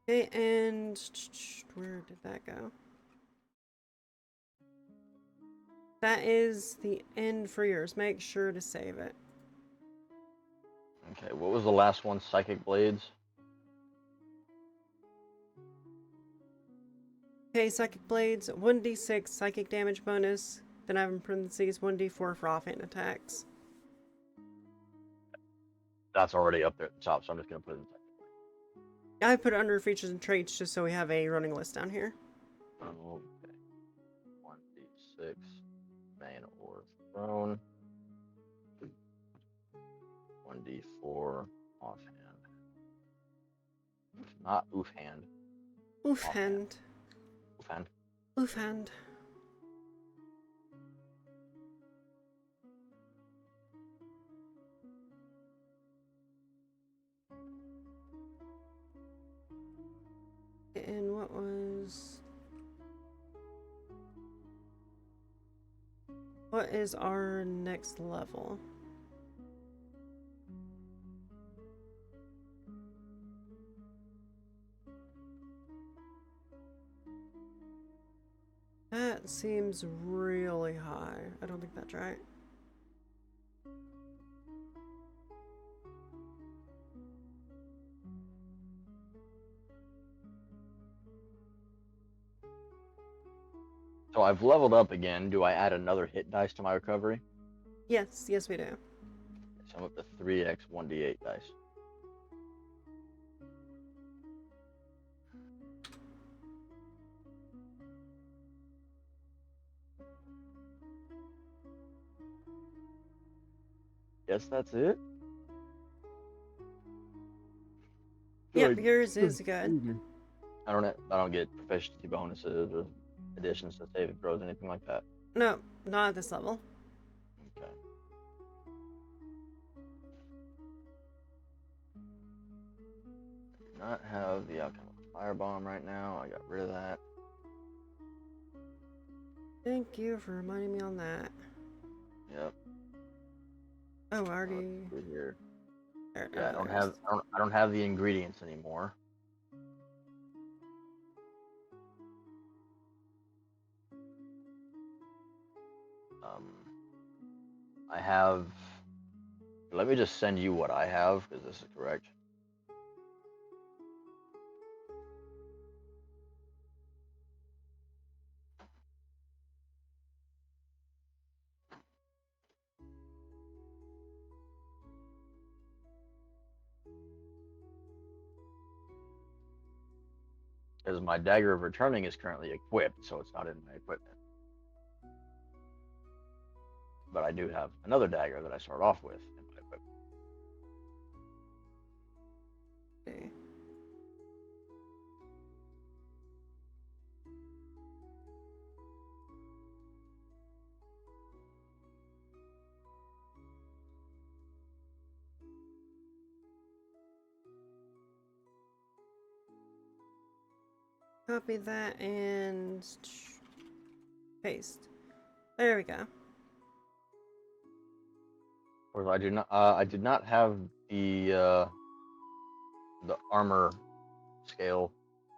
Okay, and where did that go? That is the end for yours. Make sure to save it. Okay, what was the last one? Psychic blades? Okay, Psychic Blades, 1d6 psychic damage bonus. Then I have in parentheses 1d4 for offhand attacks. That's already up there at the top, so I'm just going to put it in psychic. I put it under features and traits just so we have a running list down here. Okay. 1d6, main or thrown. 1d4, offhand. Not oofhand. Oofhand. Oofhand. Oofhand. And what was... What is our next level? That seems really high. I don't think that's right. So I've leveled up again. Do I add another hit dice to my recovery? Yes, yes we do. So I'm up to 3x 1d8 dice. Guess that's it. Yep, yours is good. I don't get proficiency bonuses or additions to saving throws, anything like that. No, not at this level. Okay. Do not have the outcome of firebomb right now. I got rid of that. Thank you for reminding me on that. Yep. Oh, I already... Here. There, Yeah, there I don't have the ingredients anymore. I have. Let me just send you what I have because this is correct. Because my dagger of returning is currently equipped, so it's not in my equipment. But I do have another dagger that I start off with in my equipment. Copy that and paste. There we go. Or I did not have the armor scale.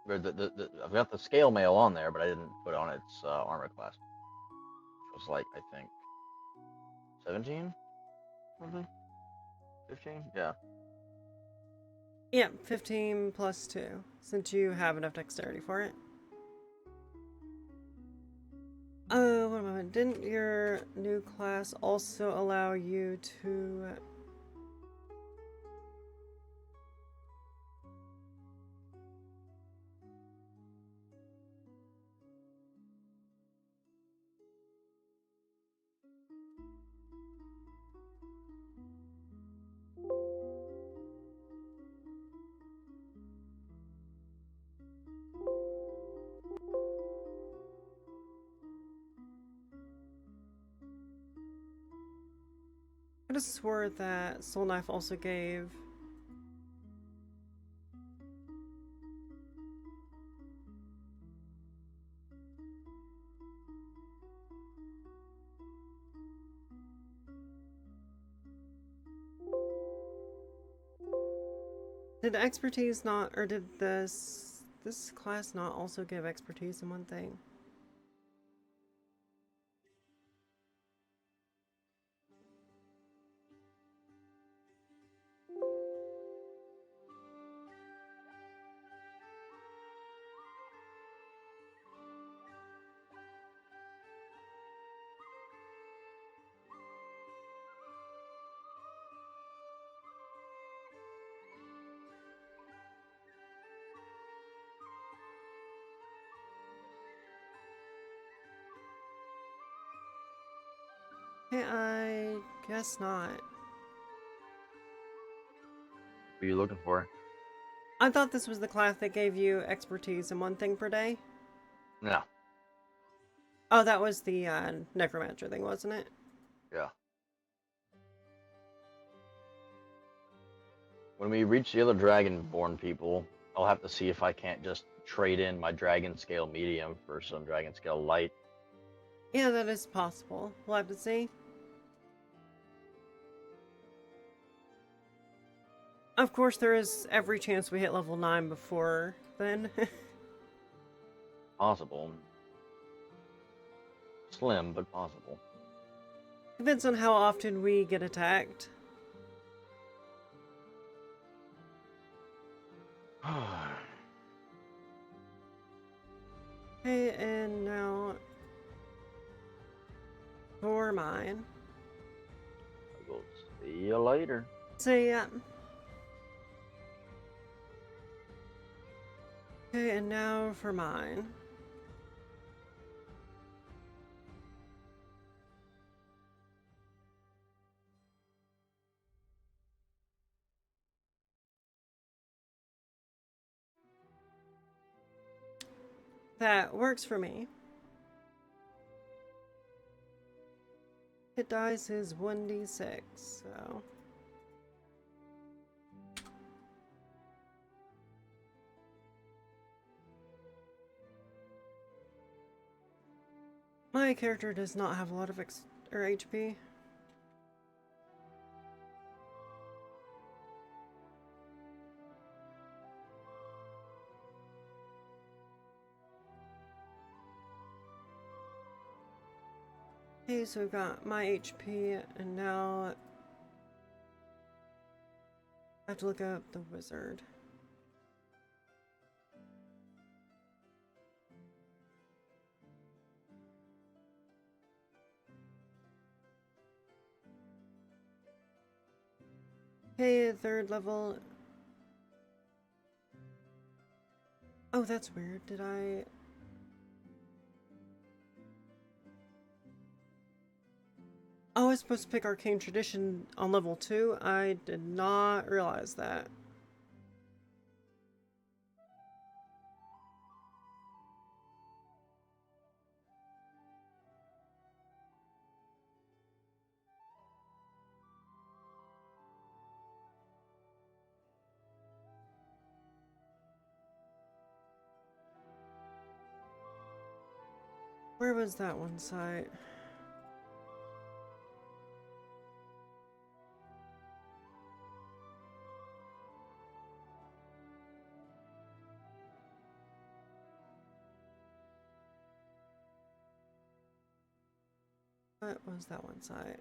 Or I've got the scale mail on there, but I didn't put on its armor class. It was like, I think 17, something, 15. Yeah. Yeah, 15 plus 2, since you have enough dexterity for it. Oh, wait a moment. Didn't your new class also allow you to... I could have swore that Soul Knife also gave... Did expertise not, or did this class not also give expertise in one thing? Hey, I guess not. What are you looking for? I thought this was the class that gave you expertise in one thing per day. No. Oh, that was the necromancer thing, wasn't it? Yeah. When we reach the other dragonborn people, I'll have to see if I can't just trade in my dragon scale medium for some dragon scale light. Yeah, that is possible. We'll have to see. Of course, there is every chance we hit level 9 before then. Possible. Slim, but possible. Depends on how often we get attacked. Okay, and now for mine. I will see you later. So yeah. Okay, and now for mine. That works for me. Hit dice is 1d6, so... My character does not have a lot of HP. Okay, so we've got my HP, and now I have to look up the wizard. Okay, 3rd level. Oh, that's weird. Did I... Oh, I was supposed to pick Arcane Tradition on level 2. I did not realize that. Where was that one site? What was that one site?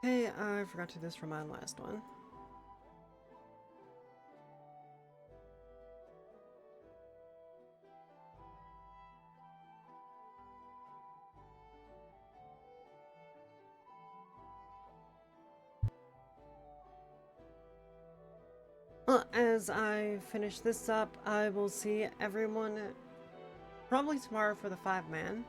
Hey, I forgot to do this for my last one. Well, as I finish this up, I will see everyone probably tomorrow for the 5-man.